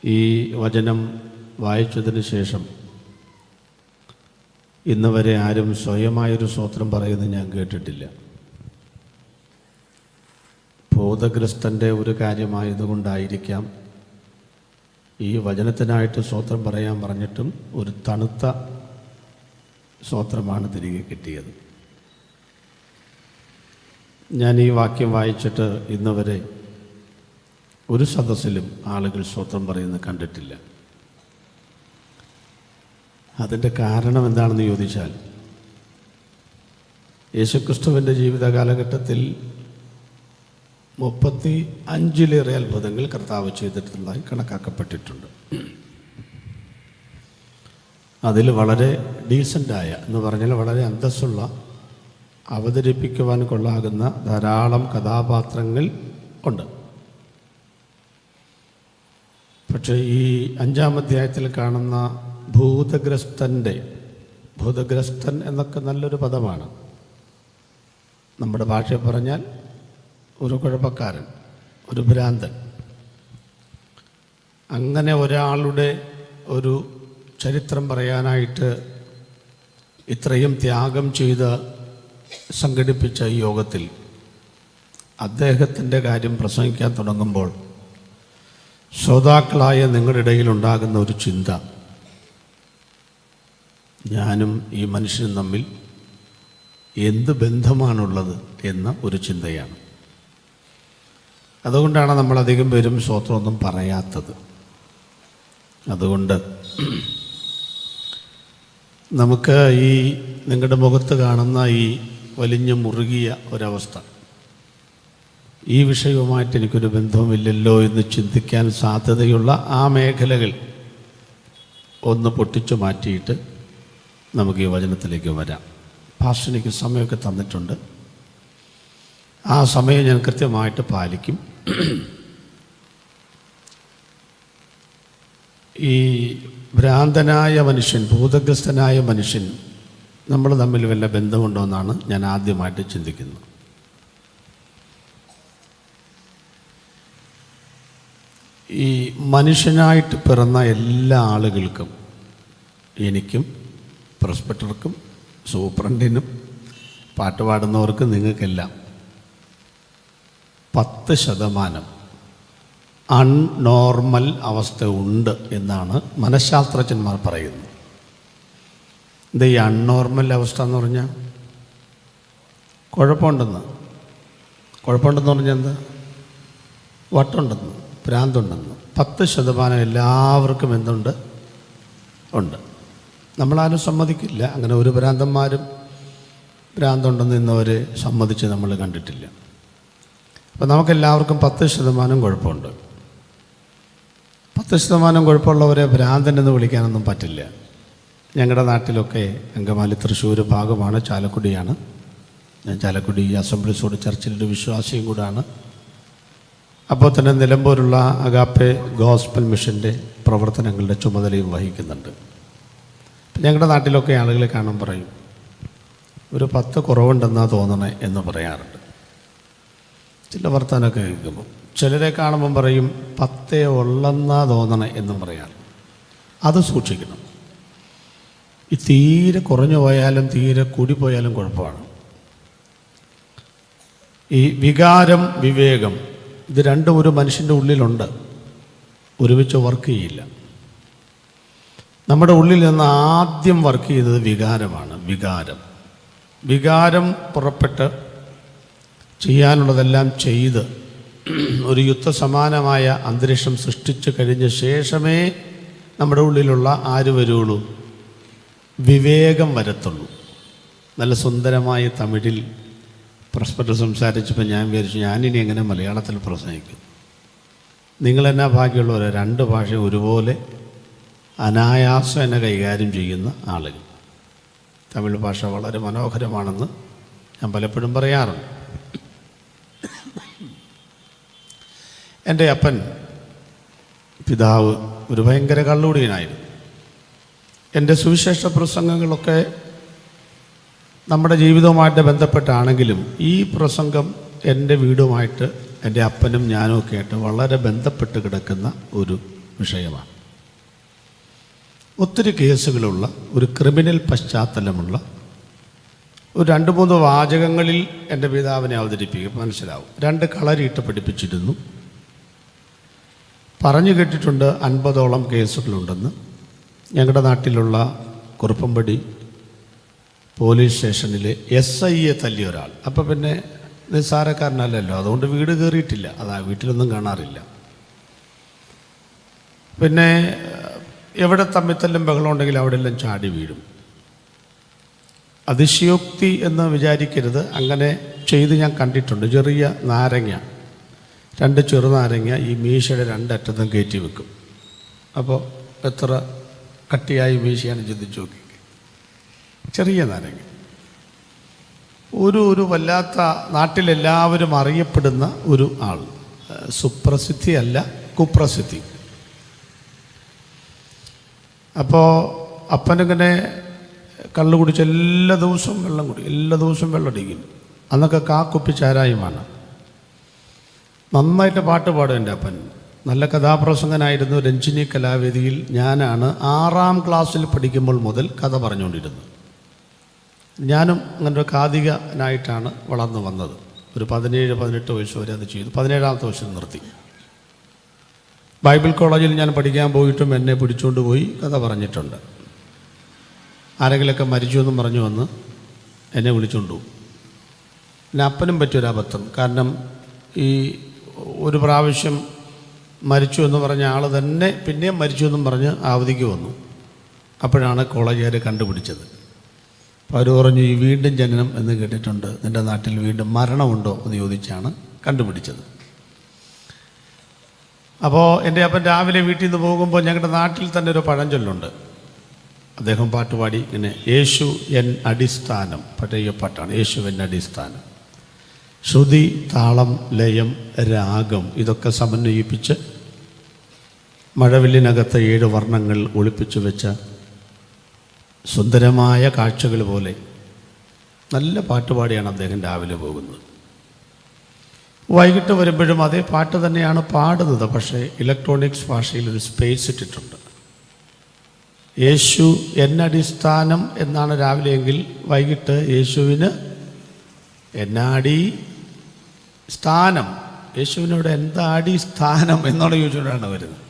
ഈ വചനം വായിച്ചതിന് ശേഷം ഇന്ന് വരെ ആരും സ്വയമായൊരു സ്തോത്രം പറയുന്നത് ഞാൻ കേട്ടിട്ടില്ല. ബോധഗ്രസ്തൻ്റെ ഒരു കാര്യമായതുകൊണ്ടായിരിക്കാം ഈ വചനത്തിനായിട്ട് സ്തോത്രം പറയാൻ പറഞ്ഞിട്ടും ഒരു തണുത്ത സ്തോത്രമാണ് തിരികെ കിട്ടിയത്. ഞാൻ ഈ വാക്യം വായിച്ചിട്ട് ഇന്ന് വരെ ഒരു സദസ്സിലും ആളുകൾ സ്തോത്രം പറയുന്നത് കണ്ടിട്ടില്ല. അതിൻ്റെ കാരണം എന്താണെന്ന് ചോദിച്ചാൽ, യേശുക്രിസ്തുവിൻ്റെ ജീവിത കാലഘട്ടത്തിൽ 35 അത്ഭുതങ്ങൾ കർത്താവ് ചെയ്തിട്ടുള്ളതായി കണക്കാക്കപ്പെട്ടിട്ടുണ്ട്. അതിൽ വളരെ ഡീസൻ്റായ എന്ന് പറഞ്ഞാൽ വളരെ അന്തസ്സുള്ള, അവതരിപ്പിക്കുവാൻ കൊള്ളാകുന്ന ധാരാളം കഥാപാത്രങ്ങൾ ഉണ്ട്. പക്ഷേ ഈ 5-ാം അധ്യായത്തിൽ കാണുന്ന ഭൂതഗ്രസ്തൻ എന്നൊക്കെ നല്ലൊരു പദമാണ്. നമ്മുടെ ഭാഷയിൽ പറഞ്ഞാൽ ഒരു കുഴപ്പക്കാരൻ, ഒരു ഭ്രാന്തൻ. അങ്ങനെ ഒരാളുടെ ഒരു ചരിത്രം പറയാനായിട്ട് ഇത്രയും ത്യാഗം ചെയ്ത് സംഘടിപ്പിച്ച ഈ യോഗത്തിൽ അദ്ദേഹത്തിൻ്റെ കാര്യം പ്രസംഗിക്കാൻ തുടങ്ങുമ്പോൾ ശ്രോതാക്കളായ നിങ്ങളുടെ ഇടയിൽ ഉണ്ടാകുന്ന ഒരു ചിന്ത, ഞാനും ഈ മനുഷ്യനും തമ്മിൽ എന്ത് ബന്ധമാണുള്ളത് എന്ന ഒരു ചിന്തയാണ്. അതുകൊണ്ടാണ് നമ്മളധികം പേരും സ്തോത്രമൊന്നും പറയാത്തത്. അതുകൊണ്ട് നമുക്ക് ഈ നിങ്ങളുടെ മുഖത്ത് കാണുന്ന ഈ വലിഞ്ഞു മുറുകിയ ഒരവസ്ഥ, ഈ വിഷയവുമായിട്ട് എനിക്കൊരു ബന്ധവുമില്ലല്ലോ എന്ന് ചിന്തിക്കാൻ സാധ്യതയുള്ള ആ മേഖലകൾ ഒന്ന് പൊട്ടിച്ചു മാറ്റിയിട്ട് നമുക്ക് ഈ വചനത്തിലേക്ക് വരാം. പാസ്റ്റർ എനിക്ക് സമയമൊക്കെ തന്നിട്ടുണ്ട്. ആ സമയം ഞാൻ കൃത്യമായിട്ട് പാലിക്കും. ഈ ഭ്രാന്തനായ മനുഷ്യൻ, ഭൂതഗ്രസ്തനായ മനുഷ്യൻ നമ്മൾ തമ്മിൽ വല്ല ബന്ധമുണ്ടോ എന്നാണ് ഞാൻ ആദ്യമായിട്ട് ചിന്തിക്കുന്നത്. ഈ മനുഷ്യനായിട്ട് പിറന്ന എല്ലാ ആളുകൾക്കും, എനിക്കും പ്രൊസ്പെക്ടർക്കും സൂപ്രണ്ടിനും പാട്ട് പാടുന്നവർക്കും നിങ്ങൾക്കെല്ലാം 10% അൺനോർമൽ അവസ്ഥ ഉണ്ട് എന്നാണ് മനഃശാസ്ത്രജ്ഞന്മാർ പറയുന്നത്. എന്താ ഈ അൺനോർമൽ അവസ്ഥ എന്ന് പറഞ്ഞാൽ? കുഴപ്പമുണ്ടെന്ന് പറഞ്ഞാൽ എന്താ? വട്ടുണ്ടെന്ന്, ഭ്രാന്തുണ്ടെന്ന്. 10% എല്ലാവർക്കും എന്തുണ്ട്? ഉണ്ട്. നമ്മളാരും സമ്മതിക്കില്ല. അങ്ങനെ ഒരു ഭ്രാന്തുണ്ടെന്ന് ഇന്നവർ സമ്മതിച്ച് നമ്മൾ കണ്ടിട്ടില്ല. അപ്പം നമുക്കെല്ലാവർക്കും 10% കുഴപ്പമുണ്ട്. 10% കുഴപ്പമുള്ളവരെ ഭ്രാന്തൻ എന്ന് വിളിക്കാനൊന്നും പറ്റില്ല. ഞങ്ങളുടെ നാട്ടിലൊക്കെ അങ്കമാലി തൃശ്ശൂർ ഭാഗമാണ്, ചാലക്കുടിയാണ്. ഞാൻ ചാലക്കുടി അസംബ്ലീസ് റോഡ് ചർച്ചിലൊരു വിശ്വാസിയും കൂടാണ്. അപ്പോൾ തന്നെ നിലമ്പൂരുള്ള അഗാപ്പെ ഗോസ്പൽ മിഷൻ്റെ പ്രവർത്തനങ്ങളുടെ ചുമതലയും വഹിക്കുന്നുണ്ട്. ഞങ്ങളുടെ നാട്ടിലൊക്കെ ആളുകളെ കാണാൻ പറയും, ഒരു 10 കുറവുണ്ടെന്നാണ് തോന്നണേ എന്ന് പറയാറുണ്ട്. ചില വർത്താനമൊക്കെ കേൾക്കുമ്പോൾ ചിലരെ കാണുമ്പം പറയും 10 ഉള്ളെന്നാ തോന്നണേ എന്നും പറയാറ്. അത് സൂക്ഷിക്കണം. ഈ തീരെ കുറഞ്ഞു പോയാലും തീരെ കൂടിപ്പോയാലും കുഴപ്പമാണ്. ഈ വികാരം, വിവേകം, ഇത് രണ്ടും ഒരു മനുഷ്യൻ്റെ ഉള്ളിലുണ്ട്, ഒരുമിച്ച് വർക്ക് ചെയ്യില്ല. നമ്മുടെ ഉള്ളിൽ നിന്ന് ആദ്യം വർക്ക് ചെയ്യുന്നത് വികാരമാണ്. വികാരം പുറപ്പെട്ട് ചെയ്യാനുള്ളതെല്ലാം ചെയ്ത് ഒരു യുദ്ധസമാനമായ അന്തരീക്ഷം സൃഷ്ടിച്ചു കഴിഞ്ഞ ശേഷമേ നമ്മുടെ ഉള്ളിലുള്ള ആര് വരുള്ളൂ? വിവേകം വരത്തുള്ളൂ. നല്ല സുന്ദരമായ തമിഴിൽ പ്രൊസ്പെക്ടർ സംസാരിച്ചപ്പോൾ ഞാൻ വിചാരിച്ചു, ഞാനിനി എങ്ങനെ മലയാളത്തിൽ പ്രസംഗിക്കും? നിങ്ങളെന്നാ ഭാഗ്യമുള്ളവരെ 2 ഭാഷ ഒരുപോലെ അനായാസം എന്നെ കൈകാര്യം ചെയ്യുന്ന ആളുകൾ. തമിഴ് ഭാഷ വളരെ മനോഹരമാണെന്ന് ഞാൻ പലപ്പോഴും പറയാറുണ്ട്. എൻ്റെ അപ്പൻ പിതാവ് ഒരു ഭയങ്കര കള്ളുകുടിയനായിരുന്നു. എൻ്റെ സുവിശേഷ പ്രസംഗങ്ങളൊക്കെ നമ്മുടെ ജീവിതവുമായിട്ട് ബന്ധപ്പെട്ടാണെങ്കിലും ഈ പ്രസംഗം എൻ്റെ വീടുമായിട്ട് എൻ്റെ അപ്പനും ഞാനും ഒക്കെ ആയിട്ട് വളരെ ബന്ധപ്പെട്ട് കിടക്കുന്ന ഒരു വിഷയമാണ്. ഒത്തിരി കേസുകളുള്ള ഒരു ക്രിമിനൽ പശ്ചാത്തലമുള്ള ഒരു 2-3 വാചകങ്ങളിൽ എൻ്റെ പിതാവിനെ അവതരിപ്പിക്കും, മനസ്സിലാവും. 2 കളരിയിട്ട് പഠിപ്പിച്ചിരുന്നു. പറഞ്ഞു കേട്ടിട്ടുണ്ട് 50ഓളം കേസുകളുണ്ടെന്ന്. ഞങ്ങളുടെ നാട്ടിലുള്ള കുറുപ്പമ്പടി പോലീസ് സ്റ്റേഷനിലെ SIയെ തല്ലിയ ഒരാൾ. അപ്പം പിന്നെ നിസ്സാരക്കാരനല്ലല്ലോ, അതുകൊണ്ട് വീട് കയറിയിട്ടില്ല, അതാ വീട്ടിലൊന്നും കാണാറില്ല. പിന്നെ എവിടെ തമ്മിത്തല്ലും ബഹളം ഉണ്ടെങ്കിൽ അവിടെ എല്ലാം ചാടി വീഴും. അതിശയോക്തി എന്ന് വിചാരിക്കരുത്, അങ്ങനെ ചെയ്ത് ഞാൻ കണ്ടിട്ടുണ്ട്. ചെറിയ നാരങ്ങ, 2 ചെറുനാരങ്ങ ഈ മീശയുടെ 2 അറ്റത്തും കയറ്റി വെക്കും. അപ്പോൾ എത്ര കട്ടിയായി മീശയാണ് ചിന്തിച്ചു നോക്കി. ചെറിയ നാരങ്ങ. ഒരു വല്ലാത്ത, നാട്ടിലെല്ലാവരും അറിയപ്പെടുന്ന ഒരു ആൾ, സുപ്രസിദ്ധി അല്ല കുപ്രസിദ്ധി. അപ്പോൾ അപ്പനിങ്ങനെ കള്ളു കുടിച്ച് എല്ലാ ദിവസവും വെള്ളം അടിക്കും. അന്നൊക്കെ കുപ്പി ചാരായമാണ്. നന്നായിട്ട് പാട്ട് പാടും എൻ്റെ അപ്പൻ. നല്ല കഥാപ്രസംഗനായിരുന്നു. രഞ്ജിനി കലാവേദിയിൽ ഞാനാണ് 6ാം ക്ലാസ്സിൽ പഠിക്കുമ്പോൾ മുതൽ കഥ പറഞ്ഞുകൊണ്ടിരുന്നത്. ഞാനും അങ്ങനെ ഒരു കാതികനായിട്ടാണ് വളർന്നു വന്നത്. ഒരു 17-18 വയസ്സ് വരെ അത് ചെയ്തു. 17ാമത്തെ വയസ്സിൽ നിർത്തി. ബൈബിൾ കോളേജിൽ ഞാൻ പഠിക്കാൻ പോയിട്ടും എന്നെ പിടിച്ചുകൊണ്ട് പോയി കഥ പറഞ്ഞിട്ടുണ്ട്. ആരെങ്കിലൊക്കെ മരിച്ചു എന്നും പറഞ്ഞു വന്ന് എന്നെ വിളിച്ചുകൊണ്ട് പോകും. പിന്നെ അപ്പനും പറ്റിയൊരബദ്ധം. കാരണം ഈ ഒരു പ്രാവശ്യം മരിച്ചു എന്ന് പറഞ്ഞ ആൾ തന്നെ പിന്നെയും മരിച്ചു എന്നും പറഞ്ഞ് അവധിക്ക് വന്നു. അപ്പോഴാണ് കോളേജുകാർ കണ്ടുപിടിച്ചത്. അപ്പോൾ അവർ പറഞ്ഞു, ഈ വീണ്ടും ജനനം എന്ന് കേട്ടിട്ടുണ്ട്, നിൻ്റെ നാട്ടിൽ വീണ്ടും മരണമുണ്ടോ എന്ന് ചോദിച്ചാണ് കണ്ടുപിടിച്ചത്. അപ്പോൾ എൻ്റെ അപ്പൻ രാവിലെ വീട്ടിൽ നിന്ന് പോകുമ്പോൾ ഞങ്ങളുടെ നാട്ടിൽ തന്നെ ഒരു പഴഞ്ചൊല്ലുണ്ട്. അദ്ദേഹം പാട്ടുപാടി ഇങ്ങനെ, യേശു എൻ അടിസ്ഥാനം, പഴയ പാട്ടാണ്. യേശു എൻ അടിസ്ഥാനം. ശ്രുതി, താളം, ലയം, രാഗം ഇതൊക്കെ സമന്വയിപ്പിച്ച് മഴവില്ലിനകത്ത് 7 വർണ്ണങ്ങൾ ഒളിപ്പിച്ചു വെച്ച സുന്ദരമായ കാഴ്ചകൾ പോലെ നല്ല പാട്ടുപാടിയാണ് അദ്ദേഹം രാവിലെ പോകുന്നത്. വൈകിട്ട് വരുമ്പോഴും അതേ പാട്ട് തന്നെയാണ് പാടുന്നത്. പക്ഷേ ഇലക്ട്രോണിക്സ് ഭാഷയിൽ ഒരു സ്പേസ് ഇട്ടിട്ടുണ്ട്. യേശു എന്നടിസ്ഥാനം എന്നാണ് രാവിലെയെങ്കിൽ, വൈകിട്ട് യേശുവിന് എന്നാടി സ്ഥാനം, യേശുവിനോട് എന്താടി സ്ഥാനം എന്നുള്ള ചോദിച്ചുകൊണ്ടാണ് വരുന്നത്.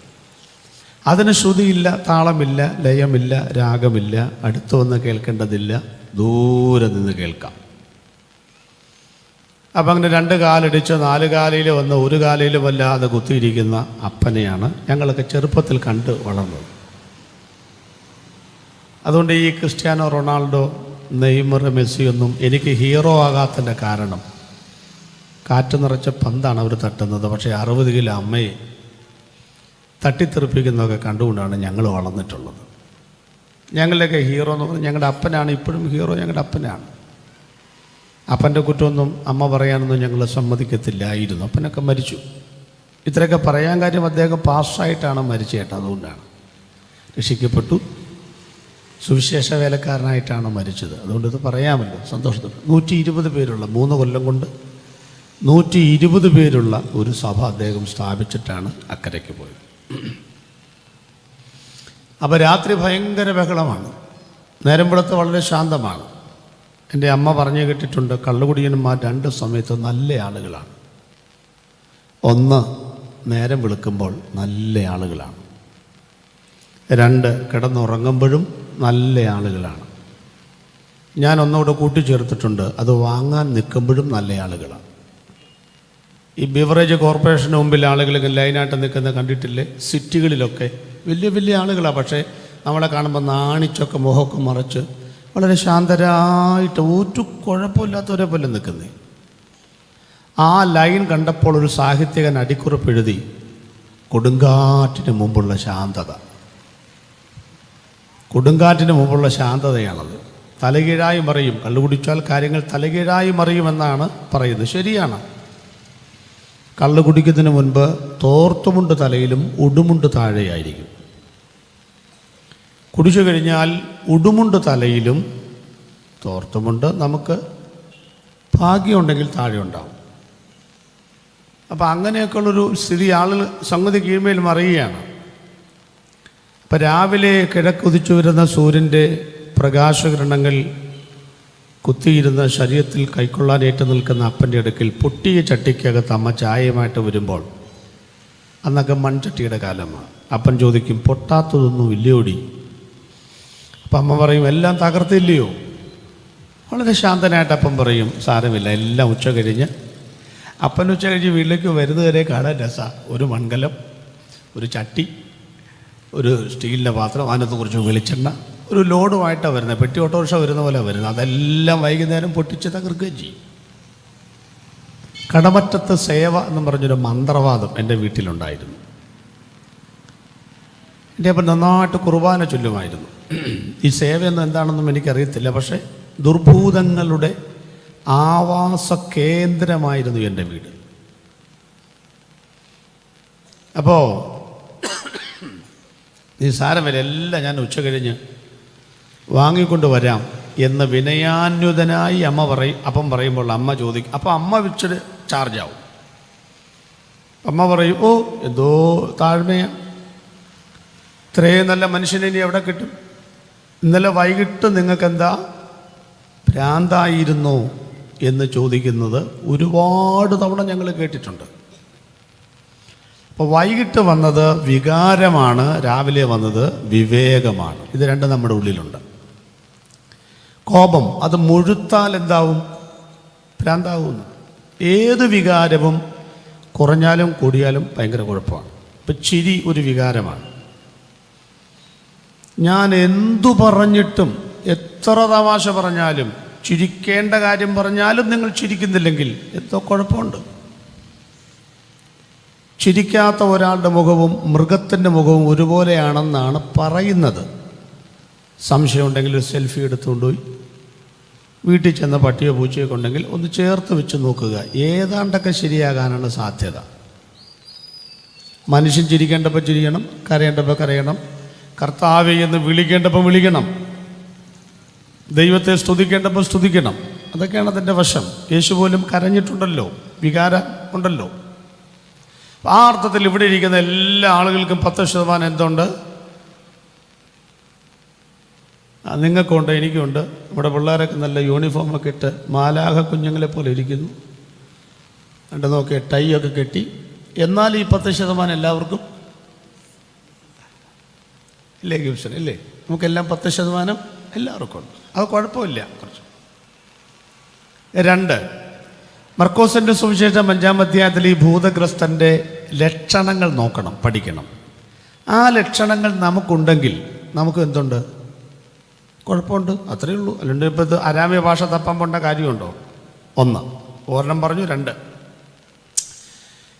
അതിന് ശ്രുതിയില്ല, താളമില്ല, ലയമില്ല, രാഗമില്ല, അടുത്ത് വന്ന് കേൾക്കേണ്ടതില്ല, ദൂരെ നിന്ന് കേൾക്കാം. അപ്പം അങ്ങനെ 2 കാലടിച്ച് 4 കാലയിൽ വന്ന് 1 കാലയിൽ വല്ലാതെ കുത്തിയിരിക്കുന്ന അപ്പനെയാണ് ഞങ്ങളൊക്കെ ചെറുപ്പത്തിൽ കണ്ട് വളർന്നത്. അതുകൊണ്ട് ഈ ക്രിസ്ത്യാനോ റൊണാൾഡോ, നെയ്മർ, മെസ്സിയൊന്നും എനിക്ക് ഹീറോ ആകാത്തതിൻ്റെ കാരണം കാറ്റ് നിറച്ച പന്താണ് അവർ തട്ടുന്നത്. പക്ഷേ 60 കിലോ അമ്മയെ തട്ടിത്തെറിപ്പിക്കുന്നതൊക്കെ കണ്ടുകൊണ്ടാണ് ഞങ്ങൾ വളർന്നിട്ടുള്ളത്. ഞങ്ങളുടെയൊക്കെ ഹീറോ എന്ന് പറഞ്ഞാൽ ഞങ്ങളുടെ അപ്പനാണ്. ഇപ്പോഴും ഹീറോ ഞങ്ങളുടെ അപ്പനാണ്. അപ്പൻ്റെ കുറ്റമൊന്നും അമ്മ പറയാനൊന്നും ഞങ്ങൾ സമ്മതിക്കത്തില്ലായിരുന്നു. അപ്പനൊക്കെ മരിച്ചു. ഇത്രയൊക്കെ പറയാൻ കാര്യം അദ്ദേഹം പാസ്സായിട്ടാണ് മരിച്ചേട്ട. അതുകൊണ്ടാണ് രക്ഷിക്കപ്പെട്ടു, സുവിശേഷ വേലക്കാരനായിട്ടാണ് മരിച്ചത്. അതുകൊണ്ട് ഇത് പറയാമല്ലോ, സന്തോഷത്തോടെ. 120 പേരുള്ള 3 കൊല്ലം കൊണ്ട് 120 പേരുള്ള ഒരു സഭ അദ്ദേഹം സ്ഥാപിച്ചിട്ടാണ് അക്കരയ്ക്ക് പോയത്. അപ്പോൾ രാത്രി ഭയങ്കര ബഹളമാണ്, നേരം വെളുത്ത് വളരെ ശാന്തമാണ്. എൻ്റെ അമ്മ പറഞ്ഞു കേട്ടിട്ടുണ്ട്, കള്ളുകുടിയന്മാർ 2 സമയത്ത് നല്ല ആളുകളാണ്. ഒന്ന്, നേരം വെളുക്കുമ്പോൾ നല്ല ആളുകളാണ്. 2, കിടന്നുറങ്ങുമ്പോഴും നല്ല ആളുകളാണ്. ഞാൻ ഒന്നുകൂടെ കൂട്ടിച്ചേർത്തിട്ടുണ്ട്, അത് വാങ്ങാൻ നിൽക്കുമ്പോഴും നല്ല ആളുകളാണ്. ഈ ബിവറേജ് കോർപ്പറേഷന് മുമ്പിൽ ആളുകൾ ലൈനായിട്ട് നിൽക്കുന്ന കണ്ടിട്ടില്ലേ? സിറ്റികളിലൊക്കെ വലിയ വലിയ ആളുകളാണ്. പക്ഷേ നമ്മളെ കാണുമ്പോൾ നാണിച്ചൊക്കെ മുഖമൊക്കെ മറച്ച് വളരെ ശാന്തരായിട്ട് ഒരു കുഴപ്പമില്ലാത്തവരെ പോലെ നിൽക്കുന്നേ. ആ ലൈൻ കണ്ടപ്പോൾ ഒരു സാഹിത്യകൻ അടിക്കുറിപ്പ് എഴുതി, കൊടുങ്കാറ്റിന് മുമ്പുള്ള ശാന്തത. കൊടുങ്കാറ്റിന് മുമ്പുള്ള ശാന്തതയാണത്. തലകീഴായി മറിയും, കള്ളുകുടിച്ചാൽ കാര്യങ്ങൾ തലകീഴായി മറിയുമെന്നാണ് പറയുന്നത്. ശരിയാണ്. കള്ളു കുടിക്കുന്നതിന് മുൻപ് തോർത്തുമുണ്ട് തലയിലും ഉടുമുണ്ട് താഴെയായിരിക്കും. കുടിച്ചു കഴിഞ്ഞാൽ ഉടുമുണ്ട് തലയിലും തോർത്തുമുണ്ട് നമുക്ക് ഭാഗ്യമുണ്ടെങ്കിൽ താഴെ ഉണ്ടാവും. അപ്പോൾ അങ്ങനെയൊക്കെയുള്ളൊരു സ്ഥിതി ആളുകൾ സംഗതി കീഴ്മേൽ മറിയുകയാണ്. ഇപ്പം രാവിലെ കിഴക്കുദിച്ചു വരുന്ന സൂര്യൻ്റെ പ്രകാശകിരണങ്ങൾ കുത്തിയിരുന്ന ശരീരത്തിൽ കൈക്കൊള്ളാനേറ്റ് നിൽക്കുന്ന അപ്പൻ്റെ അടുക്കൽ പൊട്ടിയ ചട്ടിക്കകത്ത് അമ്മ ചായയുമായിട്ട് വരുമ്പോൾ, അന്നൊക്കെ മൺചട്ടിയുടെ കാലമാണ്. അപ്പൻ ചോദിക്കും, പൊട്ടാത്തതൊന്നും ഇല്ലയോടി? അപ്പം അമ്മ പറയും, എല്ലാം തകർത്തില്ലയോ? വളരെ ശാന്തനായിട്ട് അപ്പം പറയും, സാരമില്ല, എല്ലാം ഉച്ച കഴിഞ്ഞ്. അപ്പൻ ഉച്ച കഴിഞ്ഞ് വീട്ടിലേക്ക് വരുന്നവരെ കാണാൻ രസമാണ്. ഒരു മൺകലം, ഒരു ചട്ടി, ഒരു സ്റ്റീലിൻ്റെ പാത്രം, അതിനകത്ത് കുറച്ച് വെളിച്ചെണ്ണ, ഒരു ലോഡുമായിട്ടാണ് വരുന്നത്. പെട്ടി ഓട്ടോറിക്ഷ വരുന്ന പോലെ വരുന്നത്. അതെല്ലാം വൈകുന്നേരം പൊട്ടിച്ച് തകർക്കുകയും ചെയ്യും. കടമറ്റത്ത് സേവ എന്നും പറഞ്ഞൊരു മന്ത്രവാദം എൻ്റെ വീട്ടിലുണ്ടായിരുന്നു. എൻ്റെ അപ്പം നന്നായിട്ട് കുർബാന ചൊല്ലുമായിരുന്നു. ഈ സേവയൊന്നും എന്താണെന്നും എനിക്കറിയത്തില്ല. പക്ഷേ ദുർഭൂതങ്ങളുടെ ആവാസ കേന്ദ്രമായിരുന്നു എൻ്റെ വീട്. അപ്പോൾ നിസ്സാരമില്ല, എല്ലാം ഞാൻ ഉച്ച കഴിഞ്ഞ് വാങ്ങിക്കൊണ്ട് വരാം എന്ന് വിനയാന്യുതനായി അപ്പം പറയുമ്പോൾ അമ്മ ചോദിക്കും. അപ്പോൾ അമ്മ ഇച്ചിരി ചാർജാവും. അമ്മ പറയും, ഓ എന്തോ താഴ്മയാണ്, ഇത്രയും നല്ല മനുഷ്യനെ ഇനി എവിടെ കിട്ടും? ഇന്നലെ വൈകിട്ട് നിങ്ങൾക്കെന്താ ഭ്രാന്തായിരുന്നോ എന്ന് ചോദിക്കുന്നത് ഒരുപാട് തവണ ഞങ്ങൾ കേട്ടിട്ടുണ്ട്. അപ്പോൾ വൈകിട്ട് വന്നത് വികാരമാണ്, രാവിലെ വന്നത് വിവേകമാണ്. ഇത് രണ്ടും നമ്മുടെ ഉള്ളിലുണ്ട്. കോപം അത് മുഴുത്താൽ എന്താവും? ഭ്രാന്താവുന്നു. ഏത് വികാരവും കുറഞ്ഞാലും കൂടിയാലും ഭയങ്കര കുഴപ്പമാണ്. ഇപ്പം ചിരി ഒരു വികാരമാണ്. ഞാൻ എന്തു പറഞ്ഞിട്ടും, എത്ര തമാശ പറഞ്ഞാലും, ചിരിക്കേണ്ട കാര്യം പറഞ്ഞാലും നിങ്ങൾ ചിരിക്കുന്നില്ലെങ്കിൽ എന്തോ കുഴപ്പമുണ്ട്. ചിരിക്കാത്ത ഒരാളുടെ മുഖവും മൃഗത്തിൻ്റെ മുഖവും ഒരുപോലെയാണെന്നാണ് പറയുന്നത്. സംശയമുണ്ടെങ്കിൽ ഒരു സെൽഫി എടുത്തുകൊണ്ടുപോയി വീട്ടിൽ ചെന്ന പട്ടിയോ പൂച്ചയോ ഉണ്ടെങ്കിൽ ഒന്ന് ചേർത്ത് വെച്ച് നോക്കുക. ഏതാണ്ടൊക്കെ ശരിയാകാനാണ് സാധ്യത. മനുഷ്യൻ ചിരിക്കേണ്ടപ്പോൾ ചിരിക്കണം, കരയേണ്ടപ്പോൾ കരയണം, കർത്താവേ എന്ന് വിളിക്കേണ്ടപ്പോൾ വിളിക്കണം, ദൈവത്തെ സ്തുതിക്കേണ്ടപ്പോൾ സ്തുതിക്കണം. അതൊക്കെയാണ് അതിൻ്റെ വശം. യേശു പോലും കരഞ്ഞിട്ടുണ്ടല്ലോ, വികാരം ഉണ്ടല്ലോ. ആ അർത്ഥത്തിൽ ഇവിടെ ഇരിക്കുന്ന എല്ലാ ആളുകൾക്കും 10% എന്തുണ്ട്? നിങ്ങൾക്കുണ്ട്, എനിക്കുണ്ട്. നമ്മുടെ പിള്ളേരൊക്കെ നല്ല യൂണിഫോമൊക്കെ ഇട്ട് മാലാഖ കുഞ്ഞുങ്ങളെ പോലെ ഇരിക്കുന്നു. എന്നിട്ട് നോക്കിയ ടൈ ഒക്കെ കെട്ടി. എന്നാൽ ഈ 10% എല്ലാവർക്കും ഇല്ലേ ഗിബ്സൺ? ഇല്ലേ? നമുക്കെല്ലാം 10% എല്ലാവർക്കും ഉണ്ട്. അത് കുഴപ്പമില്ല. കുറച്ച് 2, മർക്കോസിൻ്റെ സുവിശേഷം 5-ാം അധ്യായത്തിൽ ഈ ഭൂതഗ്രസ്തൻ്റെ ലക്ഷണങ്ങൾ നോക്കണം, പഠിക്കണം. ആ ലക്ഷണങ്ങൾ നമുക്കുണ്ടെങ്കിൽ നമുക്ക് എന്തുണ്ട്? കുഴപ്പമുണ്ട്, അത്രയേ ഉള്ളൂ. അല്ലാണ്ട് ഇപ്പോൾ ഇത് അരാമ്യ ഭാഷ തപ്പാൻ പോണ്ട കാര്യമുണ്ടോ? 1 ഒരെണ്ണം പറഞ്ഞു. 2,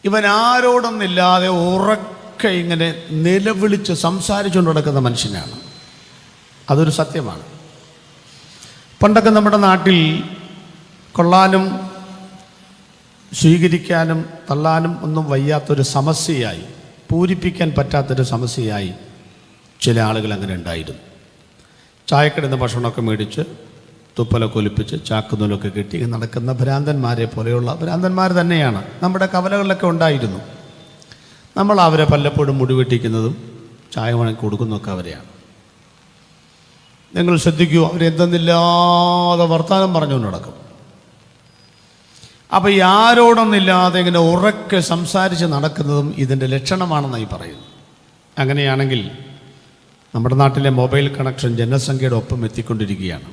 ഇവൻ ആരോടൊന്നില്ലാതെ ഉറക്കെ ഇങ്ങനെ നിലവിളിച്ച് സംസാരിച്ചുകൊണ്ട് നടക്കുന്ന മനുഷ്യനാണ്. അതൊരു സത്യമാണ്. പണ്ടൊക്കെ നമ്മുടെ നാട്ടിൽ കൊള്ളാനും സ്വീകരിക്കാനും തള്ളാനും ഒന്നും വയ്യാത്തൊരു സമസ്യയായി, പൂരിപ്പിക്കാൻ പറ്റാത്തൊരു സമസ്യയായി ചില ആളുകൾ അങ്ങനെ ഉണ്ടായിരുന്നു. ചായക്കടന്ന് ഭക്ഷണമൊക്കെ മേടിച്ച് തുപ്പലൊക്കെ ഒലിപ്പിച്ച് ചാക്കുനൂലൊക്കെ കെട്ടി നടക്കുന്ന ഭ്രാന്തന്മാരെ പോലെയുള്ള ഭ്രാന്തന്മാർ തന്നെയാണ് നമ്മുടെ കവലകളിലൊക്കെ ഉണ്ടായിരുന്നു. നമ്മൾ അവരെ പലപ്പോഴും മുടിവെട്ടിക്കുന്നതും ചായ വണക്കി കൊടുക്കുന്നതൊക്കെ അവരെയാണ്. നിങ്ങൾ ശ്രദ്ധിക്കൂ, അവരെന്തെന്നില്ലാതെ വർത്തമാനം പറഞ്ഞുകൊണ്ട് നടക്കും. അപ്പോൾ ഈ ആരോടൊന്നില്ലാതെ ഇങ്ങനെ ഉറക്കെ സംസാരിച്ച് നടക്കുന്നതും ഇതിൻ്റെ ലക്ഷണമാണെന്നായി പറയുന്നു. അങ്ങനെയാണെങ്കിൽ നമ്മുടെ നാട്ടിലെ മൊബൈൽ കണക്ഷൻ ജനസംഖ്യയുടെ ഒപ്പം എത്തിക്കൊണ്ടിരിക്കുകയാണ്.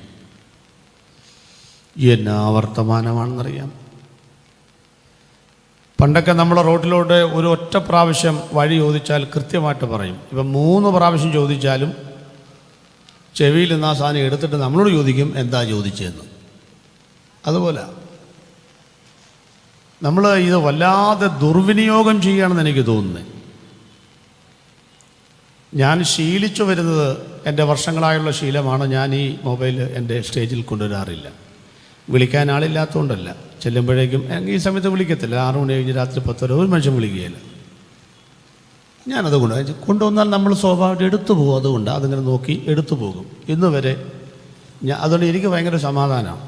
എന്നാ വർത്തമാനമാണെന്നറിയാം. പണ്ടൊക്കെ നമ്മളെ റോഡിലൂടെ ഒരു ഒറ്റ പ്രാവശ്യം വഴി ചോദിച്ചാൽ കൃത്യമായിട്ട് പറയും. ഇപ്പം 3 പ്രാവശ്യം ചോദിച്ചാലും ചെവിയിൽ നിന്ന് ആ സാധനം എടുത്തിട്ട് നമ്മളോട് ചോദിക്കും എന്താ ചോദിച്ചതെന്ന്. അതുപോലെ നമ്മൾ ഇത് വല്ലാതെ ദുർവിനിയോഗം ചെയ്യുകയാണെന്ന് എനിക്ക് തോന്നുന്നത്. ഞാൻ ശീലിച്ചു വരുന്നത്, എൻ്റെ വർഷങ്ങളായുള്ള ശീലമാണ്, ഞാൻ ഈ മൊബൈൽ എൻ്റെ സ്റ്റേജിൽ കൊണ്ടുവരാറില്ല. വിളിക്കാൻ ആളില്ലാത്തതുകൊണ്ടല്ല. ചെല്ലുമ്പോഴേക്കും ഈ സമയത്ത് വിളിക്കത്തില്ല. 6 മണി കഴിഞ്ഞ് രാത്രി 10 വരെ ഒരു മനുഷ്യൻ വിളിക്കുകയില്ല. ഞാനത് കൊണ്ടുവന്നാൽ നമ്മൾ സ്വാഭാവികമായിട്ട് എടുത്തു പോകും. അതുകൊണ്ട് അതിങ്ങനെ നോക്കി എടുത്തു പോകും. ഇന്ന് വരെ അതുകൊണ്ട് എനിക്ക് ഭയങ്കര സമാധാനമാണ്.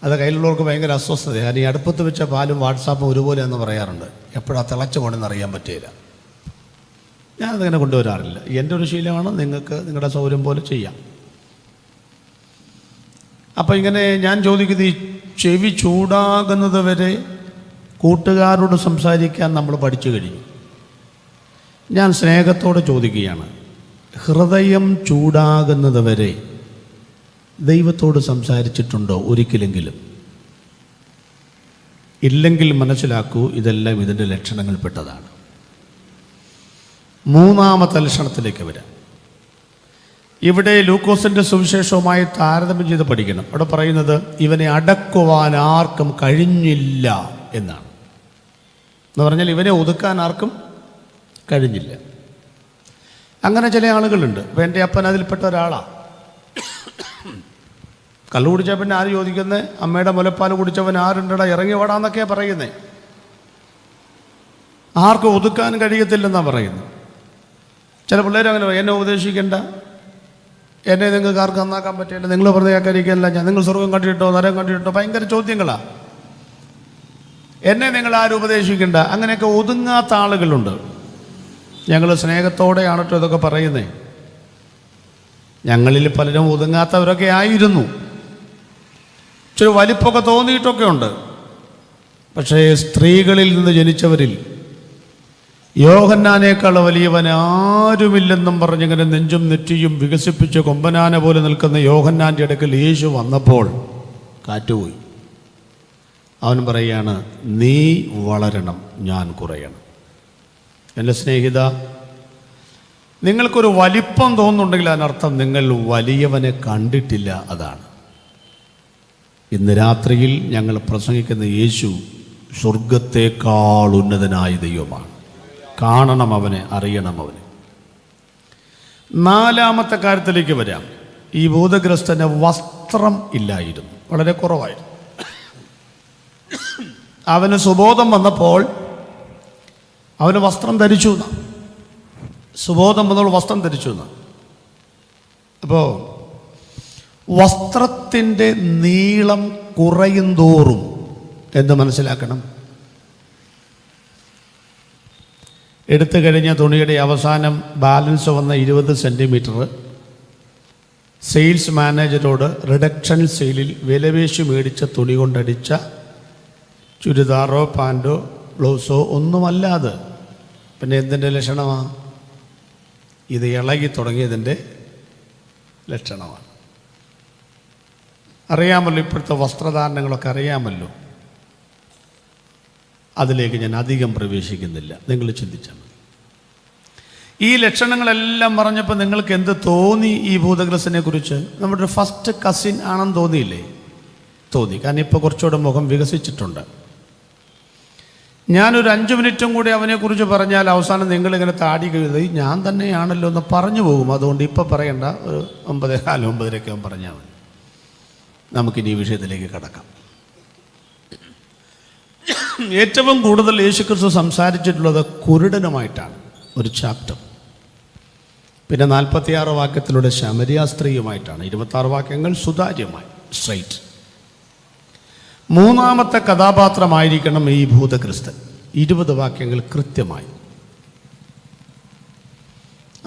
അത് കയ്യിലുള്ളവർക്ക് ഭയങ്കര അസ്വസ്ഥതയാണ്. ഈ അടുപ്പത്ത് വെച്ച പാലും വാട്സാപ്പും ഒരുപോലെയെന്ന് പറയാറുണ്ട്. എപ്പോഴാണ് തിളച്ചു പോകണമെന്ന് അറിയാൻ പറ്റില്ല. ഞാനതങ്ങനെ കൊണ്ടുവരാറില്ല. എൻ്റെ ഒരു ശീലമാണ്, നിങ്ങൾക്ക് നിങ്ങളുടെ സൗകര്യം പോലെ ചെയ്യാം. അപ്പോൾ ഇങ്ങനെ ഞാൻ ചോദിക്കുന്നത്, ഈ ചെവി ചൂടാകുന്നത് വരെ കൂട്ടുകാരോട് സംസാരിക്കാൻ നമ്മൾ പഠിച്ചു കഴിഞ്ഞു. ഞാൻ സ്നേഹത്തോടെ ചോദിക്കുകയാണ്, ഹൃദയം ചൂടാകുന്നത് വരെ ദൈവത്തോട് സംസാരിച്ചിട്ടുണ്ടോ ഒരിക്കലെങ്കിലും? ഇല്ലെങ്കിൽ മനസ്സിലാക്കൂ, ഇതെല്ലാം ഇതിൻ്റെ ലക്ഷണങ്ങൾപ്പെട്ടതാണ്. മൂന്നാമത്തെ ലക്ഷണത്തിലേക്ക് വരാം. ഇവിടെ ലൂക്കോസിൻ്റെ സുവിശേഷവുമായി താരതമ്യം ചെയ്ത് പഠിക്കണം. അവിടെ പറയുന്നത് ഇവനെ അടക്കുവാൻ ആർക്കും കഴിഞ്ഞില്ല എന്നാണ്. എന്ന് പറഞ്ഞാൽ ഇവനെ ഒതുക്കാൻ ആർക്കും കഴിഞ്ഞില്ല. അങ്ങനെ ചില ആളുകളുണ്ട്. ഇപ്പം എൻ്റെ അപ്പൻ അതിൽപ്പെട്ട ഒരാളാണ്. കള്ളു കുടിച്ച പിന്നെ ആര് ചോദിക്കുന്നത്? അമ്മയുടെ മുലപ്പാൽ കുടിച്ചവൻ ആരുണ്ടടാ ഇറങ്ങി ഓടാന്നൊക്കെയാണ് പറയുന്നത്. ആർക്കും ഒതുക്കാൻ കഴിയത്തില്ലെന്നാണ് പറയുന്നത്. ചില പിള്ളേർ അങ്ങനെ പറയും, എന്നെ ഉപദേശിക്കേണ്ട, എന്നെ നിങ്ങൾക്ക് ആർക്കും നന്നാക്കാൻ പറ്റില്ല, നിങ്ങൾ വെറുതെ ആക്കാതിരിക്കാനില്ല, നിങ്ങൾ സ്വർഗം കണ്ടിട്ടോ നരം കണ്ടിട്ടോ, ഭയങ്കര ചോദ്യങ്ങളാണ്. എന്നെ നിങ്ങൾ ആരും ഉപദേശിക്കേണ്ട. അങ്ങനെയൊക്കെ ഒതുങ്ങാത്ത ആളുകളുണ്ട്. ഞങ്ങൾ സ്നേഹത്തോടെയാണ് കേട്ടോ ഇതൊക്കെ പറയുന്നത്. ഞങ്ങളിൽ പലരും ഒതുങ്ങാത്തവരൊക്കെ ആയിരുന്നു. ഇച്ചിരി വലിപ്പമൊക്കെ തോന്നിയിട്ടൊക്കെ ഉണ്ട്. പക്ഷേ സ്ത്രീകളിൽ നിന്ന് ജനിച്ചവരിൽ യോഹന്നാനേക്കാൾ വലിയവൻ ആരുമില്ലെന്നും പറഞ്ഞിങ്ങനെ നെഞ്ചും നെറ്റിയും വികസിപ്പിച്ച് കൊമ്പനാന പോലെ നിൽക്കുന്ന യോഹന്നാൻ്റെ അടുക്കൽ യേശു വന്നപ്പോൾ കാറ്റുപോയി. അവൻ പറയുകയാണ്, നീ വളരണം, ഞാൻ കുറയണം. എൻ്റെ സ്നേഹിത, നിങ്ങൾക്കൊരു വലിപ്പം തോന്നുന്നുണ്ടെങ്കിൽ അതിനർത്ഥം നിങ്ങൾ വലിയവനെ കണ്ടിട്ടില്ല. അതാണ്. ഇന്ന് രാത്രിയിൽ ഞങ്ങൾ പ്രസംഗിക്കുന്ന യേശു സ്വർഗത്തേക്കാൾ ഉന്നതനായ ദൈവമാണ്. കാണണം അവനെ, അറിയണം അവനെ. നാലാമത്തെ കാര്യത്തിലേക്ക് വരാം. ഈ ഭൂതഗ്രസ്തന് വസ്ത്രം ഇല്ലായിരുന്നു, വളരെ കുറവായിരുന്നു. അവന് സുബോധം വന്നപ്പോൾ അവന് വസ്ത്രം ധരിച്ചു എന്നാണ്. സുബോധം വന്നപ്പോൾ വസ്ത്രം ധരിച്ചു എന്നാണ്. അപ്പോൾ വസ്ത്രത്തിൻ്റെ നീളം കുറയും തോറും എന്ന് മനസ്സിലാക്കണം. എടുത്തു കഴിഞ്ഞ തുണിയുടെ അവസാനം ബാലൻസ് വന്ന 20 സെൻറ്റിമീറ്റർ സെയിൽസ് മാനേജരോട് റിഡക്ഷൻ സെയിലിൽ വിലപേശി മേടിച്ച തുണി കൊണ്ടടിച്ച ചുരിദാറോ പാൻറ്റോ ബ്ലൗസോ ഒന്നുമല്ലാതെ പിന്നെ എന്തിൻ്റെ ലക്ഷണമാണ്? ഇത് ഇളകി തുടങ്ങിയതിൻ്റെ ലക്ഷണമാണ്. അറിയാമല്ലോ, ഇപ്പോഴത്തെ വസ്ത്രധാരണങ്ങളൊക്കെ അറിയാമല്ലോ. അതിലേക്ക് ഞാൻ അധികം പ്രവേശിക്കുന്നില്ല. നിങ്ങൾ ചിന്തിച്ചാൽ മതി. ഈ ലക്ഷണങ്ങളെല്ലാം പറഞ്ഞപ്പോൾ നിങ്ങൾക്ക് എന്ത് തോന്നി ഈ ഭൂതഗ്രസ്തനെ കുറിച്ച്? നമ്മുടെ ഒരു ഫസ്റ്റ് കസിൻ ആണെന്ന് തോന്നിയില്ലേ? തോന്നി. കാരണം ഇപ്പോൾ കുറച്ചുകൂടെ മുഖം വികസിച്ചിട്ടുണ്ട്. ഞാനൊരു 5 മിനിറ്റും കൂടി അവനെക്കുറിച്ച് പറഞ്ഞാൽ അവസാനം നിങ്ങളിങ്ങനെ താടി കഴുതി ഞാൻ തന്നെയാണല്ലോ എന്ന് പറഞ്ഞു പോകും. അതുകൊണ്ട് ഇപ്പോൾ പറയണ്ട, ഒരു 9:15 9:30 പറഞ്ഞാൽ മതി. നമുക്കിനി ഈ വിഷയത്തിലേക്ക് കടക്കാം. ഏറ്റവും കൂടുതൽ യേശുക്രിസ്തു സംസാരിച്ചിട്ടുള്ളത് കുരുടനുമായിട്ടാണ്, ഒരു ചാപ്റ്റർ. പിന്നെ 46 വാക്യത്തിലൂടെ ശമരിയ സ്ത്രീയുമായിട്ടാണ്. 26 വാക്യങ്ങൾ സുതാര്യമായി, സ്ട്രൈറ്റ്. മൂന്നാമത്തെ കഥാപാത്രമായിരിക്കണം ഈ ഭൂതഗ്രസ്തൻ. 20 വാക്യങ്ങൾ കൃത്യമായി.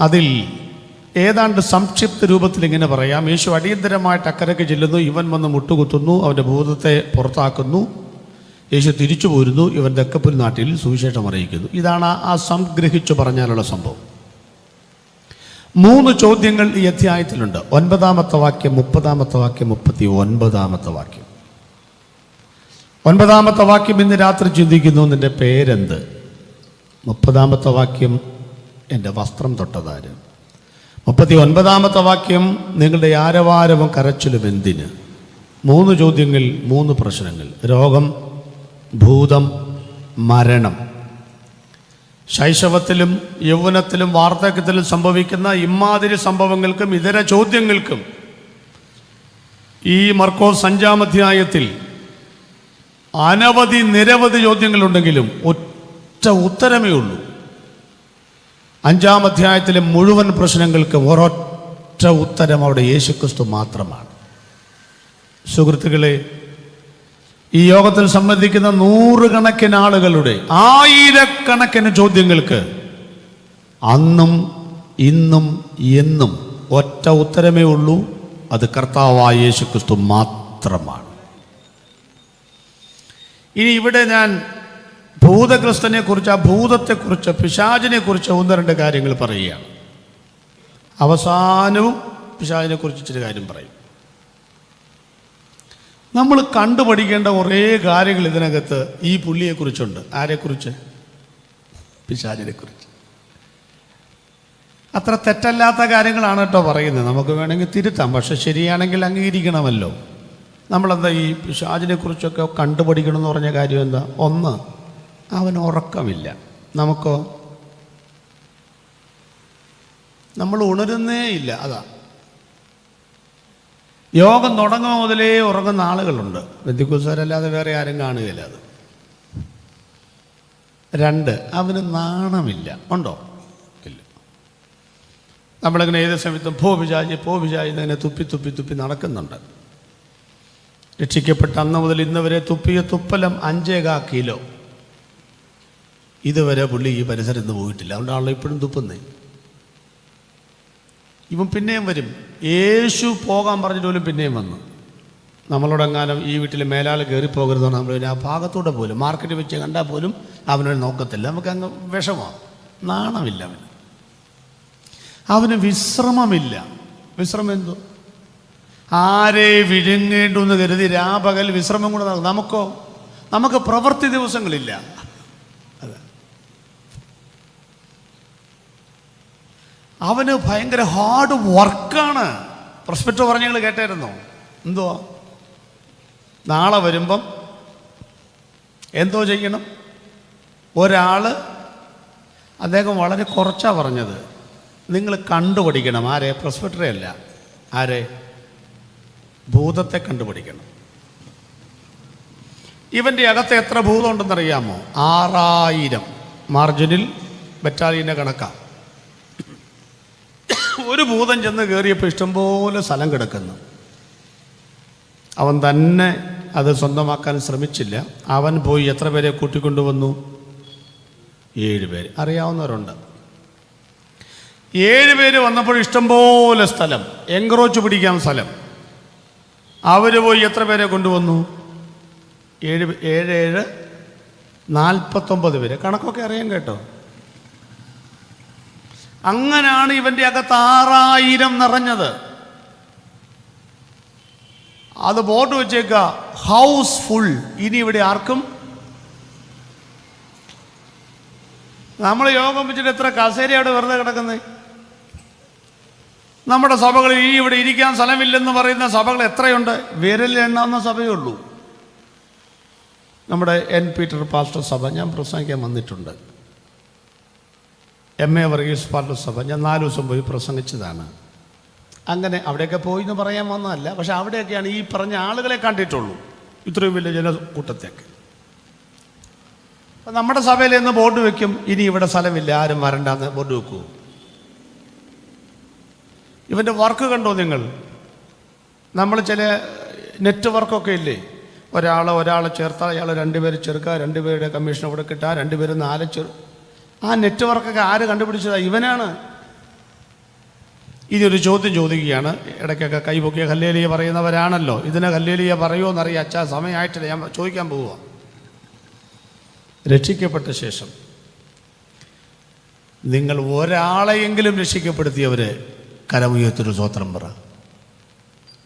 അതിൽ ഏതാണ്ട് സംക്ഷിപ്ത രൂപത്തിൽ ഇങ്ങനെ പറയാം. യേശു അടിയന്തരമായിട്ട് അക്കരയ്ക്ക് ചെല്ലുന്നു. ഇവൻ വന്ന് മുട്ടുകുത്തുന്നു, അവൻ്റെ ഭൂതത്തെ പുറത്താക്കുന്നു. യേശു തിരിച്ചു പോരുന്നു. ഇവൻ ദക്കപ്പുൽ നാട്ടിൽ സുവിശേഷം അറിയിക്കുന്നു. ഇതാണ് ആ സംഗ്രഹിച്ചു പറഞ്ഞാലുള്ള സംഭവം. 3 ചോദ്യങ്ങൾ ഈ അധ്യായത്തിലുണ്ട്. 9-ാമത്തെ വാക്യം, 30-ാമത്തെ വാക്യം, 39-ാമത്തെ വാക്യം. 9-ാമത്തെ വാക്യം, ഇന്ന് രാത്രി ചിന്തിക്കുന്നു, നിൻ്റെ പേരെന്ത്? 30-ാമത്തെ വാക്യം, എൻ്റെ വസ്ത്രം തൊട്ടതാര്? 39-ാമത്തെ വാക്യം, നിങ്ങളുടെ ആരവാരവും കരച്ചിലും എന്തിന്? 3 ചോദ്യങ്ങൾ, 3 പ്രശ്നങ്ങൾ. രോഗം, ഭൂതം, മരണം. ശൈശവത്തിലും യൗവനത്തിലും വാർദ്ധക്യത്തിലും സംഭവിക്കുന്ന ഇമാതിരി സംഭവങ്ങൾക്കും ഇതര ചോദ്യങ്ങൾക്കും ഈ മർക്കോസ് 5-ാം അധ്യായത്തിൽ നിരവധി ചോദ്യങ്ങളുണ്ടെങ്കിലും ഒറ്റ ഉത്തരമേ ഉള്ളൂ. 5-ാം അധ്യായത്തിലെ മുഴുവൻ പ്രശ്നങ്ങൾക്ക് ഒരൊറ്റ ഉത്തരം അവിടെ യേശുക്രിസ്തു മാത്രമാണ്. സുഹൃത്തുക്കളെ, ഈ യോഗത്തിൽ സംബന്ധിക്കുന്ന 100 കണക്കിന് ആളുകളുടെ 1000 കണക്കിന് ചോദ്യങ്ങൾക്ക് അന്നും ഇന്നും എന്നും ഒറ്റ ഉത്തരമേ ഉള്ളൂ, അത് കർത്താവായ യേശുക്രിസ്തു മാത്രമാണ്. ഇനി ഇവിടെ ഞാൻ ഭൂതഗ്രസ്തനെ കുറിച്ച്, ആ ഭൂതത്തെക്കുറിച്ച്, പിശാചിനെ കുറിച്ച് ഒന്ന് രണ്ട് കാര്യങ്ങൾ പറയുകയാണ്. അവസാനവും പിശാചിനെ കുറിച്ച് ഇച്ചിരി കാര്യം പറയും. നമ്മൾ കണ്ടുപഠിക്കേണ്ട കുറേ കാര്യങ്ങൾ ഇതിനകത്ത് ഈ പുള്ളിയെക്കുറിച്ചുണ്ട്. ആരെക്കുറിച്ച്? പിശാചിനെ കുറിച്ച്. അത്ര തെറ്റല്ലാത്ത കാര്യങ്ങളാണ് കേട്ടോ പറയുന്നത്. നമുക്ക് വേണമെങ്കിൽ തിരുത്താം, പക്ഷെ ശരിയാണെങ്കിൽ അംഗീകരിക്കണമല്ലോ. നമ്മളെന്താ ഈ പിശാചിനെ കുറിച്ചൊക്കെ കണ്ടുപഠിക്കണം എന്ന് പറഞ്ഞ കാര്യം എന്താ? ഒന്ന്, അവന് ഉറക്കമില്ല. നമുക്കോ? നമ്മൾ ഉണരുന്നേ ഇല്ല. അതാ യോഗം തുടങ്ങുക മുതലേ ഉറങ്ങുന്ന ആളുകളുണ്ട്. ബന്ധുക്കൂസാരല്ലാതെ വേറെ ആരും കാണുകയില്ല അത്. രണ്ട്, അവന് നാണമില്ല. ഉണ്ടോ? ഇല്ല. നമ്മളിങ്ങനെ ഏത് സമയത്തും പോ പിശാചി ഇങ്ങനെ തുപ്പി തുപ്പി തുപ്പി നടക്കുന്നുണ്ട്. രക്ഷിക്കപ്പെട്ട അന്ന് മുതൽ ഇന്ന് വരെ തുപ്പിയ തുപ്പലം 5.25 കിലോ. ഇതുവരെ പുള്ളി ഈ പരിസരത്ത് നിന്ന് പോയിട്ടില്ല. അതുകൊണ്ടാണല്ലോ ഇപ്പോഴും തുപ്പുന്നേ. ഇവൻ പിന്നെയും വരും. യേശു പോകാൻ പറഞ്ഞിട്ട് പോലും പിന്നെയും വന്നു. നമ്മളോടെങ്ങാനും ഈ വീട്ടിൽ മേലാൾ കയറിപ്പോകരുതെന്ന് നമ്മൾ ആ ഭാഗത്തൂടെ പോലും മാർക്കറ്റ് വെച്ച് കണ്ടാൽ പോലും അവനൊരു നോക്കത്തില്ല. നമുക്ക് അങ്ങ് വിഷമമാണ്. നാണമില്ല അവന് വിശ്രമമില്ല. വിശ്രമം എന്തോ? ആരെ വിഴുങ്ങേണ്ടെന്ന് കരുതി രാപകൽ വിശ്രമം കൂടെ നടക്കും. നമുക്ക് പ്രവൃത്തി ദിവസങ്ങളില്ല. അവന് ഭയങ്കര ഹാർഡ് വർക്കാണ്. പ്രൊസ്പെക്ടർ പറഞ്ഞ നിങ്ങൾ കേട്ടായിരുന്നോ? എന്തുവാ? നാളെ വരുമ്പം എന്തോ ചെയ്യണം? ഒരാൾ, അദ്ദേഹം വളരെ കുറച്ചാണ് പറഞ്ഞത്, നിങ്ങൾ കണ്ടുപിടിക്കണം. ആരെ? പ്രൊസ്പെക്ടറെ അല്ല. ആരെ? ഭൂതത്തെ കണ്ടുപിടിക്കണം. ഇവൻ്റെ അകത്ത് എത്ര ഭൂതം ഉണ്ടെന്നറിയാമോ? 6000. മാർജിനിൽ ബറ്റാലിയൻ്റെ കണക്കാണ്. ഒരു ഭൂതം ചെന്ന് കയറിയപ്പോൾ ഇഷ്ടംപോലെ സ്ഥലം കിടക്കുന്നു. അവൻ തന്നെ അത് സ്വന്തമാക്കാൻ ശ്രമിച്ചില്ല. അവൻ പോയി എത്ര പേരെ കൂട്ടിക്കൊണ്ടുവന്നു? 7 പേര്. അറിയാവുന്നവരുണ്ട്. 7 പേര് വന്നപ്പോൾ ഇഷ്ടംപോലെ സ്ഥലം, എൻക്രോച്ച് പിടിക്കാൻ സ്ഥലം. അവർ പോയി എത്ര പേരെ കൊണ്ടുവന്നു? 7 49 പേര്. കണക്കൊക്കെ അറിയാൻ കേട്ടോ. അങ്ങനാണ് ഇവൻ്റെ അകത്ത് 6000 നിറഞ്ഞത്. അത് ബോർഡ് വെച്ചേക്ക, ഹൗസ് ഫുൾ. ഇനി ഇവിടെ ആർക്കും. നമ്മൾ യോഗം വെച്ചിട്ട് എത്ര കസേരയാണ് വെറുതെ കിടക്കുന്നത്? നമ്മുടെ സഭകളിൽ ഈ ഇവിടെ ഇരിക്കാൻ സ്ഥലമില്ലെന്ന് പറയുന്ന സഭകൾ എത്രയുണ്ട്? വിരലിൽ എണ്ണാവുന്ന സഭയേ ഉള്ളൂ. നമ്മുടെ എൻ പീറ്റർ പാസ്റ്റർ സഭ ഞാൻ പ്രസംഗിക്കാൻ വന്നിട്ടുണ്ട്. MA വർഗീസ് പാസ്റ്റർ സഭ ഞാൻ 4 ദിവസം പോയി പ്രസംഗിച്ചതാണ്. അങ്ങനെ അവിടെയൊക്കെ പോയി എന്ന് പറയാൻ വന്നതല്ല, പക്ഷെ അവിടെയൊക്കെയാണ് ഈ പറഞ്ഞ ആളുകളെ കണ്ടിട്ടുള്ളൂ, ഇത്രയും വലിയ ജനക്കൂട്ടത്തേക്ക്. അപ്പം നമ്മുടെ സഭയിൽ നിന്ന് ബോർഡ് വെക്കും, ഇനി ഇവിടെ സ്ഥലമില്ല, ആരും വരണ്ടാന്ന് ബോർഡ് വെക്കൂ. ഇവൻ്റെ വർക്ക് കണ്ടോ നിങ്ങൾ? നമ്മൾ ചില നെറ്റ്വർക്കൊക്കെ ഇല്ലേ, ഒരാളെ ചേർത്താൽ അയാൾ 2 പേര് ചേർക്കുക, 2 പേരുടെ കമ്മീഷൻ അവിടെ കിട്ടുക, 2 പേര് 4 ആ നെറ്റ്വർക്കൊക്കെ ആര് കണ്ടുപിടിച്ചതാ? ഇവനാണ്. ഇനി ഒരു ചോദ്യം ചോദിക്കുകയാണ്. ഇടയ്ക്കൊക്കെ കൈപൊക്കിയ ഹല്ലേലൂയ പറയുന്നവരാണല്ലോ. ഇതിനെ ഹല്ലേലൂയ പറയുമോ എന്നറിയാം. അച്ഛാ സമയമായിട്ടില്ല, ഞാൻ ചോദിക്കാൻ പോവുക. രക്ഷിക്കപ്പെട്ട ശേഷം നിങ്ങൾ ഒരാളെയെങ്കിലും രക്ഷിക്കപ്പെടുത്തിയവർ കരമുയർത്തൊരു സ്വത്രം പറ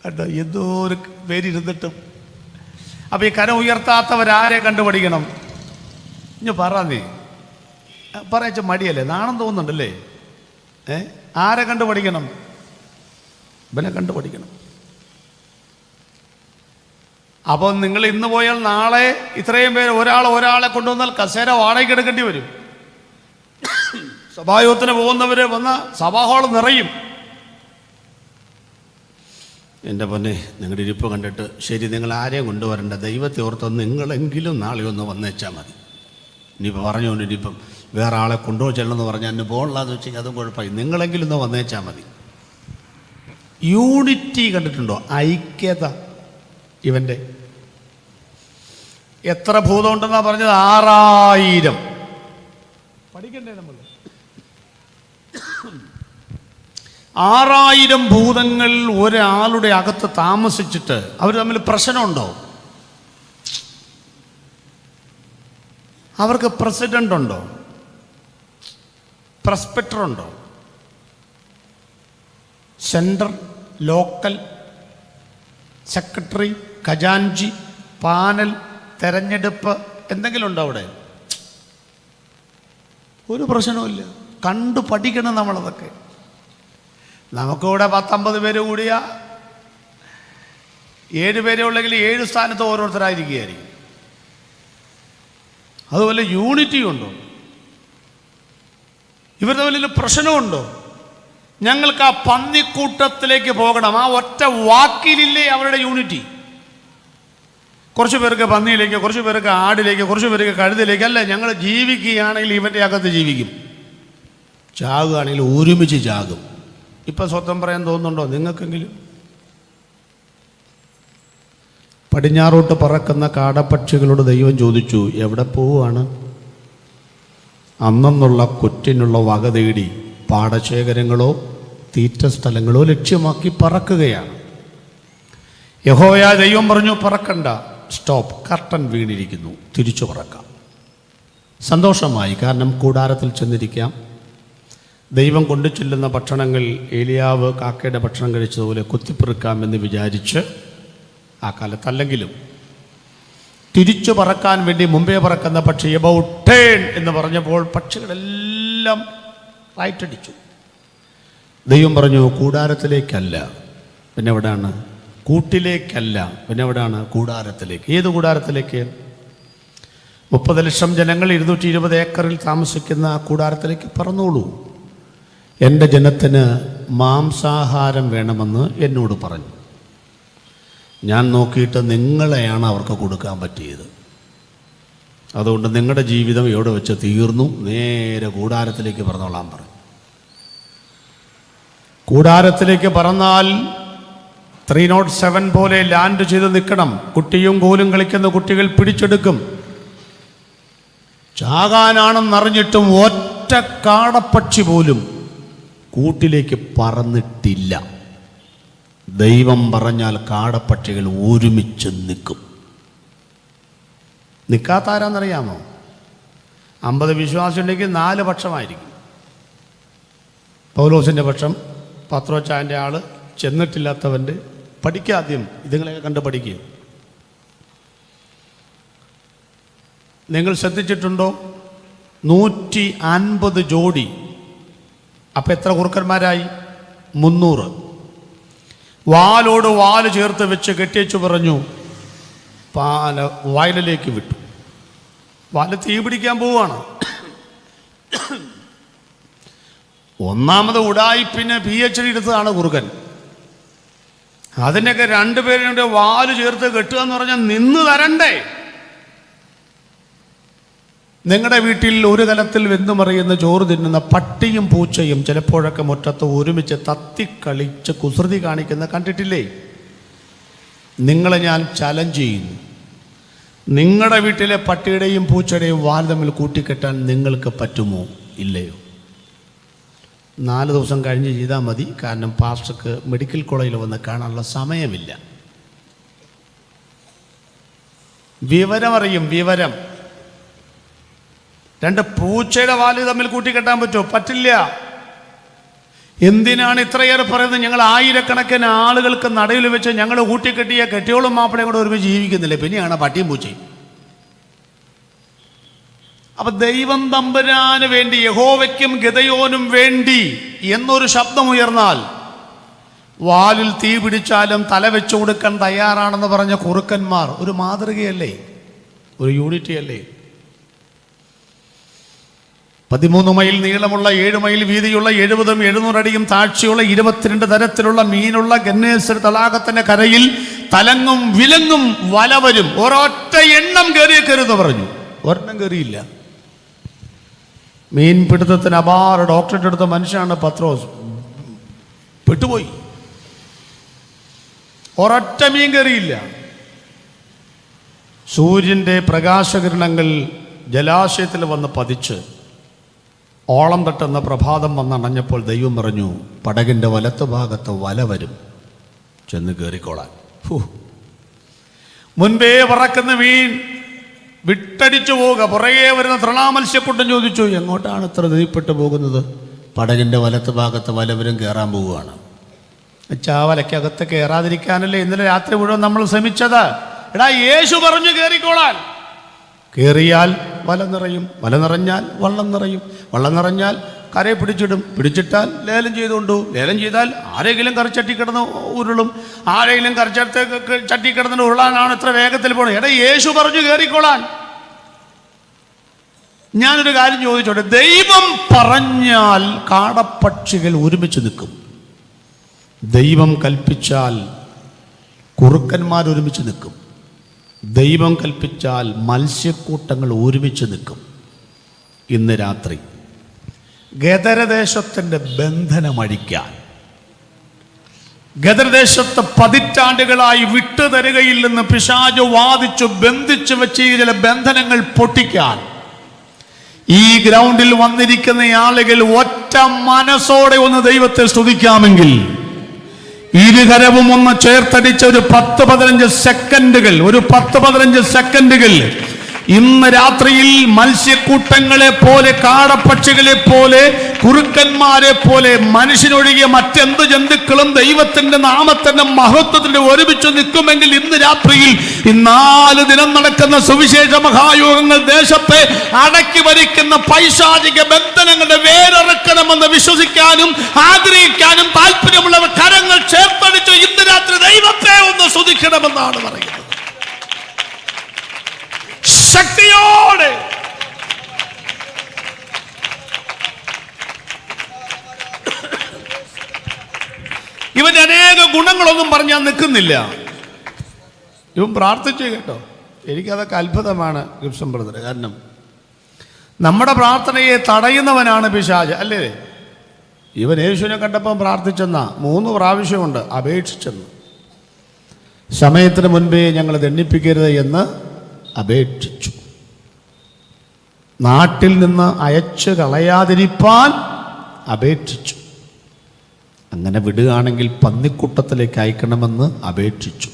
കേട്ടോ. എന്തോ ഒരു പേരിരുന്നിട്ടും. അപ്പം ഈ കരം ഉയർത്താത്തവരാരെ കണ്ടുപഠിക്കണം? ഇനി പറ, നീ പറയച്ച മടിയല്ലേ, നാണം തോന്നുന്നുണ്ടല്ലേ? ആരെ കണ്ടുപഠിക്കണം? ഇവനെ കണ്ടുപഠിക്കണം. അപ്പോൾ നിങ്ങൾ ഇന്ന് പോയാൽ നാളെ ഇത്രയും പേര് ഒരാളെ കൊണ്ടുവന്നാൽ കസേര വാടകയ്ക്ക് എടുക്കേണ്ടി വരും. സഭായോഗത്തിന് പോകുന്നവർ വന്ന സഭാഹാൾ നിറയും. എൻ്റെ പൊന്നെ, നിങ്ങളുടെ ഇരിപ്പ് കണ്ടിട്ട് ശരി, നിങ്ങൾ ആരെയും കൊണ്ടുവരണ്ട, ദൈവത്തെ ഓർത്തൊന്ന് നിങ്ങളെങ്കിലും നാളെ ഒന്ന് വന്നേച്ചാൽ മതി. ഇനിയിപ്പോൾ പറഞ്ഞുകൊണ്ടിരിപ്പം വേറെ ആളെ കൊണ്ടുപോയി ചെല്ലണമെന്ന് പറഞ്ഞാൽ എന്നെ പോകണില്ലാന്ന് വെച്ച് കഴിഞ്ഞാൽ അതും കുഴപ്പമായി. നിങ്ങളെങ്കിലും ഒന്ന് വന്നേച്ചാൽ മതി. യൂണിറ്റി കണ്ടിട്ടുണ്ടോ? ഐക്യത. ഇവൻ്റെ എത്ര ഭൂതം ഉണ്ടെന്നാണ് പറഞ്ഞത്? 6000. പഠിക്കണ്ടേ നമ്മൾ? 6000 ഭൂതങ്ങൾ ഒരാളുടെ അകത്ത് താമസിച്ചിട്ട് അവർ തമ്മിൽ പ്രശ്നമുണ്ടോ? അവർക്ക് പ്രസിഡന്റ് ഉണ്ടോ? പ്രസ്പെക്ടർ ഉണ്ടോ? സെൻട്രൽ, ലോക്കൽ, സെക്രട്ടറി, ഖജാൻജി, പാനൽ, തെരഞ്ഞെടുപ്പ് എന്തെങ്കിലും ഉണ്ടോ അവിടെ? ഒരു പ്രശ്നവുമില്ല. കണ്ടു പഠിക്കണം നമ്മളതൊക്കെ. നമുക്കിവിടെ 10-50 പേര് കൂടിയ 7 പേരെ ഉള്ളെങ്കിൽ 7 സ്ഥാനത്ത് ഓരോരുത്തരായിരിക്കുകയായിരിക്കും. അതുപോലെ യൂണിറ്റി ഉണ്ടോ? ഇവർ തമ്മിൽ പ്രശ്നമുണ്ടോ? ഞങ്ങൾക്ക് ആ പന്നിക്കൂട്ടത്തിലേക്ക് പോകണം. ആ ഒറ്റ വാക്കിലില്ലേ അവരുടെ യൂണിറ്റി? കുറച്ച് പേർക്ക് പന്നിയിലേക്ക്, കുറച്ച് പേർക്ക് ആടിലേക്ക്, കുറച്ച് പേർക്ക് കഴുതിലേക്ക്. അല്ല, ഞങ്ങൾ ജീവിക്കുകയാണെങ്കിൽ ഇവൻ്റെ അകത്ത് ജീവിക്കും, ചാകുകയാണെങ്കിൽ ഒരുമിച്ച് ചാകും. ഇപ്പം സ്വന്തം പറയാൻ തോന്നുന്നുണ്ടോ നിങ്ങൾക്കെങ്കിലും? പടിഞ്ഞാറോട്ട് പറക്കുന്ന കാടപ്പക്ഷികളോട് ദൈവം ചോദിച്ചു, എവിടെ പോവുകയാണ്? അന്നുള്ള കുറ്റിനുള്ള വക തേടി പാടശേഖരങ്ങളോ തീറ്റ സ്ഥലങ്ങളോ ലക്ഷ്യമാക്കി പറക്കുകയാണ്. യഹോവയായ ദൈവം പറഞ്ഞു, പറക്കണ്ട, സ്റ്റോപ്പ്, കർട്ടൻ വീണിരിക്കുന്നു, തിരിച്ചു പറക്കാം. സന്തോഷമായി, കാരണം കൂടാരത്തിൽ ചെന്നിരിക്കാം. ദൈവം കൊണ്ടു ചെല്ലുന്ന ഭക്ഷണങ്ങൾ ഏലിയാവ് കാക്കയുടെ ഭക്ഷണം കഴിച്ചതുപോലെ കുത്തിപ്പെറുക്കാമെന്ന് വിചാരിച്ച് ആ കാലത്തല്ലെങ്കിലും തിരിച്ചു പറക്കാൻ വേണ്ടി മുമ്പേ പറക്കുന്ന പക്ഷി എബൌട്ട് ടേൺ എന്ന് പറഞ്ഞപ്പോൾ പക്ഷികളെല്ലാം റൈറ്റടിച്ചു. ദൈവം പറഞ്ഞു, കൂടാരത്തിലേക്കല്ല, പിന്നെ എവിടെയാണ്? കൂട്ടിലേക്കല്ല, പിന്നെ എവിടെയാണ്? കൂടാരത്തിലേക്ക്. ഏത് കൂടാരത്തിലേക്ക്? 30 ലക്ഷം ജനങ്ങൾ 220 ഏക്കറിൽ താമസിക്കുന്ന ആ കൂടാരത്തിലേക്ക് പറന്നോളൂ. എൻ്റെ ജനത്തിന് മാംസാഹാരം വേണമെന്ന് എന്നോട് പറഞ്ഞു. ഞാൻ നോക്കിയിട്ട് നിങ്ങളെയാണ് അവർക്ക് കൊടുക്കാൻ പറ്റിയത്. അതുകൊണ്ട് നിങ്ങളുടെ ജീവിതം എവിടെ വെച്ച് തീർന്നു, നേരെ കൂടാരത്തിലേക്ക് പറന്നോളാൻ പറഞ്ഞു. കൂടാരത്തിലേക്ക് പറന്നാൽ 307 പോലെ ലാൻഡ് ചെയ്ത് നിൽക്കണം. കുട്ടിയും കോലും കളിക്കുന്ന കുട്ടികൾ പിടിച്ചെടുക്കും. ചാകാനാണെന്നറിഞ്ഞിട്ടും ഒറ്റ കാടപ്പക്ഷി പോലും കൂട്ടിലേക്ക് പറന്നിട്ടില്ല. ദൈവം പറഞ്ഞാൽ കാടപ്പക്ഷികൾ ഒരുമിച്ച് നിൽക്കും. നിൽക്കാത്താരാന്നറിയാമോ? 50 വിശ്വാസം ഉണ്ടെങ്കിൽ 4 പക്ഷമായിരിക്കും. പൗലോസിൻ്റെ പക്ഷം, പത്രോച്ചാൻ്റെ ആള്, ചെന്നിട്ടില്ലാത്തവൻ്റെ. പഠിക്കാദ്യം, ഇതുങ്ങളെയൊക്കെ കണ്ട് പഠിക്കുക. നിങ്ങൾ ശ്രദ്ധിച്ചിട്ടുണ്ടോ? 150 ജോഡി. അപ്പം എത്ര കുറുക്കന്മാരായി? 300. വാലോട് വാല് ചേർത്ത് വെച്ച് കെട്ടിച്ചു പറഞ്ഞു, വയലിലേക്ക് വിട്ടു. വാല് തീ പിടിക്കാൻ പോവുകയാണ്. ഒന്നാമത് ഉടായിപ്പിന് PhD എടുത്തതാണ് കുറുക്കൻ. അതിനൊക്കെ 2 പേരുടെ വാല് ചേർത്ത് കെട്ടുക എന്ന് പറഞ്ഞാൽ നിന്ന് തരണ്ടേ? നിങ്ങളുടെ വീട്ടിൽ ഒരു കലത്തിൽ വെന്തുമറിയുന്ന ചോറ് തിന്നുന്ന പട്ടിയും പൂച്ചയും ചിലപ്പോഴൊക്കെ മുറ്റത്ത് ഒരുമിച്ച് തത്തിക്കളിച്ച് കുസൃതി കാണിക്കുന്ന കണ്ടിട്ടില്ലേ? നിങ്ങളെ ഞാൻ ചലഞ്ച് ചെയ്യുന്നു. നിങ്ങളുടെ വീട്ടിലെ പട്ടിയുടെയും പൂച്ചയുടെയും വാൽ തമ്മിൽ കൂട്ടിക്കെട്ടാൻ നിങ്ങൾക്ക് പറ്റുമോ? ഇല്ലയോ? 4 ദിവസം കഴിഞ്ഞ് ചെയ്താൽ മതി. കാരണം പാസ്റ്റർക്ക് മെഡിക്കൽ കോളേജിൽ വന്ന് കാണാനുള്ള സമയമില്ല. വിവരമറിയും, വിവരം. 2 പൂച്ചയുടെ വാല് തമ്മിൽ കൂട്ടിക്കെട്ടാൻ പറ്റുമോ? പറ്റില്ല. എന്തിനാണ് ഇത്രയേറെ പറയുന്നത്? ഞങ്ങൾ ആയിരക്കണക്കിന് ആളുകൾക്ക് നടുവിൽ വെച്ച് ഞങ്ങൾ കൂട്ടിക്കെട്ടിയ കെട്ടിയോളും മാപ്പിളയും കൂടെ ഒരുമിച്ച് ജീവിക്കുന്നില്ല, പിന്നെയാണ് പട്ടിയും പൂച്ചയും. അപ്പൊ ദൈവം തമ്പുരാന് വേണ്ടി, യഹോവയ്ക്കും ഗിദെയോനും വേണ്ടി എന്നൊരു ശബ്ദമുയർന്നാൽ വാലിൽ തീ പിടിച്ചാലും തല വെച്ചു കൊടുക്കാൻ തയ്യാറാണെന്ന് പറഞ്ഞ കുറുക്കന്മാർ ഒരു മാതൃകയല്ലേ? ഒരു യൂണിറ്റി അല്ലേ? 13 മൈൽ നീളമുള്ള 7 മൈൽ വീതിയുള്ള 70ഉം 700 അടിയും താഴ്ചയുള്ള 22 തരത്തിലുള്ള മീനുള്ള ഗന്നേസർ തടാകത്തിന്റെ കരയിൽ തലങ്ങും വിലങ്ങും വലവരും. ഒരൊറ്റ എണ്ണം കയറിയേക്കരുത് പറഞ്ഞു. ഒരെണ്ണം കയറിയില്ല. മീൻപിടുത്തത്തിന് അപാര ഡോക്ടറേറ്റ് എടുത്ത മനുഷ്യനാണ് പത്രോസ്. പെട്ടുപോയി. ഒരൊറ്റ മീൻ കയറിയില്ല. സൂര്യൻ്റെ പ്രകാശകിരണങ്ങൾ ജലാശയത്തിൽ വന്ന് പതിച്ച് ഓളം തട്ടുന്ന പ്രഭാതം വന്നണഞ്ഞപ്പോൾ ദൈവം പറഞ്ഞു, പടകിൻ്റെ വലത്ത് ഭാഗത്ത് വല വരും, ചെന്ന് കയറിക്കോളാൻ. മുൻപേ പറക്കുന്ന മീൻ വിട്ടടിച്ചു പോവുക. പുറകെ വരുന്ന തൃണാമത്സ്യക്കുട്ടൻ ചോദിച്ചു, എങ്ങോട്ടാണ് ഇത്ര നീപ്പെട്ടു പോകുന്നത്? പടകിൻ്റെ വലത്ത് ഭാഗത്ത് വലവരും കയറാൻ പോവുകയാണ്. വലയ്ക്കകത്ത് കയറാതിരിക്കാനല്ലേ ഇന്നലെ രാത്രി മുഴുവൻ നമ്മൾ ശ്രമിച്ചത്. എടാ, യേശു പറഞ്ഞു കയറിക്കോളാൻ. കയറിയാൽ വല നിറയും, വല നിറഞ്ഞാൽ വള്ളം നിറയും, വള്ളം നിറഞ്ഞാൽ കരയെ പിടിച്ചിടും, പിടിച്ചിട്ടാൽ ലേലം ചെയ്തുകൊണ്ടു, ലേലം ചെയ്താൽ ആരെങ്കിലും കറിച്ചട്ടി കിടന്ന് ഉരുളും, ആരെങ്കിലും ചട്ടി കിടന്ന് ഉരുളാനാണ് ഇത്ര വേഗത്തിൽ പോകണം. എടാ, യേശു പറഞ്ഞു കയറിക്കോളാൻ. ഞാനൊരു കാര്യം ചോദിച്ചോട്ടെ, ദൈവം പറഞ്ഞാൽ കാടപ്പക്ഷികൾ ഒരുമിച്ച് നിൽക്കും, ദൈവം കൽപ്പിച്ചാൽ കുറുക്കന്മാർ ഒരുമിച്ച് നിൽക്കും, ദൈവം കൽപ്പിച്ചാൽ മത്സ്യക്കൂട്ടങ്ങൾ ഒരുമിച്ച് നിൽക്കും. ഇന്ന് രാത്രി ഗദരദേശത്തിൻ്റെ ബന്ധനമഴിക്കാൻ, ഗദരദേശത്ത് പതിറ്റാണ്ടുകളായി വിട്ടുതരുകയില്ലെന്ന് പിശാച് വാദിച്ചു ബന്ധിച്ചു വെച്ച് ചില ബന്ധനങ്ങൾ പൊട്ടിക്കാൻ ഈ ഗ്രൗണ്ടിൽ വന്നിരിക്കുന്ന ആളുകൾ ഒറ്റ മനസ്സോടെ ഒന്ന് ദൈവത്തെ സ്തുതിക്കാമെങ്കിൽ, ഇരുകരവും ഒന്ന് ചേർത്തടിച്ച ഒരു 10-15 സെക്കൻഡുകൾ ഇന്ന് രാത്രിയിൽ മത്സ്യക്കൂട്ടങ്ങളെ പോലെ, കാടപ്പക്ഷികളെ പോലെ, കുറുക്കന്മാരെ പോലെ, മനുഷ്യനൊഴികെ മറ്റെന്ത് ജന്തുക്കളും ദൈവത്തിന്റെ നാമത്തിന്റെ മഹത്വത്തിന്റെ ഒരുമിച്ച് നിൽക്കുമെങ്കിൽ ഇന്ന് രാത്രിയിൽ ഈ 4 ദിനം നടക്കുന്ന സുവിശേഷ മഹായോഗങ്ങൾ ദേശത്തെ അടക്കി ഭരിക്കുന്ന പൈശാചിക ബന്ധനങ്ങളുടെ വേരറക്കണമെന്ന് വിശ്വസിക്കാനും ആഗ്രഹിക്കാനും താല്പര്യമുള്ളവർ കരങ്ങൾ ചേർത്തടിച്ച് ഇന്ന് രാത്രി ദൈവത്തെ ഒന്ന് സ്തുതിക്കണമെന്നാണ് പറയുന്നത്. ശക്തിയോടെ ഇവന്റെ അനേക ഗുണങ്ങളൊന്നും പറഞ്ഞാൽ നിൽക്കുന്നില്ല. ഇവൻ പ്രാർത്ഥിച്ചു കേട്ടോ. എനിക്കതൊക്കെ അത്ഭുതമാണ് ഗിബ്സൺ ബ്രദർ. കാരണം നമ്മുടെ പ്രാർത്ഥനയെ തടയുന്നവനാണ് പിശാച്, അല്ലേ? ഇവൻ യേശുവിനെ കണ്ടപ്പോൾ പ്രാർത്ഥിച്ചെന്ന 3 പ്രാവശ്യമുണ്ട് അപേക്ഷിച്ചെന്ന്. സമയത്തിന് മുൻപേ ഞങ്ങളത് എണ്ണിപ്പിക്കരുത് എന്ന് അപേക്ഷിച്ചു. നാട്ടിൽ നിന്ന് അയച്ചു കളയാതിരിപ്പാൻ അപേക്ഷിച്ചു. അങ്ങനെ വിടുകയാണെങ്കിൽ പന്നിക്കൂട്ടത്തിലേക്ക് അയക്കണമെന്ന് അപേക്ഷിച്ചു.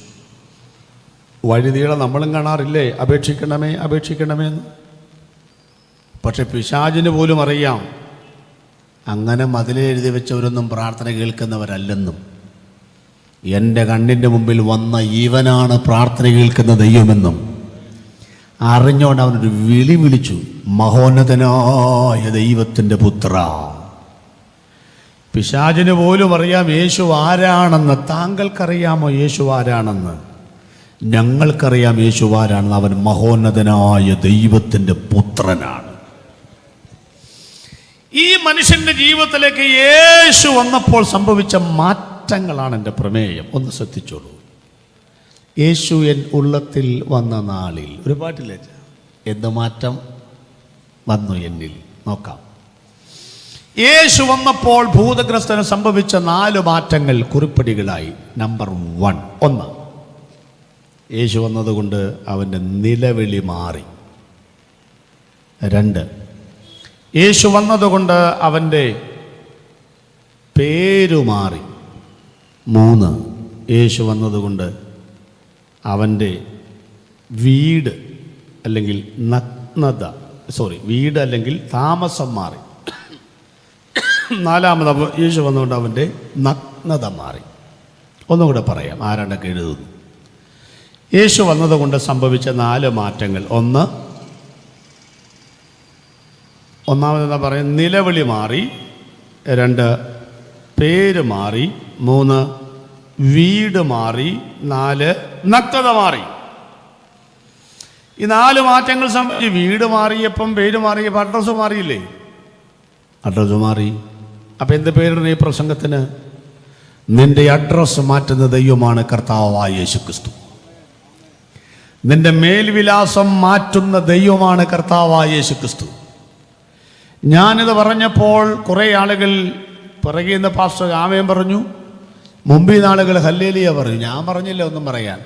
വഴിനീളെ നമ്മളും കാണാറില്ലേ, അപേക്ഷിക്കണമേ അപേക്ഷിക്കണമേ എന്ന്. പക്ഷെ പിശാചിന് പോലും അറിയാം അങ്ങനെ മതിലെഴുതി വെച്ചവരൊന്നും പ്രാർത്ഥന കേൾക്കുന്നവരല്ലെന്നും, എൻ്റെ കണ്ണിൻ്റെ മുമ്പിൽ വന്ന ഇവനാണ് പ്രാർത്ഥന കേൾക്കുന്ന ദൈവമെന്നും അറിഞ്ഞുകൊണ്ട് അവനൊരു വിളി വിളിച്ചു, മഹോന്നതനായ ദൈവത്തിൻ്റെ പുത്ര. പിശാചിന് പോലും അറിയാം യേശു ആരാണെന്ന്. താങ്കൾക്കറിയാമോ യേശു ആരാണെന്ന്? ഞങ്ങൾക്കറിയാം യേശു ആരാണെന്ന്. അവൻ മഹോന്നതനായ ദൈവത്തിൻ്റെ പുത്രനാണ്. ഈ മനുഷ്യന്റെ ജീവിതത്തിലേക്ക് യേശു വന്നപ്പോൾ സംഭവിച്ച മാറ്റങ്ങളാണ് എൻ്റെ പ്രമേയം. ഒന്ന് ശ്രദ്ധിച്ചോളൂ. യേശു എൻ ഉള്ളത്തിൽ വന്ന നാളിൽ, ഒരു പാട്ടില്ലേ, എന്ത് മാറ്റം വന്നു എന്നിൽ. നോക്കാം. യേശു വന്നപ്പോൾ ഭൂതഗ്രസ്തന് സംഭവിച്ച 4 മാറ്റങ്ങൾ കുറിപ്പടികളായി. നമ്പർ 1, യേശു വന്നതുകൊണ്ട് അവൻ്റെ നിലവിളി മാറി. 2, യേശു വന്നതുകൊണ്ട് അവൻ്റെ പേരു മാറി. 3, യേശു വന്നതുകൊണ്ട് അവൻ്റെ വീട് അല്ലെങ്കിൽ താമസം മാറി. 4, യേശു വന്നുകൊണ്ട് അവൻ്റെ നഗ്നത മാറി. ഒന്നുകൂടെ പറയാം, ആരാണ്ടൊക്കെ എഴുതുന്നു. യേശു വന്നതുകൊണ്ട് സംഭവിച്ച 4 മാറ്റങ്ങൾ. ഒന്നാമതെന്താ പറയുക? നിലവിളി മാറി. 2, പേര് മാറി. 3, വീട് മാറി. 4, നഗ്നത മാറി. ഈ 4 മാറ്റങ്ങൾ സംബന്ധിച്ച് വീട് മാറിയപ്പം പേര് മാറിയപ്പോൾ അഡ്രസ്സ് മാറിയില്ലേ? അഡ്രസ്സ് മാറി. അപ്പം എന്ത് പേരിടണം ഈ പ്രസംഗത്തിന്? നിന്റെ അഡ്രസ്സ് മാറ്റുന്ന ദൈവമാണ് കർത്താവായ യേശു ക്രിസ്തു. നിന്റെ മേൽവിലാസം മാറ്റുന്ന ദൈവമാണ് കർത്താവായ യേശു ക്രിസ്തു. ഞാനിത് പറഞ്ഞപ്പോൾ കുറേ ആളുകൾ പിറകിൽ നിന്ന് പാസ്റ്റർ ആമേൻ പറഞ്ഞു, മുമ്പിൽ നിന്ന് ആളുകൾ ഹല്ലേലൂയ പറഞ്ഞു. ഞാൻ പറഞ്ഞില്ല ഒന്നും പറയാൻ.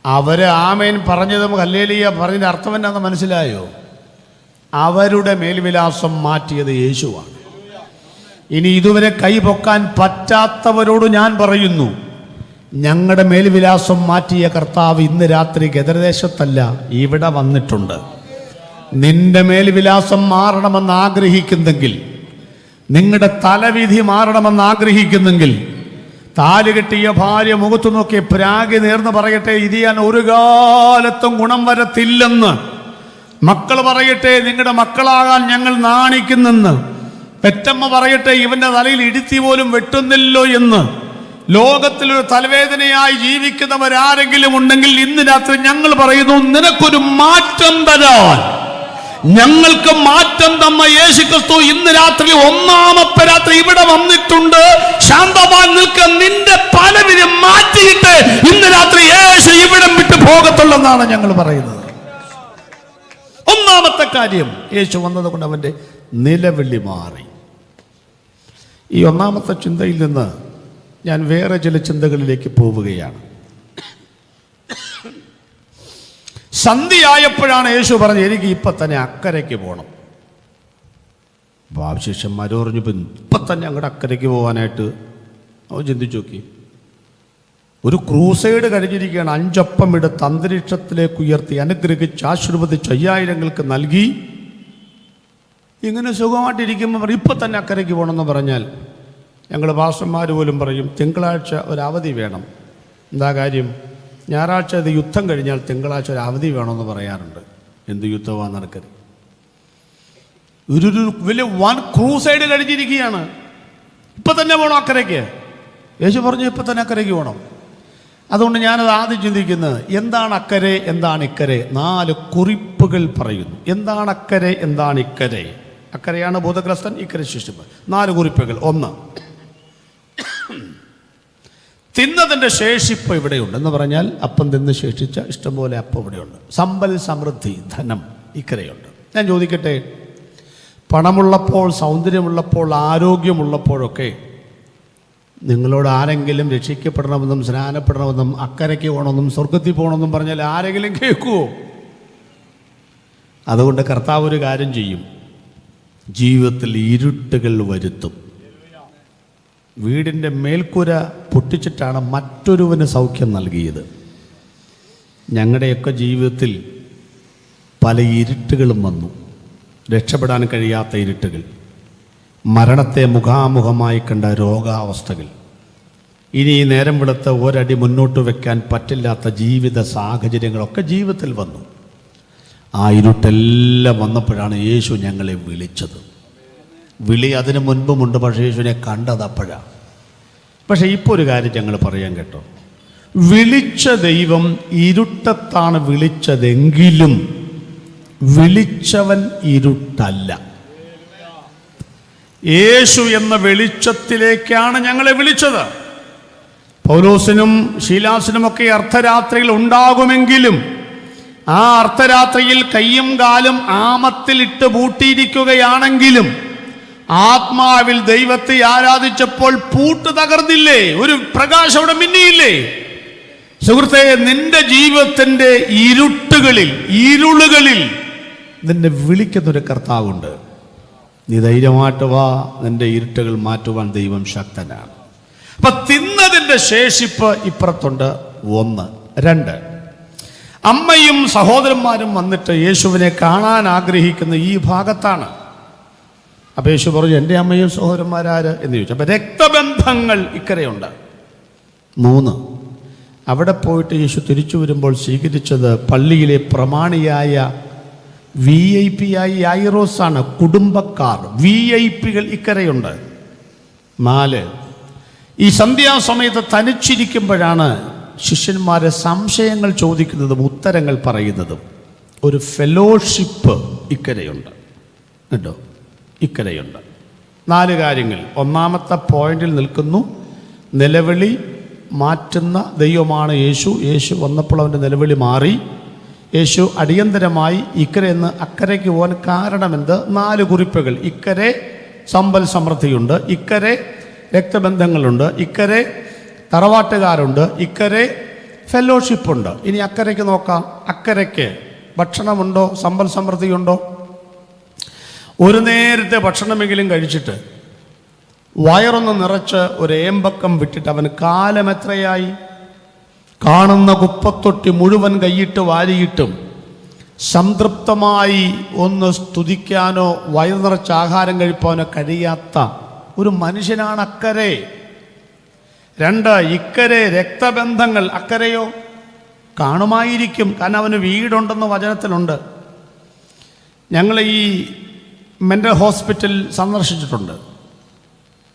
അവർ ആമേൻ പറഞ്ഞതും ഹല്ലേലൂയ പറഞ്ഞതിൻ്റെ അർത്ഥം എന്നാന്ന് മനസ്സിലായോ? അവരുടെ മേൽവിലാസം മാറ്റിയത് യേശുവാണ്. ഇനി ഇതുവരെ കൈപൊക്കാൻ പറ്റാത്തവരോട് ഞാൻ പറയുന്നു, ഞങ്ങളുടെ മേൽവിലാസം മാറ്റിയ കർത്താവ് ഇന്ന് രാത്രി ഗദരദേശത്തല്ല, ഇവിടെ വന്നിട്ടുണ്ട്. നിന്റെ മേൽവിലാസം മാറണമെന്ന് ആഗ്രഹിക്കുന്നെങ്കിൽ, നിങ്ങളുടെ തലവിധി മാറണമെന്ന് ആഗ്രഹിക്കുന്നെങ്കിൽ, താലി കെട്ടിയ ഭാര്യ മുഖത്തു നോക്കി പ്രാഗി നേർന്ന് പറയട്ടെ, ഇത് ഞാൻ ഒരു കാലത്തും ഗുണം വരത്തില്ലെന്ന്. മക്കൾ പറയട്ടെ, നിങ്ങളുടെ മക്കളാകാൻ ഞങ്ങൾ നാണിക്കുന്നെന്ന്. പെറ്റമ്മ പറയട്ടെ, ഇവന്റെ തലയിൽ ഇടുത്തി പോലും വെട്ടുന്നില്ലോ എന്ന്. ലോകത്തിലൊരു തലവേദനയായി ജീവിക്കുന്നവരാരെങ്കിലും ഉണ്ടെങ്കിൽ ഇന്ന് രാത്രി ഞങ്ങൾ പറയുന്നു, നിനക്കൊരു മാറ്റം തരാൻ ഞങ്ങൾക്ക് മാറ്റം തന്ന യേശുക്രിസ്തു ഇന്ന് രാത്രി ഒന്നാമത്തെ രാത്രി ഇവിടെ വന്നിട്ടുണ്ട്. ശാന്തമായി നിൽക്കാൻ നിന്റെ പലവിധം മാറ്റിയിട്ട് ഇന്ന് രാത്രി യേശു ഇവിടം വിട്ട് പോകത്തുള്ളെന്നാണ് ഞങ്ങൾ പറയുന്നത്. ഒന്നാമത്തെ കാര്യം, യേശു വന്നത് കൊണ്ട് അവന്റെ നിലവിളി മാറി. ഈ ഒന്നാമത്തെ ചിന്തയിൽ നിന്ന് ഞാൻ വേറെ ചില ചിന്തകളിലേക്ക് പോവുകയാണ്. സന്ധ്യയായപ്പോഴാണ് യേശു പറഞ്ഞത്, എനിക്ക് ഇപ്പം തന്നെ അക്കരയ്ക്ക് പോകണം. ശിഷ്യന്മാർ പറഞ്ഞപ്പോൾ ഇപ്പം തന്നെ അങ്ങോട്ട് അക്കരയ്ക്ക് പോകാനായിട്ട് അവൻ ചിന്തിച്ചു നോക്കി. ഒരു ക്രൂസൈഡ് കഴിഞ്ഞിരിക്കുകയാണ്. 5 അപ്പം എടുത്ത് അന്തരീക്ഷത്തിലേക്ക് ഉയർത്തി അനുഗ്രഹിച്ച് ആശീർവദിച്ച് 5000-ങ്ങൾക്ക് നൽകി. ഇങ്ങനെ സുഖമായിട്ടിരിക്കുമ്പോൾ ഇപ്പം തന്നെ അക്കരയ്ക്ക് പോകണമെന്ന് പറഞ്ഞാൽ ഞങ്ങൾ പാസ്റ്റർമാർ പോലും പറയും, തിങ്കളാഴ്ച ഒരു അവധി വേണം. എന്താ കാര്യം? ഞായറാഴ്ച ഇത് യുദ്ധം കഴിഞ്ഞാൽ തിങ്കളാഴ്ച ഒരു അവധി വേണമെന്ന് പറയാറുണ്ട്. എന്ത് യുദ്ധമാണ് നടക്കരുത്? ഒരു വലിയ വൻ ക്രൂസൈഡ് കഴിഞ്ഞിരിക്കുകയാണ്. ഇപ്പം തന്നെ പോകണം അക്കരയ്ക്ക്. യേശു പറഞ്ഞു ഇപ്പം തന്നെ അക്കരയ്ക്ക് പോകണം. അതുകൊണ്ട് ഞാനത് ആദ്യം ചിന്തിക്കുന്നത്, എന്താണ് അക്കരെ, എന്താണ് ഇക്കരെ? 4 കുറിപ്പുകൾ പറയുന്നു. എന്താണ് അക്കരെ, എന്താണ് ഇക്കരെ? അക്കരയാണ് ബോധഗ്രസ്തൻ, ഇക്കരെ ശിഷ്യന്മാർ. 4 കുറിപ്പുകൾ. 1, തിന്നതിൻ്റെ ശേഷിപ്പ് ഇവിടെയുണ്ട് എന്ന് പറഞ്ഞാൽ അപ്പം തിന്ന് ശേഷിച്ച ഇഷ്ടംപോലെ അപ്പം ഇവിടെയുണ്ട്. സമ്പൽ സമൃദ്ധി, ധനം ഇക്കരയുണ്ട്. ഞാൻ ചോദിക്കട്ടെ, പണമുള്ളപ്പോൾ, സൗന്ദര്യമുള്ളപ്പോൾ, ആരോഗ്യമുള്ളപ്പോഴൊക്കെ നിങ്ങളോട് ആരെങ്കിലും രക്ഷിക്കപ്പെടണമെന്നും സ്നാനപ്പെടണമെന്നും അക്കരയ്ക്ക് പോകണമെന്നും സ്വർഗത്തിൽ പോകണമെന്നും പറഞ്ഞാൽ ആരെങ്കിലും കേൾക്കുമോ? അതുകൊണ്ട് കർത്താവ് ഒരു കാര്യം ചെയ്യും, ജീവിതത്തിൽ ഇരുട്ടുകൾ വരുത്തും. വീടിൻ്റെ മേൽക്കൂര പൊട്ടിച്ചിട്ടാണ് മറ്റൊരുവന് സൗഖ്യം നൽകിയത്. ഞങ്ങളുടെയൊക്കെ ജീവിതത്തിൽ പല ഇരുട്ടുകളും വന്നു, രക്ഷപ്പെടാൻ കഴിയാത്ത ഇരുട്ടുകൾ, മരണത്തെ മുഖാമുഖമായി കണ്ട രോഗാവസ്ഥകൾ, ഇനി നേരം വെളുത്ത് ഒരടി മുന്നോട്ട് വെക്കാൻ പറ്റില്ലാത്ത ജീവിത സാഹചര്യങ്ങളൊക്കെ ജീവിതത്തിൽ വന്നു. ആ ഇരുട്ടെല്ലാം വന്നപ്പോഴാണ് യേശു ഞങ്ങളെ വിളിച്ചത്. വിളി അതിനു മുൻപുമുണ്ട്, പക്ഷേ യേശുവിനെ കണ്ടത് അപ്പോഴാണ്. പക്ഷേ ഇപ്പോൾ ഒരു കാര്യം ഞങ്ങൾ പറയാൻ കേട്ടോ, വിളിച്ച ദൈവം ഇരുട്ടത്താണ് വിളിച്ചതെങ്കിലും വിളിച്ചവൻ ഇരുട്ടല്ല. യേശു എന്ന വെളിച്ചത്തിലേക്കാണ് ഞങ്ങളെ വിളിച്ചത്. പൗലോസിനും ശീലാസിനുമൊക്കെ അർദ്ധരാത്രിയിൽ ഉണ്ടാകുമെങ്കിലും ആ അർദ്ധരാത്രിയിൽ കയ്യും കാലും ആമത്തിലിട്ട് പൂട്ടിയിരിക്കുകയാണെങ്കിലും ആത്മാവിൽ ദൈവത്തെ ആരാധിച്ചപ്പോൾ പൂട്ട് തകർന്നില്ലേ? ഒരു പ്രകാശം അവിടെ മിന്നിയില്ലേ? സുഹൃത്തെ, നിന്റെ ജീവിതത്തിന്റെ ഇരുളുകളിൽ നിന്നെ വിളിക്കുന്നൊരു കർത്താവുണ്ട്. നീ ധൈര്യമായിട്ട് വാ, നിന്റെ ഇരുട്ടുകൾ മാറ്റുവാൻ ദൈവം ശക്തനാണ്. അപ്പൊ തിന്നതിന്റെ ശേഷിപ്പ് ഇപ്പുറത്തുണ്ട്. 1. 2, അമ്മയും സഹോദരന്മാരും വന്നിട്ട് യേശുവിനെ കാണാൻ ആഗ്രഹിക്കുന്ന ഈ ഭാഗത്താണ്. അപ്പൊ യേശു പറഞ്ഞു, എൻ്റെ അമ്മയും സഹോദരന്മാരാര് എന്ന് ചോദിച്ചു. അപ്പൊ രക്തബന്ധങ്ങൾ ഇക്കരെയുണ്ട്. 3, അവിടെ പോയിട്ട് യേശു തിരിച്ചു വരുമ്പോൾ സ്വീകരിച്ചത് പള്ളിയിലെ പ്രമാണിയായ VIP ആയി യായിറോസാണ്. കുടുംബക്കാർ, VIP-കൾ ഇക്കരെയുണ്ട്. 4, ഈ സന്ധ്യാസമയത്ത് തനിച്ചിരിക്കുമ്പോഴാണ് ശിഷ്യന്മാരെ സംശയങ്ങൾ ചോദിക്കുന്നതും ഉത്തരങ്ങൾ പറയുന്നതും. ഒരു ഫെലോഷിപ്പ് ഇക്കരെയുണ്ട് കേട്ടോ, ഇക്കരെയുണ്ട്. 4 കാര്യങ്ങൾ. ഒന്നാമത്തെ പോയിന്റിൽ നിൽക്കുന്നു. നിലവിളി മാറ്റുന്ന ദൈവമാണ് യേശു. യേശു വന്നപ്പോൾ അവൻ്റെ നിലവിളി മാറി. യേശു അടിയന്തരമായി ഇക്കരെ നിന്ന് അക്കരയ്ക്ക് പോകാൻ കാരണമെന്ത്? 4 കുറിപ്പുകൾ. ഇക്കരെ സമ്പൽ സമൃദ്ധിയുണ്ട്, ഇക്കരെ രക്തബന്ധങ്ങളുണ്ട്, ഇക്കരെ തറവാട്ടുകാരുണ്ട്, ഇക്കരെ ഫെലോഷിപ്പുണ്ട്. ഇനി അക്കരയ്ക്ക് നോക്കാം. അക്കരയ്ക്ക് ഭക്ഷണമുണ്ടോ? സമ്പൽ സമൃദ്ധിയുണ്ടോ? ഒരു നേരത്തെ ഭക്ഷണമെങ്കിലും കഴിച്ചിട്ട് വയറൊന്ന് നിറച്ച് ഒരു ഏമ്പക്കം വിട്ടിട്ട് അവന് കാലം എത്രയായി? കാണുന്ന കുപ്പത്തൊട്ടി മുഴുവൻ കൈയിട്ട് വാരിയിട്ടും സംതൃപ്തമായി ഒന്ന് സ്തുതിക്കാനോ വയറു നിറച്ച് ആഹാരം കഴിപ്പാനോ കഴിയാത്ത ഒരു മനുഷ്യനാണ് അക്കരെ. 2, ഇക്കരെ രക്തബന്ധങ്ങൾ. അക്കരെയോ കാണുമായിരിക്കും, കാരണം അവന് വീടുണ്ടെന്ന് വചനത്തിലുണ്ട്. ഞങ്ങൾ ഈ മെൻ്റൽ ഹോസ്പിറ്റൽ സന്ദർശിച്ചിട്ടുണ്ട്.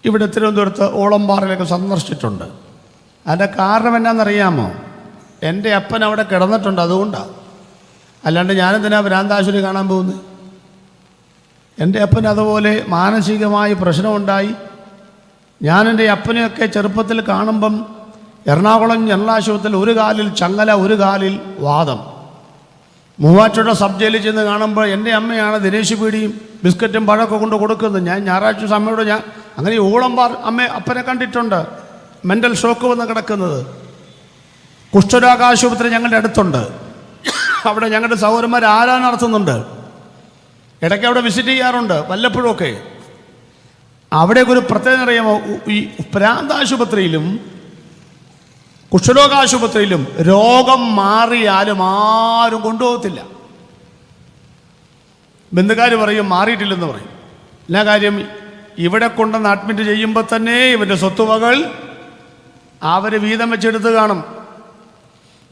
ഇവിടെ തിരുവനന്തപുരത്ത് ഓളംപാറയിലൊക്കെ സന്ദർശിച്ചിട്ടുണ്ട്. അതിൻ്റെ കാരണം എന്നാണെന്നറിയാമോ? എൻ്റെ അപ്പൻ അവിടെ കിടന്നിട്ടുണ്ട്, അതുകൊണ്ടാണ്. അല്ലാണ്ട് ഞാനെന്തിനാ ഭ്രാന്താശുപത്രി കാണാൻ പോകുന്നത്? എൻ്റെ അപ്പൻ അതുപോലെ മാനസികമായി പ്രശ്നമുണ്ടായി. ഞാനെൻ്റെ അപ്പനെയൊക്കെ ചെറുപ്പത്തിൽ കാണുമ്പം എറണാകുളം ജനറൽ ആശുപത്രിയിൽ ഒരു കാലിൽ ചങ്ങല, ഒരു കാലിൽ വാദം. മൂവാറ്റുപുഴ സബ് ജയിലിൽ ചെന്ന് കാണുമ്പോൾ എൻ്റെ അമ്മയാണ് ദിനേശ് പീടിയും ബിസ്ക്കറ്റും പഴമൊക്കെ കൊണ്ട് കൊടുക്കുന്നത്. ഞാൻ ഞായറാഴ്ച അമ്മയോട് അങ്ങനെ ഓളംപാർ അപ്പനെ കണ്ടിട്ടുണ്ട്, മെൻ്റൽ ഷോക്ക് വന്ന് കിടക്കുന്നത്. കുഷ്ഠരോഗ ആശുപത്രി ഞങ്ങളുടെ അടുത്തുണ്ട്. അവിടെ ഞങ്ങളുടെ സഹോദരന്മാർ ആരാധന നടത്തുന്നുണ്ട്. ഇടയ്ക്ക് അവിടെ വിസിറ്റ് ചെയ്യാറുണ്ട് വല്ലപ്പോഴുമൊക്കെ. അവിടെയൊക്കെ ഒരു പ്രത്യേകത അറിയാമോ? ഈ പ്രാന്താശുപത്രിയിലും കുഷ്ഠരോഗാശുപത്രിയിലും രോഗം മാറിയാലും ആരും കൊണ്ടുപോകത്തില്ല. ബന്ധുക്കാർ പറയും മാറിയിട്ടില്ലെന്ന് പറയും. എല്ലാ കാര്യം ഇവിടെ കൊണ്ടുവന്ന് അഡ്മിറ്റ് ചെയ്യുമ്പോൾ തന്നെ ഇവൻ്റെ സ്വത്തുവകൾ അവർ വീതം വെച്ചെടുത്ത് കാണും.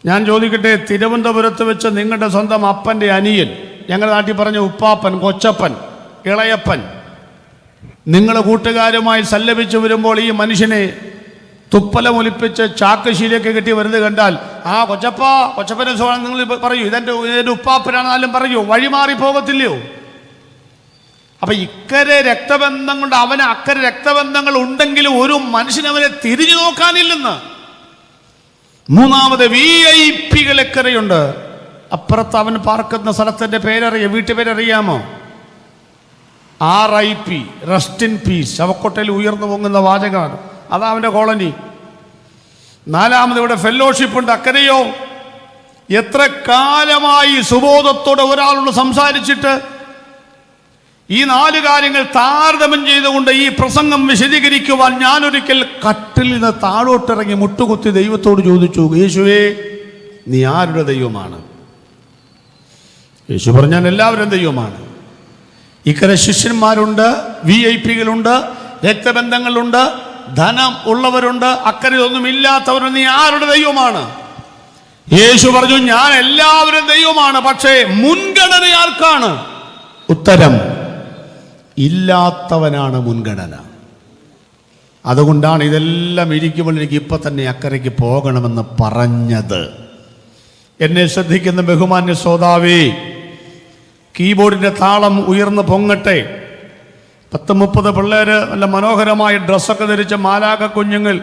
ഞാൻ ചോദിക്കട്ടെ, തിരുവനന്തപുരത്ത് വെച്ച് നിങ്ങളുടെ സ്വന്തം അപ്പൻ്റെ അനിയൻ, ഞങ്ങളുടെ നാട്ടിൽ പറഞ്ഞ ഉപ്പാപ്പൻ, കൊച്ചപ്പൻ, ഇളയപ്പൻ, നിങ്ങൾ കൂട്ടുകാരുമായി സല്ലപിച്ച് വരുമ്പോൾ ഈ മനുഷ്യനെ തുപ്പലമൊലിപ്പിച്ച് ചാക്കശീലയൊക്കെ കെട്ടി വരുന്നത് കണ്ടാൽ ആ കൊച്ചപ്പനെ നിങ്ങൾ പറയൂ ഇതെൻ്റെ ഉപ്പാപ്പനാണെന്നാലും പറയൂ, വഴിമാറി പോകത്തില്ലയോ? അപ്പൊ ഇക്കരെ രക്തബന്ധം കൊണ്ട് അവന് അക്കരെ രക്തബന്ധങ്ങൾ ഉണ്ടെങ്കിലും ഒരു മനുഷ്യനവനെ തിരിഞ്ഞു നോക്കാനില്ലെന്ന്. 3ാമത് VIP എക്കരയുണ്ട്. അപ്പുറത്ത് അവൻ പാർക്കുന്ന സ്ഥലത്തിൻ്റെ പേരറിയാം, വീട്ടുപേരറിയാമോ? RIP, rest in peace. ശവക്കൊട്ടയിൽ ഉയർന്നു പൊങ്ങുന്ന വാചകമാണ്. അതാ അവൻ്റെ കോളനി. 4ാമത് ഇവിടെ ഫെല്ലോഷിപ്പ് ഉണ്ട്. അക്കരെയോ എത്ര കാലമായി സുബോധത്തോടെ ഒരാളോട് സംസാരിച്ചിട്ട് ഈ 4 കാര്യങ്ങൾ താരതമ്യം ചെയ്തുകൊണ്ട് ഈ പ്രസംഗം വിശദീകരിക്കുവാൻ ഞാനൊരിക്കൽ കട്ടിൽ നിന്ന് താഴോട്ടിറങ്ങി മുട്ടുകുത്തി ദൈവത്തോട് ചോദിച്ചു, യേശുവേ നീ ആരുടെ ദൈവമാണ്? യേശു പറഞ്ഞാൽ എല്ലാവരും ദൈവമാണ്. ഇക്കരെ ശിഷ്യന്മാരുണ്ട്, VIP-കളുണ്ട്, രക്തബന്ധങ്ങളുണ്ട്, ധനം ഉള്ളവരുണ്ട്, അക്കരെ ഒന്നും ഇല്ലാത്തവരും. നീ ആരുടെ ദൈവമാണ്? യേശു പറഞ്ഞു, ഞാൻ എല്ലാവരും ദൈവമാണ്. പക്ഷേ മുൻഗണന ആർക്കാണ്? ഉത്തരം, ഇല്ലാത്തവനാണ് മുൻഗണന. അതുകൊണ്ടാണ് ഇതെല്ലാം ഇരിക്കുമ്പോൾ എനിക്ക് ഇപ്പം തന്നെ അക്കരയ്ക്ക് പോകണമെന്ന് പറഞ്ഞത്. എന്നെ ശ്രദ്ധിക്കുന്ന ബഹുമാന്യ ശ്രോതാവേ, കീബോർഡിൻ്റെ താളം ഉയർന്ന് പൊങ്ങട്ടെ. 10-30 പിള്ളേർ നല്ല മനോഹരമായ ഡ്രസ്സൊക്കെ ധരിച്ച മാലാഖ കുഞ്ഞുങ്ങൾ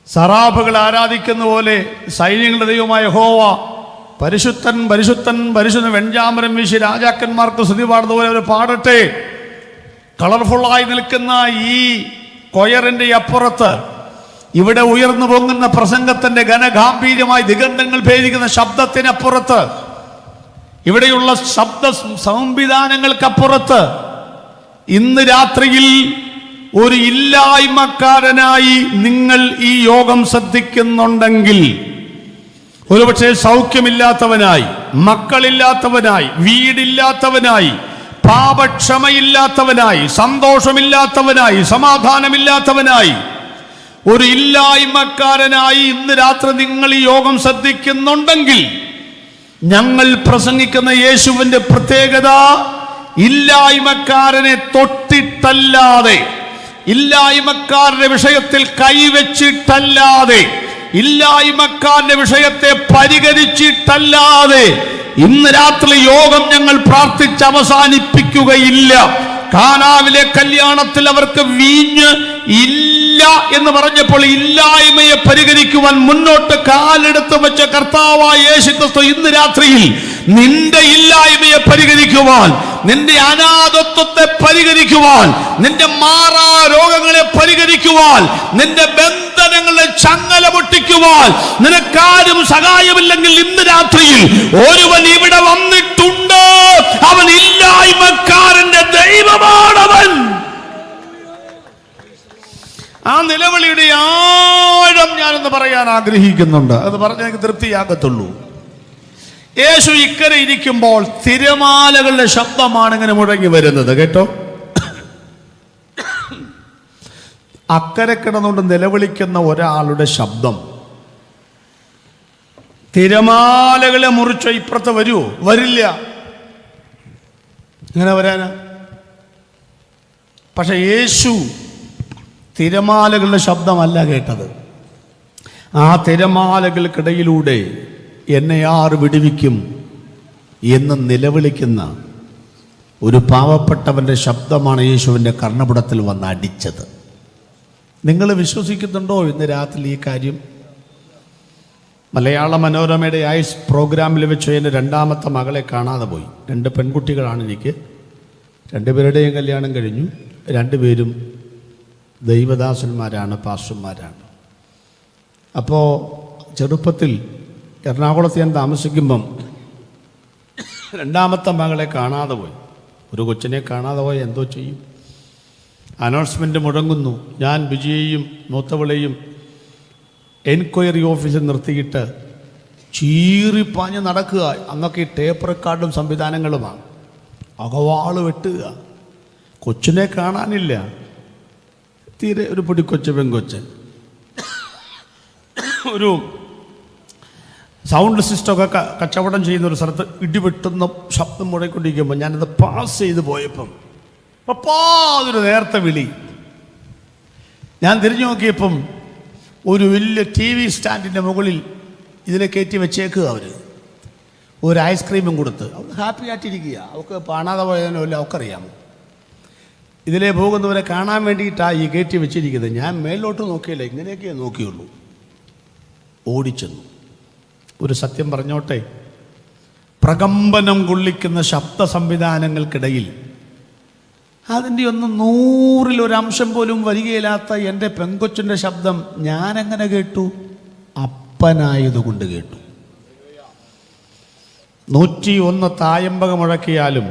സറാഫുകൾ ആരാധിക്കുന്ന പോലെ സൈന്യങ്ങളുടെ ദൈവമായ യഹോവ പരിശുദ്ധൻ പരിശുദ്ധൻ പരിശുദ്ധൻ വെഞ്ചാമരം വീശി രാജാക്കന്മാർക്ക് സ്തുതി പാടുന്ന പോലെ അവർ പാടട്ടെ. കളർഫുള്ളായി നിൽക്കുന്ന ഈ കൊയറിൻ്റെ അപ്പുറത്ത് ഇവിടെ ഉയർന്നു പൊങ്ങുന്ന പ്രസംഗത്തിൻ്റെ ഘനഗാംഭീര്യമായി ദിഗന്ധങ്ങൾ ഭേദിക്കുന്ന ശബ്ദത്തിനപ്പുറത്ത്, ഇവിടെയുള്ള ശബ്ദ സംവിധാനങ്ങൾക്കപ്പുറത്ത് ഇന്ന് രാത്രിയിൽ ഒരു ഇല്ലായ്മക്കാരനായി നിങ്ങൾ ഈ യോഗം ശ്രദ്ധിക്കുന്നുണ്ടെങ്കിൽ, ഒരുപക്ഷെ സൗഖ്യമില്ലാത്തവനായി, മക്കളില്ലാത്തവനായി, വീടില്ലാത്തവനായി, പാപക്ഷമയില്ലാത്തവനായി, സന്തോഷമില്ലാത്തവനായി, സമാധാനമില്ലാത്തവനായി, ഒരു ഇല്ലായ്മക്കാരനായി ഇന്ന് രാത്രി നിങ്ങൾ ഈ യോഗം ശ്രദ്ധിക്കുന്നുണ്ടെങ്കിൽ, ഞങ്ങൾ പ്രസംഗിക്കുന്ന യേശുവിന്റെ പ്രത്യേകത ഇല്ലായ്മക്കാരനെ തൊട്ടിട്ടല്ലാതെ, ഇല്ലായ്മക്കാരുടെ വിഷയത്തിൽ കൈവച്ചിട്ടല്ലാതെ, ഇല്ലായ്മക്കാരന്റെ വിഷയത്തെ പരിഹരിച്ചിട്ടല്ലാതെ ഇന്ന് രാത്രി യോഗം ഞങ്ങൾ പ്രാർത്ഥിച്ച് അവസാനിപ്പിക്കുകയില്ല. കാനാവിലെ കല്യാണത്തിൽ അവർക്ക് വീഞ്ഞ് ഇല്ല എന്ന് പറഞ്ഞപ്പോൾ ഇല്ലായ്മയെ പരിഹരിക്കുവാൻ മുന്നോട്ട് കാലെടുത്ത് വെച്ച കർത്താവായ യേശുക്രിസ്തു ഇന്ന് രാത്രിയിൽ നിന്റെ ഇല്ലായ്മയെ പരിഹരിക്കുവാൻ, നിന്റെ അനാഥത്വത്തെ പരിഹരിക്കുവാൻ, നിന്റെ മാറാ രോഗങ്ങളെ പരിഹരിക്കുവാൻ, നിന്റെ ബന്ധനങ്ങളെ ചങ്ങല പൊട്ടിക്കുവാൻ നിനക്കാരും സഹായമില്ലെങ്കിൽ ഇന്ന് രാത്രിയിൽ ഒരുവൻ ഇവിടെ വന്നിട്ടുണ്ട്. അവൻ ഇല്ലായ്മക്കാരന്റെ ദൈവമാണവൻ. ആ നിലവിളിയുടെ ആഴം ഞാനൊന്ന് പറയാൻ ആഗ്രഹിക്കുന്നുണ്ട്. അത് പറഞ്ഞാൽ എനിക്ക് തൃപ്തിയാകത്തുള്ളൂ. യേശു ഇക്കരെ ഇരിക്കുമ്പോൾ തിരമാലകളുടെ ശബ്ദമാണ് ഇങ്ങനെ മുഴങ്ങി വരുന്നത്. കേട്ടോ, അക്കരെ കിടന്നുകൊണ്ട് നിലവിളിക്കുന്ന ഒരാളുടെ ശബ്ദം തിരമാലകളെ മുറിച്ച് ഇപ്പുറത്ത് വരുമോ? വരില്ല. ഇങ്ങനെ വരാനാ? പക്ഷെ യേശു തിരമാലകളുടെ ശബ്ദമല്ല കേട്ടത്. ആ തിരമാലകൾക്കിടയിലൂടെ എന്നെ ആർ വിടുവിക്കും എന്ന് നിലവിളിക്കുന്ന ഒരു പാവപ്പെട്ടവൻ്റെ ശബ്ദമാണ് യേശുവിൻ്റെ കർണപുടത്തിൽ വന്ന് അടിച്ചത്. നിങ്ങൾ വിശ്വസിക്കുന്നുണ്ടോ ഇന്ന് രാത്രി ഈ കാര്യം? മലയാള മനോരമയുടെ ഐസ് പ്രോഗ്രാമിൽ വെച്ച് എൻ്റെ രണ്ടാമത്തെ മകളെ കാണാതെ പോയി. 2 പെൺകുട്ടികളാണ് എനിക്ക്. 2 പേരുടെയും കല്യാണം കഴിഞ്ഞു. 2 പേരും ദൈവദാസന്മാരാണ്, പാസ്റ്റർമാരാണ്. അപ്പോൾ ചെറുപ്പത്തിൽ എറണാകുളത്ത് ഞാൻ താമസിക്കുമ്പം രണ്ടാമത്തെ മകളെ കാണാതെ പോയി. ഒരു കൊച്ചിനെ കാണാതെ പോയി എന്തോ ചെയ്യും? അനൗൺസ്മെൻറ്റ് മുഴങ്ങുന്നു. ഞാൻ വിജയെയും മൂത്തവളെയും എൻക്വയറി ഓഫീസിൽ നിർത്തിയിട്ട് ചീറിപ്പാഞ്ഞ് നടക്കുക. അന്നൊക്കെ ഈ ടേപ്പ് റെക്കോർഡും സംവിധാനങ്ങളുമാണ്. അകവാള് വെട്ടുക. കൊച്ചിനെ കാണാനില്ല. തീരെ ഒരു പൊടിക്കൊച്ച് പെങ്കൊച്ച്. ഒരു സൗണ്ട് സിസ്റ്റമൊക്കെ കച്ചവടം ചെയ്യുന്ന ഒരു സ്ഥലത്ത് ഇടിവെട്ടുന്ന ശബ്ദം മുഴങ്ങിക്കൊണ്ടിരിക്കുമ്പോൾ ഞാനത് പാസ് ചെയ്ത് പോയപ്പം പപ്പാ അതൊരു നേരത്തെ വിളി. ഞാൻ തിരിഞ്ഞു നോക്കിയപ്പം ഒരു വലിയ TV സ്റ്റാൻഡിൻ്റെ മുകളിൽ ഇതിനെ കയറ്റി വെച്ചേക്കുക. അവർ ഒരു ഐസ്ക്രീമും കൊടുത്ത് അവൾ ഹാപ്പി ആയിട്ടിരിക്കുക. അവൾക്ക് കാണാതെ പോയതിനോ ഇല്ല അവൾക്കറിയാമോ. ഇതിലെ പോകുന്നവരെ കാണാൻ വേണ്ടിയിട്ടാണ് ഈ കയറ്റി വെച്ചിരിക്കുന്നത്. ഞാൻ മേലോട്ട് നോക്കിയില്ല, ഇങ്ങനെയൊക്കെ നോക്കിയുള്ളൂ. ഓടിച്ചെന്നു. ഒരു സത്യം പറഞ്ഞോട്ടെ, പ്രകമ്പനം കൊള്ളിക്കുന്ന ശബ്ദ സംവിധാനങ്ങൾക്കിടയിൽ അതിൻ്റെ ഒന്നും 100% പോലും വരികയില്ലാത്ത എൻ്റെ പെങ്കൊച്ചിൻ്റെ ശബ്ദം ഞാനെങ്ങനെ കേട്ടു? അപ്പനായതുകൊണ്ട് കേട്ടു. 101 തായമ്പക മുഴക്കിയാലും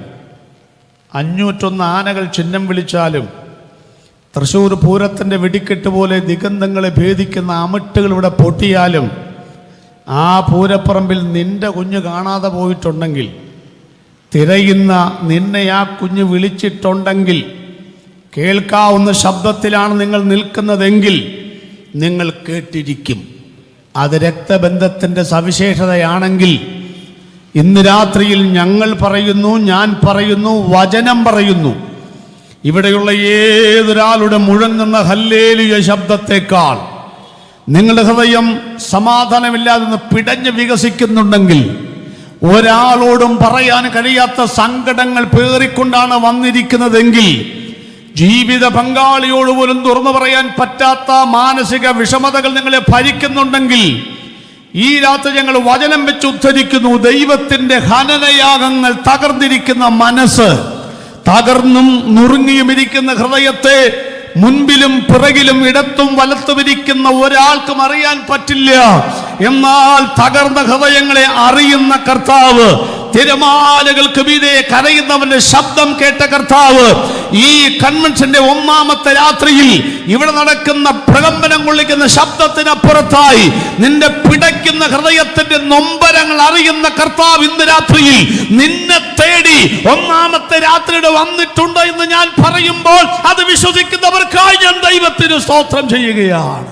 501 ആനകൾ ചിഹ്നം വിളിച്ചാലും തൃശ്ശൂർ പൂരത്തിൻ്റെ വെടിക്കെട്ട് പോലെ ദിഗന്ധങ്ങളെ ഭേദിക്കുന്ന അമിട്ടുകൾ ഇവിടെ പൊട്ടിയാലും ആ പൂരപ്പറമ്പിൽ നിന്റെ കുഞ്ഞ് കാണാതെ പോയിട്ടുണ്ടെങ്കിൽ, തിരയുന്ന നിന്നെ ആ കുഞ്ഞ് വിളിച്ചിട്ടുണ്ടെങ്കിൽ, കേൾക്കാവുന്ന ശബ്ദത്തിലാണ് നിങ്ങൾ നിൽക്കുന്നതെങ്കിൽ നിങ്ങൾ കേട്ടിരിക്കും. അത് രക്തബന്ധത്തിൻ്റെ സവിശേഷതയാണെങ്കിൽ ഇന്ന് രാത്രിയിൽ ഞങ്ങൾ പറയുന്നു, ഞാൻ പറയുന്നു, വചനം പറയുന്നു, ഇവിടെയുള്ള ഏതൊരാളുടെ മുഴങ്ങുന്ന ഹല്ലേലൂയ ശബ്ദത്തെക്കാൾ നിങ്ങളുടെ ഹൃദയം സമാധാനമില്ലാതെ പിടഞ്ഞ് വികസിക്കുന്നുണ്ടെങ്കിൽ, ഒരാളോടും പറയാൻ കഴിയാത്ത സങ്കടങ്ങൾ പേറിക്കൊണ്ടാണ് വന്നിരിക്കുന്നതെങ്കിൽ, ജീവിത പങ്കാളിയോട് പോലും തുറന്നു പറയാൻ പറ്റാത്ത മാനസിക വിഷമതകൾ നിങ്ങളെ ഭരിക്കുന്നുണ്ടെങ്കിൽ, ഈ രാത്രി ഞങ്ങൾ വചനം വെച്ച് ഉദ്ധരിക്കുന്നു. ദൈവത്തിൻ്റെ ഹനനയാഗങ്ങൾ തകർന്നിരിക്കുന്ന മനസ്സ്, തകർന്നും നുറുങ്ങിയും ഇരിക്കുന്ന ഹൃദയത്തെ മുൻപിലും പിറകിലും ഇടത്തും വലത്തും ഇരിക്കുന്ന ഒരാൾക്കും അറിയാൻ പറ്റില്ല. എന്നാൽ തകർന്ന ഹൃദയങ്ങളെ അറിയുന്ന കർത്താവ്, തിരമാലകൾക്ക് മീതെ കരയുന്നവന്റെ ശബ്ദം കേട്ട കർത്താവ്, ഈ കൺവെൻഷന്റെ 1ാമത്തെ രാത്രിയിൽ ഇവിടെ നടക്കുന്ന പ്രകമ്പനം കൊള്ളിക്കുന്ന ശബ്ദത്തിനപ്പുറത്തായി നിന്റെ പിടയ്ക്കുന്ന ഹൃദയത്തിന്റെ നൊമ്പരങ്ങൾ അറിയുന്ന കർത്താവ് ഇന്ന് രാത്രിയിൽ നിന്നെ തേടി 1ാമത്തെ രാത്രിയുടെ വന്നിട്ടുണ്ട് എന്ന് ഞാൻ പറയുമ്പോൾ അത് വിശ്വസിക്കുന്നവർക്കായി ഞാൻ ദൈവത്തിന് സ്തോത്രം ചെയ്യുകയാണ്.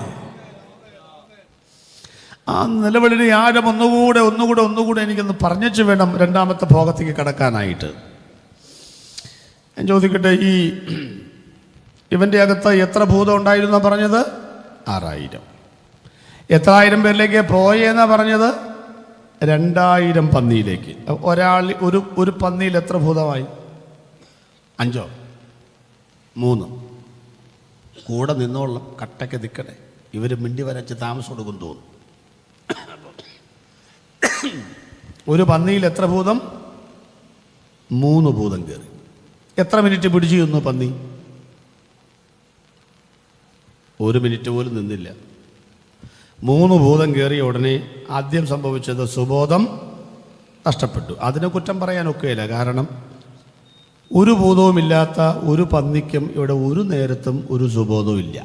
ആ നിലവിളിയുടെ ആഴം ഒന്നുകൂടെ എനിക്കൊന്ന് പറഞ്ഞിട്ട് വേണം 2ാമത്തെ ഭാഗത്തേക്ക് കടക്കാനായിട്ട്. ഞാൻ ചോദിക്കട്ടെ, ഇവൻ്റെ അകത്ത് എത്ര ഭൂതം ഉണ്ടായിരുന്നാ പറഞ്ഞത്? 6000. എത്ര 1000 പേരിലേക്ക് പോയെന്നാ പറഞ്ഞത്? 2000 പന്നിയിലേക്ക്. ഒരാൾ ഒരു പന്നിയിൽ എത്ര ഭൂതമായി? 5 3. കൂടെ നിന്നോളാം, കട്ടയ്ക്ക് നിൽക്കണേ. ഇവർ മിണ്ടി വരച്ച് താമസം കൊടുക്കും തോന്നും. ഒരു പന്നിയിൽ എത്ര ഭൂതം? 3 ഭൂതം കയറി. എത്ര മിനിറ്റ് പിടിച്ചു നിന്നു പന്നി? 1 മിനിറ്റ് പോലും നിന്നില്ല. 3 ഭൂതം കയറിയ ഉടനെ ആദ്യം സംഭവിച്ചത് സുബോധം നഷ്ടപ്പെട്ടു. അതിനെ കുറ്റം പറയാനൊക്കെയില്ല. കാരണം ഒരു ബോധവുമില്ലാത്ത ഒരു പന്നിക്കും ഇവിടെ ഒരു നേരത്തും ഒരു സുബോധവും ഇല്ല.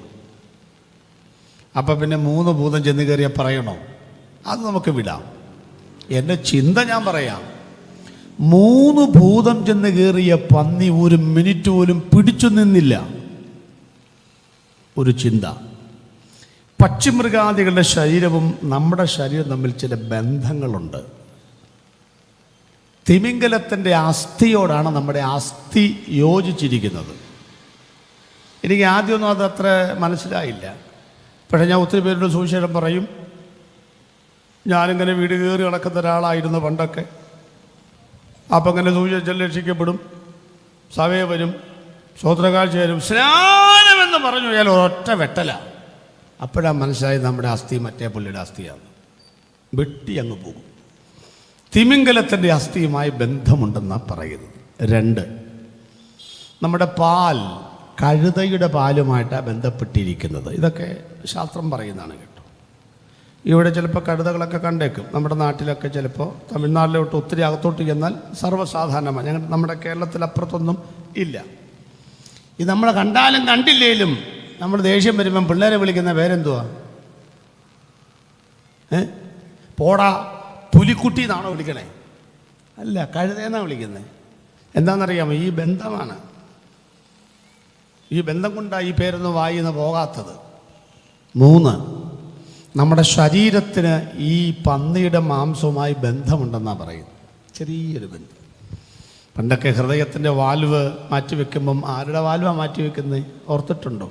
അപ്പം പിന്നെ 3 ഭൂതം ചെന്ന് കയറിയാൽ പറയണോ? അത് നമുക്ക് വിടാം. എൻ്റെ ചിന്ത ഞാൻ പറയാം. 3 ഭൂതം ചെന്ന് കയറിയ പന്നി ഒരു മിനിറ്റ് പോലും പിടിച്ചു നിന്നില്ല. ഒരു ചിന്ത. പക്ഷിമൃഗാദികളുടെ ശരീരവും നമ്മുടെ ശരീരവും തമ്മിൽ ചില ബന്ധങ്ങളുണ്ട്. തിമിംഗലത്തിൻ്റെ അസ്ഥിയോടാണ് നമ്മുടെ അസ്ഥി യോജിച്ചിരിക്കുന്നത്. എനിക്ക് ആദ്യമൊന്നും അതത്ര മനസ്സിലായില്ല. പക്ഷേ ഞാൻ ഒത്തിരി പേരുടെ സുവിശേഷം പറയും. ഞാനിങ്ങനെ വീട് കയറി നടക്കുന്ന ഒരാളായിരുന്നു പണ്ടൊക്കെ. അപ്പം ഇങ്ങനെ സുവിശേഷം രക്ഷിക്കപ്പെടും, സഭയെ വരും, സ്വോത്രകാഴ്ച വരും, സ്നാനമെന്ന് പറഞ്ഞു ഞാൻ ഒറ്റ വെട്ടല. അപ്പോഴാണ് മനസ്സിലായി നമ്മുടെ അസ്ഥി മറ്റേ പുള്ളിയുടെ അസ്ഥിയാണ്. വെട്ടി അങ്ങ് പോകും. തിമിംഗലത്തിൻ്റെ അസ്ഥിയുമായി ബന്ധമുണ്ടെന്നാണ് പറയുന്നത്. 2, നമ്മുടെ പാൽ കഴുതയുടെ പാലുമായിട്ടാണ് ബന്ധപ്പെട്ടിരിക്കുന്നത്. ഇതൊക്കെ ശാസ്ത്രം പറയുന്നതാണ് കേട്ടോ. ഇവിടെ ചിലപ്പോൾ കഴുതകളൊക്കെ കണ്ടേക്കും. നമ്മുടെ നാട്ടിലൊക്കെ ചിലപ്പോൾ തമിഴ്നാട്ടിലോട്ട് ഒത്തിരി അകത്തോട്ട് ചെന്നാൽ സർവ്വസാധാരണമാണ്. നമ്മുടെ കേരളത്തിലപ്പുറത്തൊന്നും ഇല്ല. ഇത് നമ്മൾ കണ്ടാലും കണ്ടില്ലേലും നമ്മൾ ദേഷ്യം വരുമ്പം പിള്ളേരെ വിളിക്കുന്ന പേരെന്തുവാ? പോടാ പുലിക്കുട്ടി എന്നാണോ വിളിക്കണേ? അല്ല, കഴുതയെന്നാണ് വിളിക്കുന്നത്. എന്താണെന്നറിയാമോ? ഈ ബന്ധമാണ്. ഈ ബന്ധം കൊണ്ടാണ് ഈ പേരൊന്നും വായിന്ന് പോകാത്തത്. 3, നമ്മുടെ ശരീരത്തിന് ഈ പന്നിയുടെ മാംസവുമായി ബന്ധമുണ്ടെന്നാണ് പറയുന്നത്. ചെറിയൊരു ബന്ധം. പണ്ടൊക്കെ ഹൃദയത്തിൻ്റെ വാൽവ് മാറ്റിവെക്കുമ്പം ആരുടെ വാൽവാണ് മാറ്റിവെക്കുന്നത്? ഓർത്തിട്ടുണ്ടോ?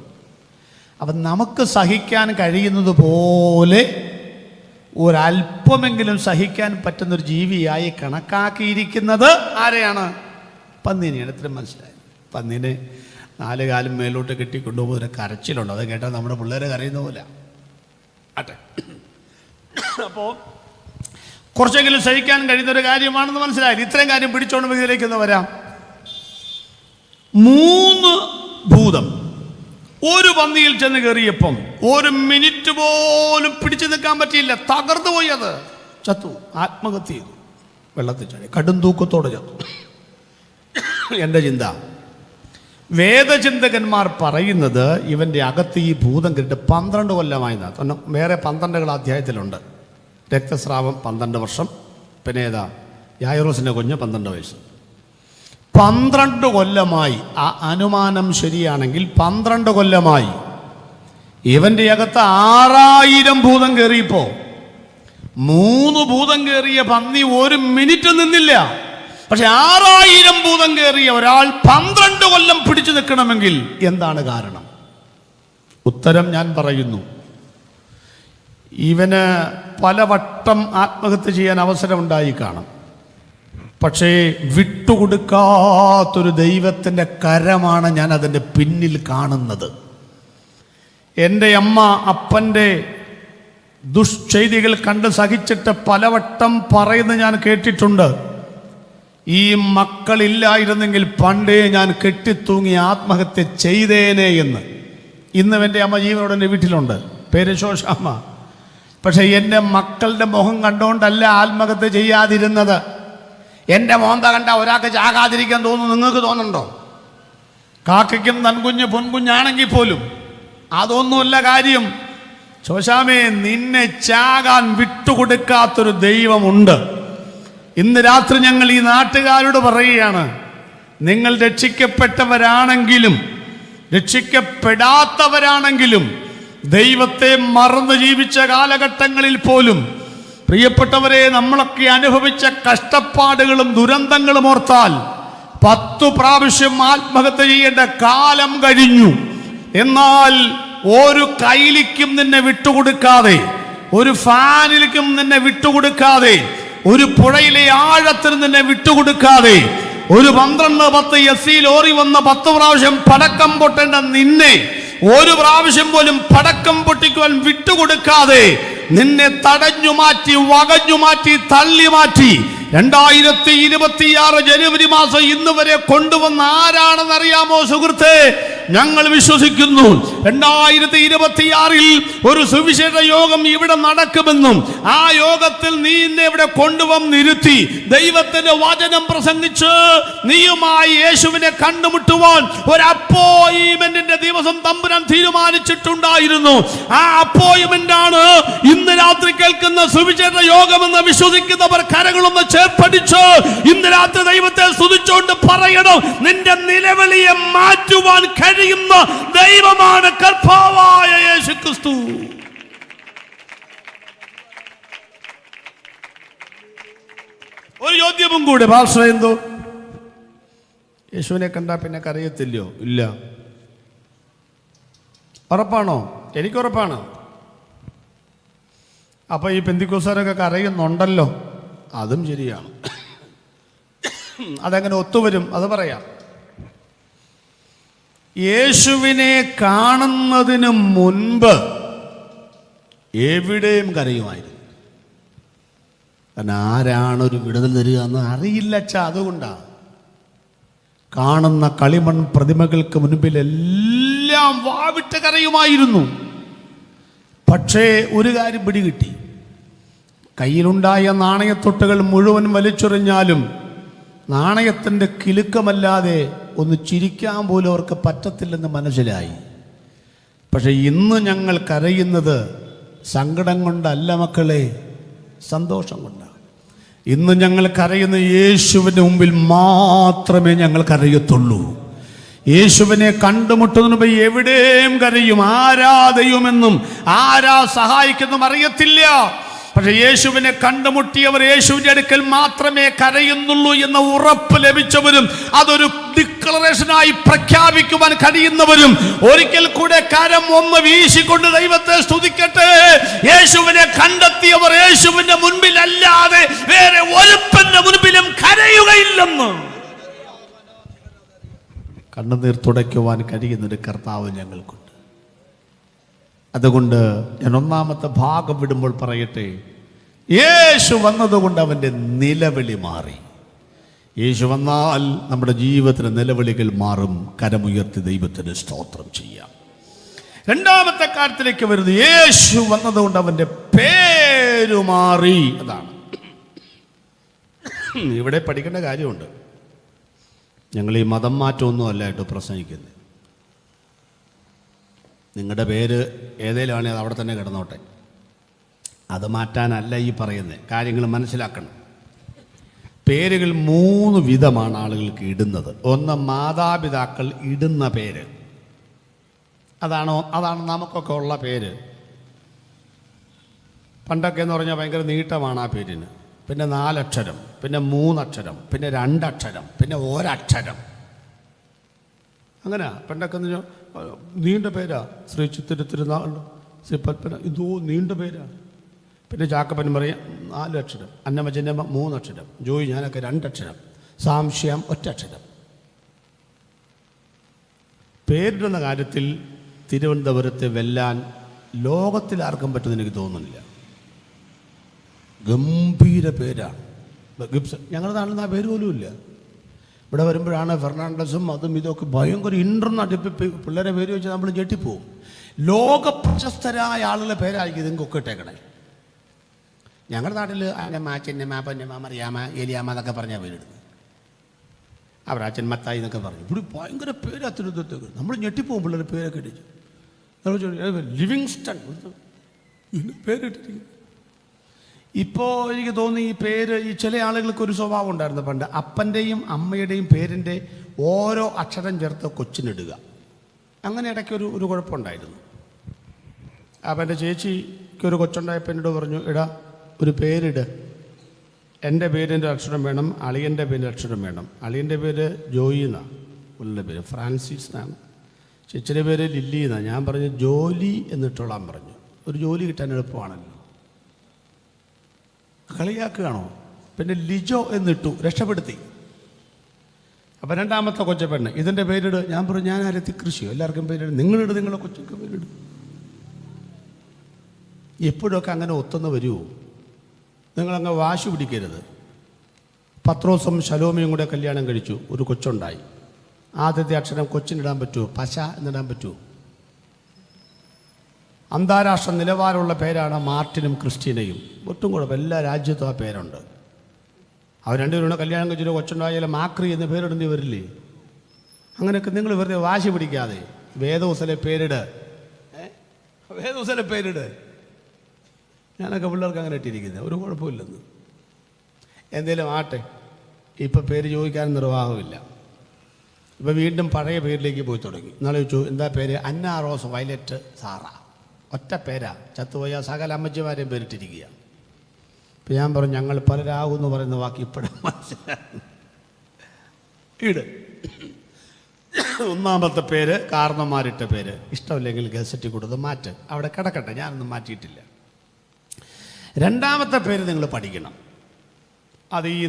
അപ്പം നമുക്ക് സഹിക്കാൻ കഴിയുന്നത് പോലെ ഒരല്പമെങ്കിലും സഹിക്കാൻ പറ്റുന്നൊരു ജീവിയായി കണക്കാക്കിയിരിക്കുന്നത് ആരെയാണ്? പന്നീനെയാണ്. ഇത്രയും മനസ്സിലായി. പന്നീനെ 4 കാലും മേലോട്ട് കെട്ടിക്കൊണ്ടുപോകുമ്പോൾ ഒരു കരച്ചിലുണ്ട്. അത് കേട്ടാൽ നമ്മുടെ പിള്ളേരെ കരയുന്ന പോലെ ആട്ടെ. അപ്പോൾ കുറച്ചെങ്കിലും സഹിക്കാൻ കഴിയുന്നൊരു കാര്യമാണെന്ന് മനസ്സിലായി. ഇത്രയും കാര്യം പിടിച്ചോണ്ട് ഇതിലേക്കൊന്ന് വരാം. 3 ഭൂതം ഒരു പന്നിയിൽ ചെന്ന് കയറിയപ്പം 1 മിനിറ്റ് പോലും പിടിച്ചു നിൽക്കാൻ പറ്റിയില്ല. തകർന്നു പോയി. അത് ചത്തു, ആത്മഹത്യ ചെയ്തു, വെള്ളത്തിൽ ചാടി, കടും തൂക്കത്തോടെ ചത്തു. എൻ്റെ ചിന്ത, വേദചിന്തകന്മാർ പറയുന്നത് ഇവൻ്റെ അകത്ത് ഈ ഭൂതം കെട്ട് 12 കൊല്ലമായി. വേറെ 12 അധ്യായത്തിലുണ്ട്. രക്തസ്രാവം 12 വർഷം. പിന്നെ ഏതാ? യായിറോസിൻ്റെ കുഞ്ഞ് 12 വയസ്സ്. 12 കൊല്ലമായി. ആ അനുമാനം ശരിയാണെങ്കിൽ 12 കൊല്ലമായി ഇവൻ്റെ അകത്ത് 6000 ഭൂതം കയറിയപ്പോൾ 3 ഭൂതം കയറിയ പന്നി 1 മിനിറ്റ് നിന്നില്ല. പക്ഷെ 6000 ഭൂതം കയറിയ ഒരാൾ 12 കൊല്ലം പിടിച്ചു നിൽക്കണമെങ്കിൽ എന്താണ് കാരണം? ഉത്തരം ഞാൻ പറയുന്നു. ഇവന് പലവട്ടം ആത്മഹത്യ ചെയ്യാൻ അവസരമുണ്ടായി കാണും. പക്ഷേ വിട്ടുകൊടുക്കാത്തൊരു ദൈവത്തിൻ്റെ കരമാണ് ഞാൻ അതിൻ്റെ പിന്നിൽ കാണുന്നത്. എൻ്റെ അമ്മ അപ്പൻ്റെ ദുഷ്ചെയ്തികൾ കണ്ട് സഹിച്ചിട്ട് പലവട്ടം പറയുന്നത് ഞാൻ കേട്ടിട്ടുണ്ട്. ഈ മക്കളില്ലായിരുന്നെങ്കിൽ പണ്ടേ ഞാൻ കെട്ടിത്തൂങ്ങി ആത്മഹത്യ ചെയ്തേനെ എന്ന്. ഇന്നും എൻ്റെ അമ്മ ജീവനോട് എൻ്റെ വീട്ടിലുണ്ട്. പേര് ശോശാമ്മ. പക്ഷെ എൻ്റെ മക്കളുടെ മുഖം കണ്ടുകൊണ്ടല്ല ആത്മഹത്യ ചെയ്യാതിരുന്നത്. എൻ്റെ മോന്ത കണ്ട ഒരാൾക്ക് ചാകാതിരിക്കാൻ തോന്നുന്നു. നിങ്ങൾക്ക് തോന്നുന്നുണ്ടോ? കാക്കയ്ക്കും തൻകുഞ്ഞ് പൊൻകുഞ്ഞാണെങ്കിൽ പോലും അതൊന്നുമല്ല കാര്യം. ശോശാമേ, നിന്നെ ചാകാൻ വിട്ടുകൊടുക്കാത്തൊരു ദൈവമുണ്ട്. ഇന്ന് രാത്രി ഞങ്ങൾ ഈ നാട്ടുകാരോട് പറയുകയാണ്, നിങ്ങൾ രക്ഷിക്കപ്പെട്ടവരാണെങ്കിലും രക്ഷിക്കപ്പെടാത്തവരാണെങ്കിലും ദൈവത്തെ മറന്ന് ജീവിച്ച കാലഘട്ടങ്ങളിൽ പോലും പ്രിയപ്പെട്ടവരെ, നമ്മളൊക്കെ അനുഭവിച്ച കഷ്ടപ്പാടുകളും ദുരന്തങ്ങളും ഓർത്താൽ 10 പ്രാവശ്യം ആത്മഹത്യ ചെയ്യേണ്ട കാലം കഴിഞ്ഞു. എന്നാൽ ഒരു കൈലിക്കും നിന്നെ വിട്ടുകൊടുക്കാതെ, ഒരു ഫാനിലേക്കും നിന്നെ വിട്ടുകൊടുക്കാതെ, ഒരു പുഴയിലെ ആഴത്തിന് നിന്നെ വിട്ടുകൊടുക്കാതെ, ഒരു 12-10 SC ലോറി വന്ന 10 പ്രാവശ്യം പടക്കം പൊട്ടേണ്ട നിന്നെ 1 പ്രാവശ്യം പോലും പടക്കം പൊട്ടിക്കുവാൻ വിട്ടുകൊടുക്കാതെ നിന്നെ തടഞ്ഞു മാറ്റി, വകഞ്ഞു മാറ്റി, തള്ളി മാറ്റി 2026 ജനുവരി മാസം ഇന്ന് വരെ കൊണ്ടുവന്ന ആരാണെന്നറിയാമോ സുഹൃത്തെ? ഞങ്ങൾ വിശ്വസിക്കുന്നു 2026 ഒരു സുവിശേഷ യോഗം ഇവിടെ നടക്കുമെന്നും ആ യോഗത്തിൽ നീ എന്നെ ഇവിടെ കൊണ്ടുവന്നിരുത്തി ദൈവത്തിന്റെ വചനം പ്രസംഗിച്ച് നീയുമായി യേശുവിനെ കണ്ടുമുട്ടുവാൻ ഒരു അപ്പോയിന്റ്മെന്റിന്റെ ദിവസം തമ്പുരാൻ തീരുമാനിച്ചിട്ടുണ്ടായിരുന്നു. ആ അപ്പോയിന്റ്മെന്റ് ആണ് ഇന്ന് രാത്രി കേൾക്കുന്ന സുവിശേഷ യോഗമെന്ന് വിശ്വസിക്കുന്നവർ കരങ്ങളൊന്ന് ചേർപ്പടിച്ച് ഇന്ന് രാത്രി ദൈവത്തെ സ്തുതിച്ചുകൊണ്ട് പറയണം, നിന്റെ നിലവിളിയെ മാറ്റുവാൻ കഴിയുന്ന ദൈവമാണ് കർത്താവായ യേശുക്രിസ്തു. ഒരു ചോദ്യവും കൂടെ, ഭാഷ എന്തോ യേശുവിനെ കണ്ടാ പിന്നെ കരയത്തില്ലയോ? ഇല്ല. ഉറപ്പാണോ? എനിക്കുറപ്പാണ്. അപ്പൊ ഈ പെന്തിക്കോസ്തുകാരൊക്കെ കരയുന്നുണ്ടല്ലോ, അതും ശരിയാണ്. അതെങ്ങനെ ഒത്തുവരും? അത് പറയാം. യേശുവിനെ കാണുന്നതിന് മുൻപ് എവിടെയും കരയുമായിരുന്നു. കാരണം ആരാണ് ഒരു വിടുതൽ തരിക എന്ന് അറിയില്ല. അതുകൊണ്ടാണ് കാണുന്ന കളിമൺ പ്രതിമകൾക്ക് മുൻപിലെല്ലാം വാവിട്ട് കരയുമായിരുന്നു. പക്ഷേ ഒരു കാര്യം പിടികിട്ടി, കയ്യിലുണ്ടായ നാണയത്തൊട്ടുകൾ മുഴുവൻ വലിച്ചെറിഞ്ഞാലും നാണയത്തിൻ്റെ കിലുക്കമല്ലാതെ ഒന്ന് ചിരിക്കാൻ പോലും അവർക്ക് പറ്റത്തില്ലെന്ന് മനസ്സിലായി. പക്ഷെ ഇന്ന് ഞങ്ങൾ കരയുന്നത് സങ്കടം കൊണ്ടല്ല മക്കളെ, സന്തോഷം കൊണ്ടാണ്. ഇന്ന് ഞങ്ങൾ കരയുന്ന യേശുവിൻ്റെ മുമ്പിൽ മാത്രമേ ഞങ്ങൾ കരയത്തുള്ളൂ. യേശുവിനെ കണ്ടുമുട്ടുന്നതിന് മുമ്പ് എവിടെയും കരയും. ആരാ ദൈവമെന്നും ആരാ സഹായിക്കെന്നും അറിയത്തില്ല. പക്ഷെ യേശുവിനെ കണ്ടുമുട്ടിയവർ യേശുവിൻ്റെ അടുക്കൽ മാത്രമേ കരയുന്നുള്ളൂ എന്ന ഉറപ്പ് ലഭിച്ചവരും അതൊരു ഡിക്ലറേഷനായി പ്രഖ്യാപിക്കുവാൻ കഴിയുന്നവരും ഒരിക്കൽ കൂടെ കരം ഒന്ന് വീശിക്കൊണ്ട് ദൈവത്തെ സ്തുതിക്കട്ടെ. യേശുവിനെ കണ്ടെത്തിയവർ യേശുവിന്റെ മുൻപിൽ അല്ലാതെ വേറെ ഒരുപ്പന്റെ മുൻപിലും കരയുകയില്ലെന്ന് കണ്ണുനീർ തുടയ്ക്കുവാൻ കഴിയുന്നൊരു കർത്താവ് ഞങ്ങൾക്കുണ്ട്. അതുകൊണ്ട് ഞാൻ ഒന്നാമത്തെ ഭാഗം വിടുമ്പോൾ പറയട്ടെ, യേശു വന്നതുകൊണ്ട് അവൻ്റെ നിലവിളി മാറി. യേശു വന്നാൽ നമ്മുടെ ജീവിതത്തിലെ നിലവിളികൾ മാറും. കരമുയർത്തി ദൈവത്തിന് സ്തോത്രം ചെയ്യാം. രണ്ടാമത്തെ കാര്യത്തിലേക്ക് വരുന്നത്, യേശു വന്നതുകൊണ്ട് അവൻ്റെ പേര് മാറി. അതാണ് ഇവിടെ പഠിക്കേണ്ട കാര്യമുണ്ട്. ഞങ്ങൾ ഈ മതം മാറ്റമൊന്നും അല്ല കേട്ടോ പ്രസംഗിക്കുന്നത്. നിങ്ങളുടെ പേര് ഏതേലാണെങ്കിൽ അത് അവിടെ തന്നെ കിടന്നോട്ടെ. അത് മാറ്റാനല്ല ഈ പറയുന്നത്. കാര്യങ്ങൾ മനസ്സിലാക്കണം. പേരുകൾ 3 വിധമാണ് ആളുകൾക്ക് ഇടുന്നത്. ഒന്ന്, മാതാപിതാക്കൾ ഇടുന്ന പേര്. അതാണ് നമുക്കൊക്കെ ഉള്ള പേര്. പണ്ടൊക്കെ എന്ന് പറഞ്ഞാൽ ഭയങ്കര നീട്ടമാണ് ആ പേരിന്. പിന്നെ 4 അക്ഷരം, പിന്നെ 3 അക്ഷരം, പിന്നെ 2 അക്ഷരം, പിന്നെ 1 അക്ഷരം. അങ്ങനെ പണ്ടൊക്കെ എന്ന് പറഞ്ഞാൽ നീണ്ട പേരാ. ശ്രീ ചിത്തിരുത്തിരുന്നാൾ, ശ്രീ പത്മന, ഇതോ നീണ്ട പേരാണ്. പിന്നെ ചാക്കപ്പൻ പറയാം 4 അക്ഷരം, അന്നമജന്മ 3 അക്ഷരം, ജോയി ഞാനൊക്കെ 2 അക്ഷരം, സാംശ്യം 1 അക്ഷരം. പേരിടുന്ന കാര്യത്തിൽ തിരുവനന്തപുരത്തെ വെല്ലാൻ ലോകത്തിൽ ആർക്കും പറ്റുമെന്ന് എനിക്ക് തോന്നുന്നില്ല. ഗംഭീര പേരാണ് ഗിബ്സൺ. ഞങ്ങളുടെ നാട്ടിൽ ആ പേര് പോലും ഇല്ല. ഇവിടെ വരുമ്പോഴാണ് ഫെർണാണ്ടസും അതും ഇതൊക്കെ ഭയങ്കര ഇൻ്റർനാട്ടിൽ പിള്ളേരെ പേര് വെച്ചാൽ നമ്മൾ ഞെട്ടിപ്പോവും. ലോക പ്രശസ്തരായ ആളുകളുടെ പേരായിരിക്കും ഇതൊക്കെ ഇട്ടേക്കണേ. ഞങ്ങളുടെ നാട്ടിൽ അന്നമ്മ, ചെന്നമ്മ, പൊന്നമ്മ, മറിയാമ്മ, ഏലിയാമ്മ എന്നൊക്കെ പറഞ്ഞാൽ പേരിടുന്നത്. അവർ അച്ഛൻ മത്തായി എന്നൊക്കെ പറഞ്ഞു. ഇവിടെ ഭയങ്കര പേര് അത്തിനകത്തേക്ക് നമ്മൾ ഞെട്ടിപ്പോവും. പിള്ളേർ പേരൊക്കെ ഇടിച്ചു. ലിവിങ്സ്റ്റൺ പേരിട്ടിരിക്കുന്നു. ഇപ്പോൾ എനിക്ക് തോന്നി ഈ പേര് ഈ ചില ആളുകൾക്ക് ഒരു സ്വഭാവം ഉണ്ടായിരുന്നു. പണ്ട് അപ്പൻ്റെയും അമ്മയുടെയും പേരിൻ്റെ ഓരോ അക്ഷരം ചേർത്ത് കൊച്ചിനിടുക. അങ്ങനെ ഇടയ്ക്ക് ഒരു കുഴപ്പമുണ്ടായിരുന്നു. അപ്പം എൻ്റെ ചേച്ചിക്ക് ഒരു കൊച്ചുണ്ടായപ്പോൾ എന്നോട് പറഞ്ഞു, എടാ ഒരു പേരിട്. എൻ്റെ പേരിൻ്റെ അക്ഷരം വേണം, അളിയൻ്റെ പേരിൻ്റെ അക്ഷരം വേണം. അളിയൻ്റെ പേര് ജോയി എന്നാണ്, പുള്ളിൻ്റെ പേര് ഫ്രാൻസിസ് എന്നാണ്, ചേച്ചിയുടെ പേര് ലില്ലി എന്നാണ്. ഞാൻ പറഞ്ഞു ജോലി എന്നിട്ടോളാൻ പറഞ്ഞു. ഒരു ജോലി കിട്ടാൻ എളുപ്പമാണല്ലോ. കളിയാക്കുകയാണോ? പിന്നെ ലിജോ എന്നിട്ടു, രക്ഷപ്പെടുത്തി. അപ്പം രണ്ടാമത്തെ കൊച്ചപ്പെണ്ണ് ഇതിൻ്റെ പേരിട്. ഞാൻ പറഞ്ഞു ഞാൻ ആരെത്തി കൃഷിയോ, എല്ലാവർക്കും പേരിട്, നിങ്ങളിട്, നിങ്ങളെ കൊച്ചൊക്കെ പേരിട്. എപ്പോഴൊക്കെ അങ്ങനെ ഒത്തുന്ന് വരുമോ? നിങ്ങളങ്ങ് വാശി പിടിക്കരുത്. പത്രോസും ശലോമയും കൂടെ കല്യാണം കഴിച്ചു, ഒരു കൊച്ചുണ്ടായി. ആദ്യത്തെ അക്ഷരം കൊച്ചിനിടാൻ പറ്റുമോ? പശ എന്നിടാൻ പറ്റുമോ? അന്താരാഷ്ട്ര നിലവാരമുള്ള പേരാണ് മാർട്ടിനും ക്രിസ്റ്റീനയും. ഒട്ടും കുഴപ്പം, എല്ലാ രാജ്യത്തും ആ പേരുണ്ട്. അവർ രണ്ടുപേരും കല്യാണം കഴിച്ചിട്ട് കൊച്ചുണ്ടായാലും മാക്രി എന്ന് പേരിടേണ്ടി വരില്ലേ? അങ്ങനെയൊക്കെ നിങ്ങൾ വെറുതെ വാശി പിടിക്കാതെ വേദോസലെ പേരിട്, വേദോസലെ പേരിട്. ഞാനൊക്കെ പിള്ളേർക്ക് അങ്ങനെ ഇട്ടിരിക്കുന്നത്, ഒരു കുഴപ്പമില്ലെന്ന്. എന്തേലും ആട്ടെ, ഇപ്പം പേര് ചോദിക്കാൻ നിർവാഹമില്ല. ഇപ്പം വീണ്ടും പഴയ പേരിലേക്ക് പോയി തുടങ്ങി. നാളെ ചോദിച്ചു എന്താ പേര്? അന്ന റോസ് വയലറ്റ് സാറ. ഒറ്റ പേരാ, ചത്തുപോയ സകല അമ്മച്ചിമാരെയും പേരിട്ടിരിക്കുക. ഇപ്പം ഞാൻ പറഞ്ഞു ഞങ്ങൾ പലരാകും എന്ന് പറയുന്ന വാക്ക് ഇപ്പോഴും മനസ്സിലാകും. ഇട്. ഒന്നാമത്തെ പേര് കാരണന്മാരിട്ട പേര്, ഇഷ്ടമില്ലെങ്കിൽ ഗസറ്റിൽ കൊടുത്ത് മാറ്റ്, അവിടെ കിടക്കട്ടെ, ഞാനൊന്നും മാറ്റിയിട്ടില്ല. രണ്ടാമത്തെ പേര് നിങ്ങൾ പഠിക്കണം. അത് ഈ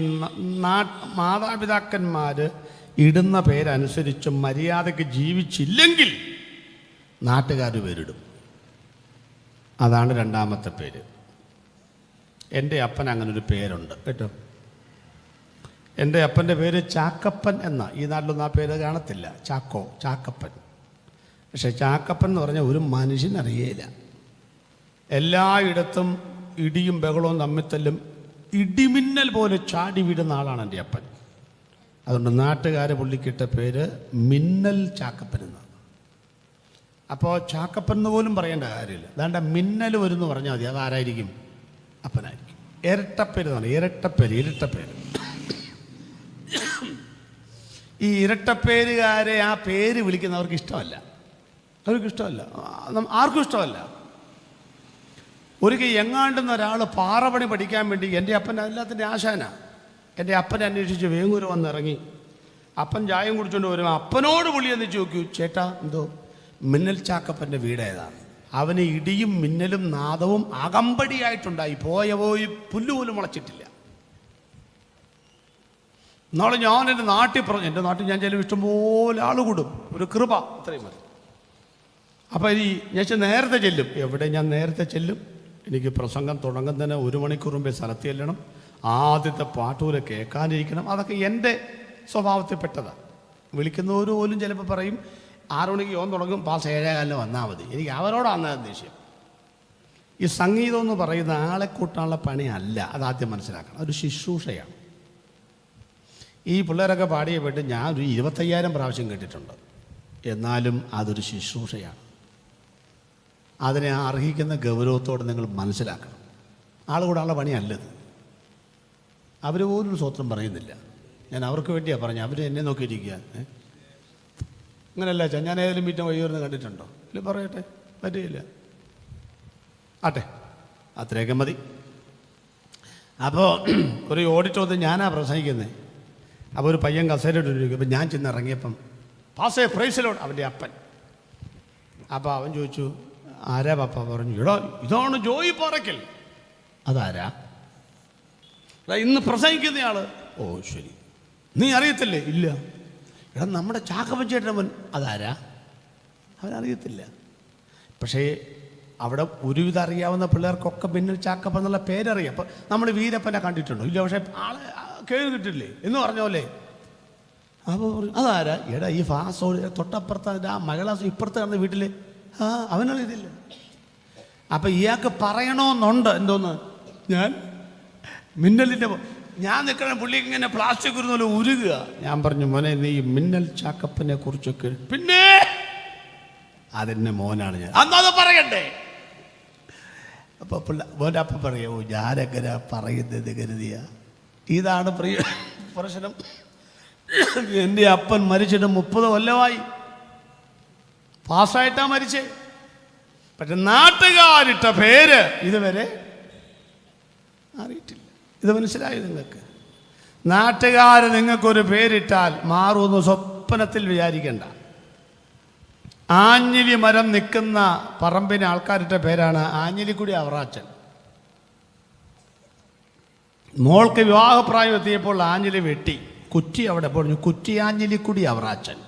മാതാപിതാക്കന്മാർ ഇടുന്ന പേരനുസരിച്ച് മര്യാദയ്ക്ക് ജീവിച്ചില്ലെങ്കിൽ നാട്ടുകാർ പേരിടും. അതാണ് രണ്ടാമത്തെ പേര്. എൻ്റെ അപ്പൻ അങ്ങനൊരു പേരുണ്ട് കേട്ടോ. എൻ്റെ അപ്പൻ്റെ പേര് ചാക്കപ്പൻ എന്ന. ഈ നാട്ടിലൊന്നും ആ പേര് കാണത്തില്ല. ചാക്കോ, ചാക്കപ്പൻ. പക്ഷെ ചാക്കപ്പൻ എന്ന് പറഞ്ഞാൽ ഒരു മനുഷ്യനറിയേല. എല്ലായിടത്തും ഇടിയും ബഹളവും തമ്മിത്തല്ലും, ഇടിമിന്നൽ പോലെ ചാടി വീടുന്ന ആളാണ് എൻ്റെ അപ്പൻ. അതുകൊണ്ട് നാട്ടുകാരെ പുള്ളിക്കിട്ട പേര് മിന്നൽ ചാക്കപ്പൻ എന്നാണ്. അപ്പോൾ ചാക്കപ്പൻ എന്ന് പോലും പറയേണ്ട കാര്യമില്ല. അതാണ്ട് മിന്നൽ വരുമെന്ന് പറഞ്ഞാൽ മതി, അതാരായിരിക്കും? അപ്പനായിരിക്കും. ഇരട്ടപ്പേര് എന്നാണ്. ഇരട്ടപ്പേര്. ഈ ഇരട്ടപ്പേരുകാരെ ആ പേര് വിളിക്കുന്നവർക്ക് ഇഷ്ടമല്ല. ആർക്കും ഇഷ്ടമല്ല. ഒരിക്കൽ എങ്ങാണ്ടെന്ന ഒരാൾ പാറപണി പഠിക്കാൻ വേണ്ടി, എൻ്റെ അപ്പൻ എല്ലാത്തിൻ്റെ ആശാനാണ്. എൻ്റെ അപ്പനെ അന്വേഷിച്ച് വേങ്ങൂര് വന്നിറങ്ങി. അപ്പൻ ചായം കുടിച്ചുകൊണ്ട് വരുമ്പോൾ അപ്പനോട് പുള്ളി എന്ന് ചോദിക്കൂ, ചേട്ടാ എന്തോ മിന്നൽ ചാക്കപ്പൻ്റെ വീട് ഏതാണ്? അവന് ഇടിയും മിന്നലും നാദവും അകമ്പടിയായിട്ടുണ്ടായി. പോയി പുല്ലുപോലും മുളച്ചിട്ടില്ല. നാളെ ഞാൻ എൻ്റെ നാട്ടിൽ പറഞ്ഞു, എൻ്റെ നാട്ടിൽ ഞാൻ ചില ഇഷ്ടംപോലെ ആൾ കൂടും, ഒരു കൃപ അത്രയും മതി. അപ്പോൾ ഞാൻ നേരത്തെ ചെല്ലും. എവിടെ ഞാൻ നേരത്തെ ചെല്ലും? എനിക്ക് പ്രസംഗം തുടങ്ങുന്നതിന് 1 മണിക്കൂർ മുമ്പേ സ്ഥലത്ത് ചെല്ലണം. ആദ്യത്തെ പാട്ടൂര് കേൾക്കാനിരിക്കണം. അതൊക്കെ എൻ്റെ സ്വഭാവത്തിൽപ്പെട്ടതാണ്. വിളിക്കുന്നവർ പോലും ചിലപ്പോൾ പറയും 6 മണിക്ക് യോഗം തുടങ്ങും, പാസ് 7:15 വന്നാൽ മതി. എനിക്ക് അവരോടാണ് ദേഷ്യം. ഈ സംഗീതം എന്ന് പറയുന്ന ആളെ കൂട്ടാനുള്ള പണിയല്ല, അതാദ്യം മനസ്സിലാക്കണം. അതൊരു ശുശ്രൂഷയാണ്. ഈ പിള്ളേരൊക്കെ പാടിയ പാട്ട് ഞാൻ ഒരു 25,000 പ്രാവശ്യം കേട്ടിട്ടുണ്ട്. എന്നാലും അതൊരു ശുശ്രൂഷയാണ്. അതിനെ അർഹിക്കുന്ന ഗൗരവത്തോടെ നിങ്ങൾ മനസ്സിലാക്കണം. ആളുകൂടാനുള്ള പണിയല്ലത്. അവർ പോലും സ്വത്രം പറയുന്നില്ല. ഞാൻ അവർക്ക് വേണ്ടിയാണ് പറഞ്ഞു. അവർ എന്നെ നോക്കിയിരിക്കുക. അങ്ങനെയല്ല ഞാൻ ഏതെങ്കിലും മീറ്റം വഴിയോർന്ന് കണ്ടിട്ടുണ്ടോ? ഇല്ല, പറയട്ടെ, പറ്റില്ല. ആട്ടെ, അത്രയൊക്കെ മതി. അപ്പോൾ ഒരു ഓഡിറ്റോറിയത്തിൽ ഞാനാ പ്രസംഗിക്കുന്നത്. അപ്പോൾ ഒരു പയ്യൻ കസേരയിട്ടിരിക്കും. അപ്പം ഞാൻ ചെന്ന് ഇറങ്ങിയപ്പം പാസേ പ്രൈസിലോട്ട് അവൻ്റെ അപ്പൻ. അപ്പോൾ അവൻ ചോദിച്ചു, ആരാ പപ്പ? പറഞ്ഞു, എടോ ഇതാണ് ജോയി പാറയ്ക്കൽ. അതാരാ? ഇന്ന് പ്രസംഗിക്കുന്നയാള്. ഓ ശരി, നീ അറിയത്തില്ലേ? ഇല്ല. എടാ നമ്മുടെ ചാക്കപ്പൻ ചേട്ടൻ. അതാരാ? അവനറിയത്തില്ല. പക്ഷേ അവിടെ ഒരുവിധം അറിയാവുന്ന പിള്ളേർക്കൊക്കെ മിന്നൽ ചാക്കപ്പൻ എന്നുള്ള പേരറിയാം. അപ്പം നമ്മൾ വീരപ്പനെ കണ്ടിട്ടുണ്ടോ? ഇല്ല. പക്ഷേ ആളെ കേട്ടിട്ടില്ലേ എന്ന് പറഞ്ഞോല്ലേ. അപ്പോൾ പറഞ്ഞു, അതാരാ? എടാ ഈ ഫാസോട് തൊട്ടപ്പുറത്ത് ആ മകളാസ് ഇപ്പുറത്ത് കിടന്ന വീട്ടിൽ. അവനറിയത്തില്ല. അപ്പം ഇയാൾക്ക് പറയണമെന്നുണ്ട്. എന്തോന്ന്? ഞാൻ മിന്നലിൻ്റെ ഞാൻ നിൽക്കണ പുള്ളിക്ക് ഇങ്ങനെ പ്ലാസ്റ്റിക് പോലെ ഉരുകുക. ഞാൻ പറഞ്ഞു, മോനെ നീ മിന്നൽ ചാക്കപ്പനെ കുറിച്ചൊക്കെ പിന്നെ അതെന്നെ മോനാണ് ഞാൻ. അന്നത് പറയണ്ടേ? അപ്പോൾ മോൻ്റെ അപ്പം പറയോ, ഞാനെങ്ങനെ പറയുന്നത് കരുതിയ? ഇതാണ് പ്രശ്നം. എൻ്റെ അപ്പൻ മരിച്ചിട്ട് 30 കൊല്ലമായി. പാസ്സായിട്ടാ മരിച്ചേ. പക്ഷെ നാട്ടുകാരിട്ട പേര് ഇതുവരെ അറിയിട്ടില്ല. ഇത് മനസ്സിലായി നിങ്ങൾക്ക്? നാട്ടുകാർ നിങ്ങൾക്കൊരു പേരിട്ടാൽ മാറുമെന്ന് സ്വപ്നത്തിൽ വിചാരിക്കേണ്ട. ആഞ്ഞിലി മരം നിൽക്കുന്ന പറമ്പിന് ആൾക്കാരിട്ട പേരാണ് ആഞ്ഞിലിക്കുടി അവറാച്ചൻ. മോൾക്ക് വിവാഹപ്രായം എത്തിയപ്പോൾ ആഞ്ഞിലി വെട്ടി കുറ്റി അവിടെ പറഞ്ഞു, കുറ്റി ആഞ്ഞിലിക്കുടി അവറാച്ചൻ.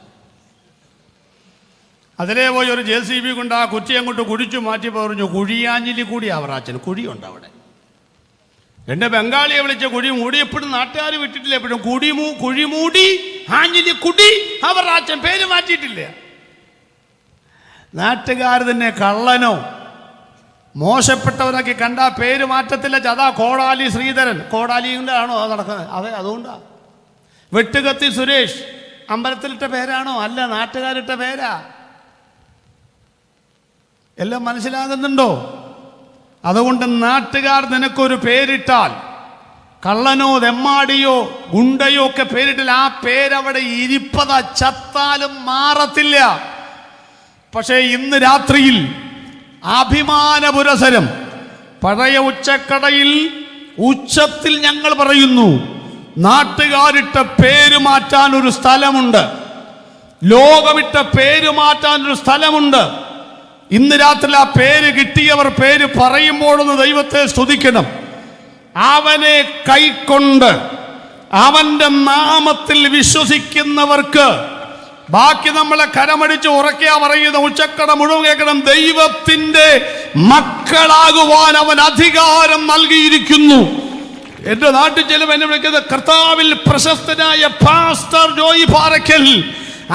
അതിലേ പോയി ഒരു JCB കൊണ്ട് ആ കുറ്റി അങ്ങോട്ട് കുഴിച്ചു മാറ്റി പറഞ്ഞു, കുഴിയാഞ്ഞിലിക്കുടി അവറാച്ചൻ. കുഴിയുണ്ട് അവിടെ. എൻ്റെ ബംഗാളിയെ വിളിച്ച കുഴി മൂടിയപ്പോഴും നാട്ടുകാർ വിട്ടിട്ടില്ല. എപ്പോഴും കുഴിമൂടി ആഞ്ഞിലി കുടി അവരുടെ അച്ഛൻ പേര് മാറ്റിയിട്ടില്ല. നാട്ടുകാർ തന്നെ കള്ളനോ മോശപ്പെട്ടവരൊക്കെ കണ്ടാ പേര് മാറ്റത്തില്ല. അതാ കോടാലി ശ്രീധരൻ, കോടാലിയുടെ ആണോ അത് നടക്കുന്നത്? അതെ, അതുകൊണ്ടാ. വെട്ടുകത്തി സുരേഷ് അമ്പലത്തിലിട്ട പേരാണോ? അല്ല, നാട്ടുകാരിട്ട പേരാ. എല്ലാം മനസ്സിലാകുന്നുണ്ടോ? അതുകൊണ്ട് നാട്ടുകാർ നിനക്കൊരു പേരിട്ടാൽ, കള്ളനോ തെമ്മാടിയോ ഗുണ്ടയോ ഒക്കെ പേരിട്ടാൽ, ആ പേരവിടെ ഇരിപ്പതാ, ചത്താലും മാറത്തില്ല. പക്ഷേ ഇന്ന് രാത്രിയിൽ അഭിമാനപുരസരം പഴയ ഉച്ചക്കടയിൽ ഉച്ചത്തിൽ ഞങ്ങൾ പറയുന്നു, നാട്ടുകാരിട്ട പേര് മാറ്റാൻ ഒരു സ്ഥലമുണ്ട്, ലോകമിട്ട പേര് മാറ്റാൻ ഒരു സ്ഥലമുണ്ട്. ഇന്ന് രാത്രി ആ പേര് കിട്ടിയവർ പേര് പറയുമ്പോഴൊന്ന് ദൈവത്തെ സ്തുതിക്കണം. അവനെ കൈക്കൊണ്ട് അവന്റെ നാമത്തിൽ വിശ്വസിക്കുന്നവർക്ക്, ബാക്കി നമ്മളെ കരമടിച്ച് ഉറക്കാ പറയുന്ന ഉച്ചക്കട മുഴുവൻ കേൾക്കണം, ദൈവത്തിന്റെ മക്കളാകുവാൻ അവൻ അധികാരം നൽകിയിരിക്കുന്നു. എന്റെ നാട്ടിൽ ചെല്ലുമ്പോൾ എന്നെ വിളിക്കുന്നത് കർത്താവിൽ പ്രശസ്തനായ പാസ്റ്റർ ജോയി പാറയ്ക്കൽ.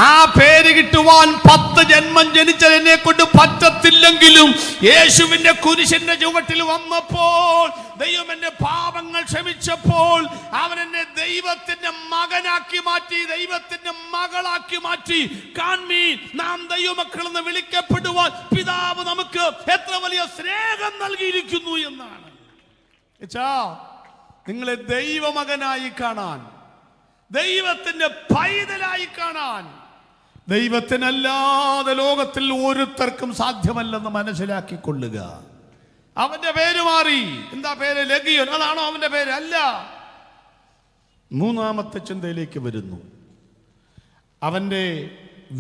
ആ പേര് കിട്ടുവാൻ 10 ജന്മം ജനിച്ചാൽ എന്നെ കൊണ്ട് പറ്റത്തില്ലെങ്കിലും യേശുവിന്റെ കുരിശിന്റെ ചുവട്ടിൽ വന്നപ്പോൾ, ദൈവം എന്റെ പാപങ്ങൾ ക്ഷമിച്ചപ്പോൾ, അവൻ എന്നെ ദൈവത്തിന്റെ മകനാക്കി മാറ്റി, ദൈവത്തിന്റെ മകളാക്കി മാറ്റി. കാൺമീൻ, നാം ദൈവമക്കളെന്ന് വിളിക്കപ്പെടുവാൻ പിതാവ് നമുക്ക് എത്ര വലിയ സ്നേഹം നൽകിയിരിക്കുന്നു എന്നാണ്. നിങ്ങളെ ദൈവമകനായി കാണാൻ, ദൈവത്തിന്റെ പൈതലായി കാണാൻ, ദൈവത്തിനല്ലാതെ ലോകത്തിൽ ഒരുത്തർക്കും സാധ്യമല്ലെന്ന് മനസ്സിലാക്കിക്കൊള്ളുക. അവന്റെ പേര് മാറി. എന്താ പേര്? ലഗിയോൻ. അതാണോ അവന്റെ പേര്? അല്ല. മൂന്നാമത്തെ ചിന്തയിലേക്ക് വരുന്നു. അവന്റെ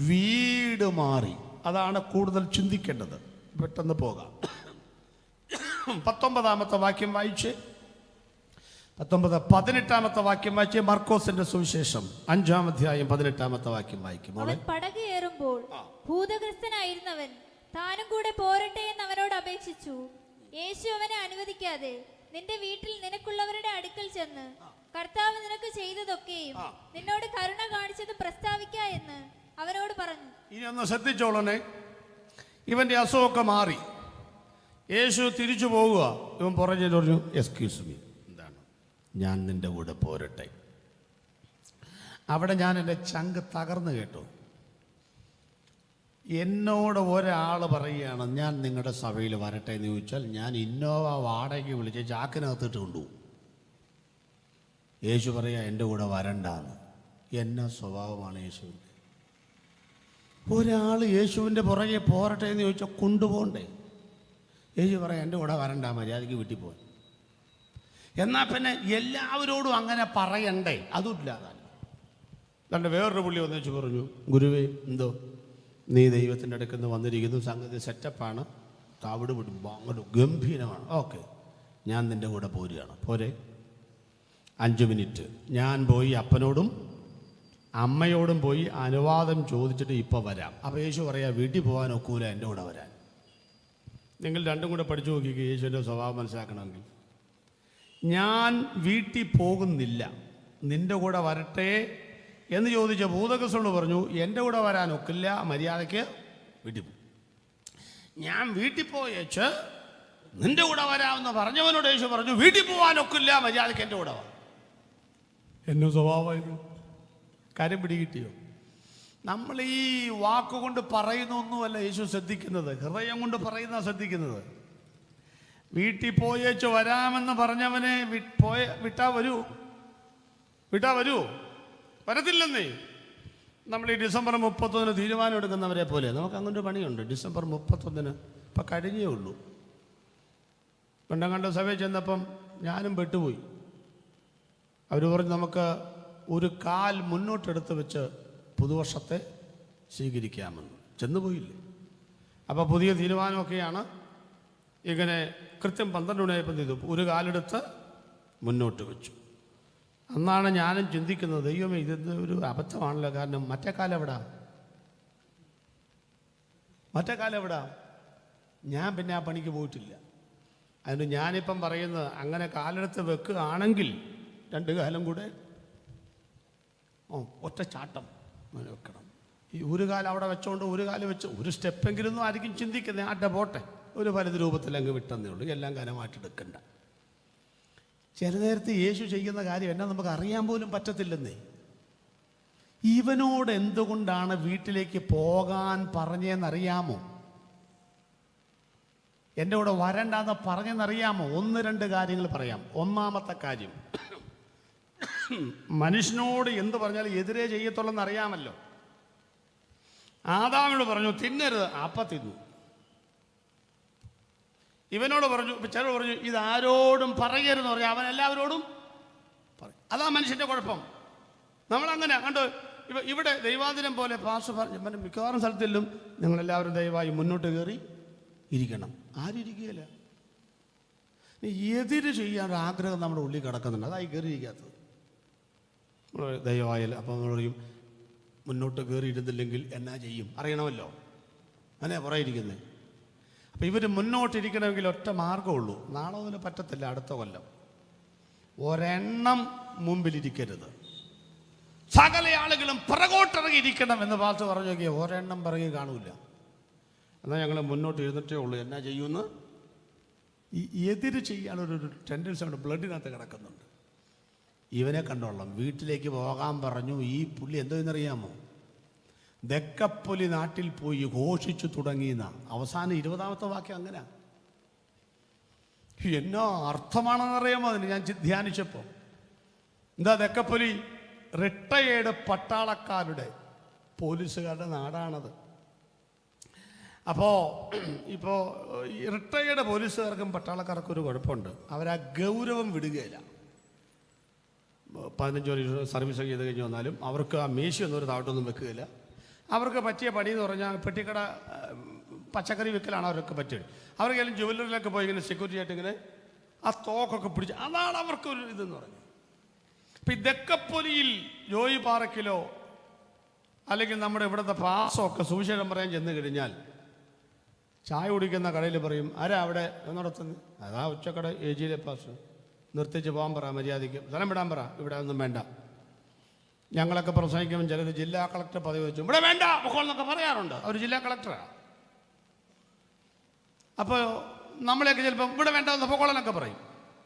വീട് മാറി. അതാണ് കൂടുതൽ ചിന്തിക്കേണ്ടത്. പെട്ടെന്ന് പോകാം. 19-ാമത്തെ വാക്യം വായിച്ച്, 18-ാമത്തെ വാക്യം വായിച്ച്. മർക്കോസിന്റെ സുവിശേഷം 5-ാം അധ്യായം 18-ാമത്തെ വാക്യം വായിക്കും. അവൻ പടകേറുമ്പോൾ ഭൂതഗ്രസ്തനായിരുന്നവൻ താനും കൂടെ പോരട്ടെ എന്ന് അവനോട് അപേക്ഷിച്ചു. യേശു അവനെ അനുവദിക്കാതെ, നിന്റെ വീട്ടിൽ നിനക്കുള്ളവരുടെ അടുക്കൽ ചെന്ന് കർത്താവ് നിനക്ക് ചെയ്തതൊക്കെയും നിന്നോട് കരുണ കാണിച്ചത് പ്രസ്താവിക്ക എന്ന് അവനോട് പറഞ്ഞു. ഇനി ഒന്ന് ശ്രദ്ധിച്ചോളണേ. ഇവന്റെ അസുഖമൊക്കെ മാറി, യേശു തിരിച്ചു പോവുക. ഇവൻ പുറഞ്ഞു പറഞ്ഞു, എക്സ്ക്യൂസ് മീ, എന്താണ്, ഞാൻ നിന്റെ കൂടെ പോരട്ടെ. അവിടെ ഞാൻ എൻ്റെ ചങ്ക് തകർന്നു കേട്ടു. എന്നോട് ഒരാൾ പറയുകയാണ്, ഞാൻ നിങ്ങളുടെ സഭയിൽ വരട്ടെ എന്ന് ചോദിച്ചാൽ ഞാൻ ഇന്നോവ വാടകയ്ക്ക് വിളിച്ച് ചാക്കിനകത്തിട്ട് കൊണ്ടുപോകും. യേശു പറയുക എൻ്റെ കൂടെ വരണ്ടാന്ന്. എന്നാ സ്വഭാവമാണ് യേശുവിൻ്റെ. ഒരാൾ യേശുവിൻ്റെ പുറകെ പോരട്ടെ എന്ന് ചോദിച്ചാൽ കൊണ്ടുപോകണ്ടേ? യേശു പറയാം എൻ്റെ കൂടെ വരണ്ട, മര്യാദയ്ക്ക് വീട്ടിൽ പോകാൻ. എന്നാൽ പിന്നെ എല്ലാവരോടും അങ്ങനെ പറയണ്ടേ? അതും ഇല്ലാതാണ്. അല്ലാണ്ട് വേറൊരു പുള്ളി വന്നു വെച്ച് പറഞ്ഞു, ഗുരുവേ എന്തോ നീ ദൈവത്തിൻ്റെ അടുക്കൽ നിന്ന് വന്നിരിക്കുന്നു, സംഗതി സെറ്റപ്പാണ്, താവിട് വിടുമ്പോൾ അങ്ങോട്ട് ഗംഭീരമാണ്, ഓക്കെ ഞാൻ നിൻ്റെ കൂടെ പോരുകയാണ്. പോരെ 5 മിനിറ്റ് ഞാൻ പോയി അപ്പനോടും അമ്മയോടും പോയി അനുവാദം ചോദിച്ചിട്ട് ഇപ്പോൾ വരാം. അപ്പോൾ യേശു പറയാം, വീട്ടിൽ പോകാൻ ഒക്കൂല, എൻ്റെ കൂടെ വരാൻ. നിങ്ങൾ രണ്ടും കൂടെ പഠിച്ചു നോക്കിക്കുക യേശുവിൻ്റെ സ്വഭാവം മനസ്സിലാക്കണമെങ്കിൽ. ഞാൻ വീട്ടിൽ പോകുന്നില്ല, നിൻ്റെ കൂടെ വരട്ടെ എന്ന് ചോദിച്ച ഭൂതഗ്രസ്തനോട് പറഞ്ഞു, എൻ്റെ കൂടെ വരാൻ ഒക്കില്ല, മര്യാദയ്ക്ക് വീട്ടിൽ പോകും. ഞാൻ വീട്ടിൽ പോയേച്ച് നിൻ്റെ കൂടെ വരാമെന്ന് പറഞ്ഞവനോട് യേശു പറഞ്ഞു, വീട്ടിൽ പോകാൻ ഒക്കില്ല, മര്യാദയ്ക്ക് എൻ്റെ കൂടെ വാ. എന്നെ സ്വഭാവമായിരുന്നു. കാര്യം പിടികിട്ടിയോ? നമ്മൾ ഈ വാക്കുകൊണ്ട് പറയുന്നൊന്നുമല്ല യേശു ശ്രദ്ധിക്കുന്നത്, ഹൃദയം കൊണ്ട് പറയുന്ന ശ്രദ്ധിക്കുന്നത്. വീട്ടിൽ പോയേച്ച് വരാമെന്ന് പറഞ്ഞവനെ വിട്ടാ വരൂ? വരത്തില്ലെന്നേ. നമ്മൾ ഈ ഡിസംബർ 31 തീരുമാനം എടുക്കുന്നവരെ പോലെ നമുക്ക് അങ്ങനൊരു പണിയുണ്ട്. ഡിസംബർ 31 ഇപ്പം കഴിഞ്ഞേ ഉള്ളൂ. വെണ്ടങ്കണ്ട സഭയിൽ ചെന്നപ്പം ഞാനും പെട്ടുപോയി. അവർ പറഞ്ഞ് നമുക്ക് ഒരു കാൽ മുന്നോട്ടെടുത്ത് വെച്ച് പുതുവർഷത്തെ സ്വീകരിക്കാമെന്ന്. ചെന്നുപോയില്ലേ. അപ്പോൾ പുതിയ തീരുമാനമൊക്കെയാണ്. ഇങ്ങനെ കൃത്യം 12 മണിയായപ്പോൾ ചെയ്തു, ഒരു കാലെടുത്ത് മുന്നോട്ട് വെച്ചു. അന്നാണ് ഞാനും ചിന്തിക്കുന്നത്, ദൈവമേ ഇതെന്ത് ഒരു അബദ്ധമാണല്ലോ. കാരണം മറ്റേ കാലം എവിടാ? ഞാൻ പിന്നെ ആ പണിക്ക് പോയിട്ടില്ല. അതുകൊണ്ട് ഞാനിപ്പം പറയുന്നത്, അങ്ങനെ കാലെടുത്ത് വെക്കുകയാണെങ്കിൽ 2 കാലം കൂടെ ഒറ്റ ചാട്ടം അങ്ങനെ വെക്കണം. ഈ ഒരു കാലം അവിടെ വെച്ചോണ്ട് ഒരു കാലം വെച്ച് ഒരു സ്റ്റെപ്പെങ്കിലും ഒന്നും ആയിരിക്കും ചിന്തിക്കുന്നത്. ആട്ടെ പോട്ടെ, ഒരു വലുത് രൂപത്തിൽ അങ്ങ് വിട്ടെന്നേ ഉള്ളൂ, എല്ലാം കാലമായിട്ട് എടുക്കണ്ട. ചില നേരത്ത് യേശു ചെയ്യുന്ന കാര്യം എന്നാ നമുക്ക് അറിയാൻ പോലും പറ്റത്തില്ലെന്നേ. ഇവനോട് എന്തുകൊണ്ടാണ് വീട്ടിലേക്ക് പോകാൻ പറഞ്ഞതെന്നറിയാമോ? എൻ്റെ കൂടെ വരണ്ടെന്ന് പറഞ്ഞെന്നറിയാമോ? 1-2 കാര്യങ്ങൾ പറയാം. ഒന്നാമത്തെ കാര്യം, മനുഷ്യനോട് എന്ത് പറഞ്ഞാലും എതിരെ ചെയ്യത്തുള്ളെന്ന് അറിയാമല്ലോ. ആദാമിനോട് പറഞ്ഞു തിന്നരുത്, അപ്പം തിന്നു. ഇവനോട് പറഞ്ഞു, ചിലർ പറഞ്ഞു ഇതാരോടും പറയരുതെന്ന് പറഞ്ഞു, അവൻ എല്ലാവരോടും പറയും. അതാ മനുഷ്യൻ്റെ കുഴപ്പം. നമ്മളങ്ങനെ കണ്ടോ, ഇവിടെ ദൈവാദിനം പോലെ പാസ് പറഞ്ഞു മിക്കവാറും സ്ഥലത്തിലും നിങ്ങളെല്ലാവരും ദയവായി മുന്നോട്ട് കയറി ഇരിക്കണം. ആരും ഇരിക്കുകയില്ല. എതിര് ചെയ്യാനൊരു ആഗ്രഹം നമ്മുടെ ഉള്ളിൽ കിടക്കുന്നുണ്ട്, അതായി കയറിയിരിക്കാത്തത്. ദയവായാൽ അപ്പം നമ്മൾ പറയും മുന്നോട്ട് കയറിയിരുന്നില്ലെങ്കിൽ എന്നാ ചെയ്യും അറിയണമല്ലോ, അങ്ങനെ പുറയിരിക്കുന്നത്. അപ്പം ഇവർ മുന്നോട്ടിരിക്കണമെങ്കിൽ ഒറ്റ മാർഗമുള്ളൂ. നാളെ മുതൽ പറ്റത്തില്ല, അടുത്ത കൊല്ലം ഒരെണ്ണം മുമ്പിലിരിക്കരുത്. സകല ആളുകളും പിറകോട്ടിറങ്ങിയിരിക്കണം എന്ന് പാസ് പറഞ്ഞു നോക്കിയാൽ ഒരെണ്ണം പിറകെ കാണൂല. എന്നാൽ ഞങ്ങൾ മുന്നോട്ട് ഇരുന്നിട്ടേ ഉള്ളൂ, എന്നാ ചെയ്യുമെന്ന്. ഈ എതിര് ചെയ്യാനൊരു ടെൻഡൻസി അവിടെ ബ്ലഡിനകത്ത് കിടക്കുന്നുണ്ട്. ഇവനെ കണ്ടോളാം, വീട്ടിലേക്ക് പോകാൻ പറഞ്ഞു. ഈ പുള്ളി എന്തോ എന്നറിയാമോ? ദക്കപ്പൊലി നാട്ടിൽ പോയി ഘോഷിച്ചു തുടങ്ങിയെന്ന അവസാനം 20ാമത്തെ വാക്യം അങ്ങനെ. എന്നോ അർത്ഥമാണെന്നറിയാമോ അതിന്? ഞാൻ ധ്യാനിച്ചപ്പോൾ എന്താ, ദക്കപ്പൊലി റിട്ടയേർഡ് പട്ടാളക്കാരുടെ പോലീസുകാരുടെ നാടാണത്. ഇപ്പോൾ ഈ റിട്ടയേർഡ് പോലീസുകാർക്കും പട്ടാളക്കാർക്കും ഒരു കുഴപ്പമുണ്ട്, അവരാ ഗൗരവം വിടുകയില്ല. 15 വർഷം സർവീസ് ചെയ്ത് കഴിഞ്ഞ് വന്നാലും അവർക്ക് ആ മേശയൊന്നും ഒരു താവട്ടൊന്നും വെക്കുകയില്ല. അവർക്ക് പറ്റിയ പണി എന്ന് പറഞ്ഞാൽ പെട്ടിക്കട പച്ചക്കറി വെക്കലാണ് അവർക്ക് പറ്റിയത്. അവർക്കെല്ലാം ജുവലറിയിലൊക്കെ പോയി ഇങ്ങനെ സെക്യൂരിറ്റി ആയിട്ട് ഇങ്ങനെ ആ തോക്കൊക്കെ പിടിച്ച്, അതാണ് അവർക്കൊരു ഇതെന്ന് പറഞ്ഞു. ഇപ്പം ഈ ദക്കപ്പൊലിയിൽ ജോയി പാറക്കിലോ അല്ലെങ്കിൽ നമ്മുടെ ഇവിടുത്തെ പാസമൊക്കെ സുവിശേഷം പറയാൻ ചെന്ന് കഴിഞ്ഞാൽ ചായ കുടിക്കുന്ന കടയിൽ പറയും ആരാ അവിടെ നടത്തുന്നത്? അതാ ഉച്ചക്കട ഏജിയിലെ പാസ്, നിർത്തിച്ച് പോകാൻ പറ, മര്യാദയ്ക്ക് സ്ഥലം വിടാൻ പറ, ഇവിടെ ഒന്നും വേണ്ട. ഞങ്ങളൊക്കെ പ്രസംഗിക്കുമ്പോൾ ചിലർ ജില്ലാ കളക്ടർ പദവി വെച്ചു ഇവിടെ വേണ്ട എന്നൊക്കെ പറയാറുണ്ട്. അവർ ജില്ലാ കളക്ടറാണ്. അപ്പോൾ നമ്മളെയൊക്കെ ചിലപ്പോൾ ഇവിടെ വേണ്ട എന്ന് പൊക്കോളനൊക്കെ പറയും.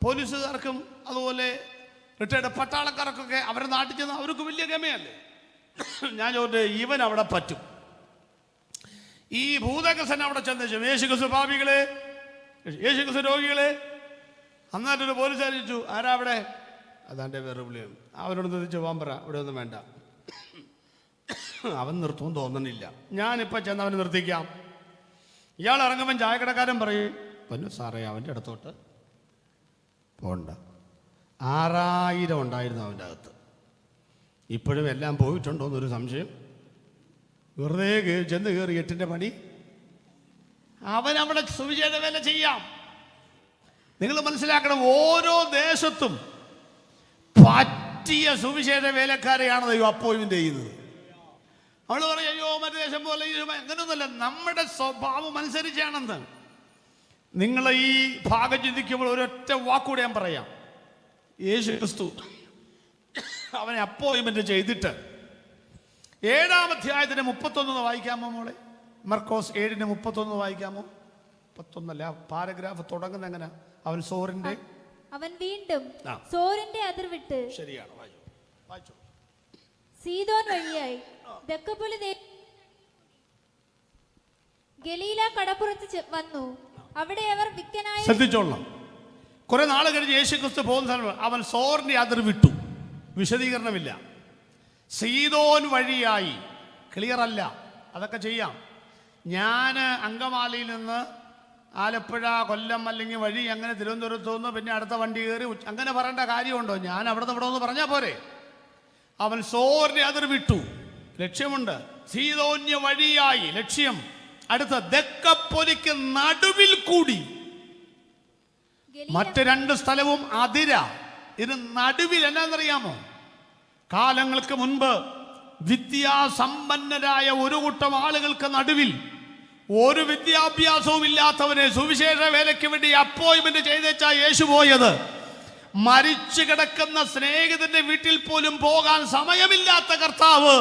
പോലീസുകാർക്കും അതുപോലെ റിട്ടയർഡ് പട്ടാളക്കാർക്കൊക്കെ അവരുടെ നാട്ടിൽ ചെന്ന് അവർക്ക് വലിയ ഗമയല്ലേ. ഞാൻ ചോദിച്ചു, ഇവൻ അവിടെ പറ്റും. ഈ ഭൂതകസൻ അവിടെ ചെന്ന് യേശുക്രിസ്തു പാപികളെ, യേശുക്രിസ്തു രോഗികളെ. അന്നായിട്ടൊരു പോലീസുകാർ ചോദിച്ചു ആരാ അവിടെ? അതാൻ്റെ വേറെ വിളിയും. അവരോട് തിരിച്ച് പോകാൻ പറ, ഇവിടെ ഒന്നും വേണ്ട. അവൻ നിർത്തുമെന്ന് തോന്നണില്ല. ഞാനിപ്പോൾ ചെന്ന് അവനെ നിർത്തിക്കാം. ഇയാൾ ഇറങ്ങുമ്പം ചായക്കടക്കാരൻ പറയും പൊന്നു സാറേ അവൻ്റെ അടുത്തോട്ട് പോകണ്ട. 6000 ഉണ്ടായിരുന്നു അവൻ്റെ അകത്ത്. ഇപ്പോഴും എല്ലാം പോയിട്ടുണ്ടോ എന്നൊരു സംശയം. വെറുതെ ചെന്ന് കയറി 8ൻ്റെ പണി. അവനവിടെ സുവിശേഷ വേല ചെയ്യാം. നിങ്ങൾ മനസ്സിലാക്കണം, ഓരോ ദേശത്തും പറ്റിയ സുവിശേഷ വേലക്കാരെയാണ് ദൈവം അപ്പോയിൻമെന്റ് ചെയ്യുന്നത്. അവൾ പറയും അയ്യോ മറ്റു ദേശം പോലെ അങ്ങനെയൊന്നുമല്ല, നമ്മുടെ സ്വഭാവം അനുസരിച്ചാണെന്ന്. നിങ്ങൾ ഈ ഭാഗം ചിന്തിക്കുമ്പോൾ ഒരൊറ്റ വാക്കുകൂടെ ഞാൻ പറയാം. യേശു ക്രിസ്തു അവനെ അപ്പോയിൻമെന്റ് ചെയ്തിട്ട് 7-ാം അധ്യായത്തിന് 31 വായിക്കാമോ മോളെ? മർക്കോസ് 7:31 വായിക്കാമോ? 31 പാരഗ്രാഫ് തുടങ്ങുന്ന എങ്ങനെ? അവൻ സോറിന്റെ അവൻ വീണ്ടും സോറിന്റെ അതിർ വിട്ട് ശരിയാണ് വായിച്ചു സീദോൻ വഴിയായി ദക്കപ്പൊലി ഗലീല കടപ്പുറത്ത് വന്നു. അവിടെ അവർ വിക്കനായ. ശ്രദ്ധിച്ചോളാം, കുറെ നാൾ കഴിഞ്ഞ് യേശു ക്രിസ്തു പോകുന്ന സ്ഥലം അവൻ സോറിന്റെ അതിർ വിട്ടു. വിശദീകരണമില്ല. സീദോൻ വഴിയായി, ക്ലിയർ അല്ല, അതൊക്കെ ചെയ്യാം. ഞാൻ അങ്കമാലിയിൽ നിന്ന് ആലപ്പുഴ, കൊല്ലം അല്ലെങ്കിൽ വഴി അങ്ങനെ തിരുവനന്തപുരത്ത് നിന്ന് പിന്നെ അടുത്ത വണ്ടി കയറി അങ്ങനെ പറയേണ്ട കാര്യമുണ്ടോ? ഞാൻ അവിടെ നിന്ന് ഇവിടെ ഒന്ന് പറഞ്ഞാൽ പോരെ? അവൻ സോറിനെ അതിർ വിട്ടു, ലക്ഷ്യമുണ്ട്. സീദോന്യ വഴിയായി ലക്ഷ്യം. അടുത്ത ദക്കപ്പൊലിക്ക് നടുവിൽ കൂടി. മറ്റ് 2 സ്ഥലവും അതിര. ഇത് നടുവിൽ എന്നാന്നറിയാമോ? കാലങ്ങൾക്ക് മുൻപ് വിദ്യാസമ്പന്നരായ ഒരു കൂട്ടം ആളുകൾക്ക് നടുവിൽ ഒരു വിദ്യാഭ്യാസവും ഇല്ലാത്തവനെ സുവിശേഷ വേലയ്ക്ക് വേണ്ടി അപ്പോയിൻമെന്റ് ചെയ്തേച്ചാ യേശു പോയത്. മരിച്ചു കിടക്കുന്ന സ്നേഹിതന്റെ വീട്ടിൽ പോലും പോകാൻ സമയമില്ലാത്ത കർത്താവ്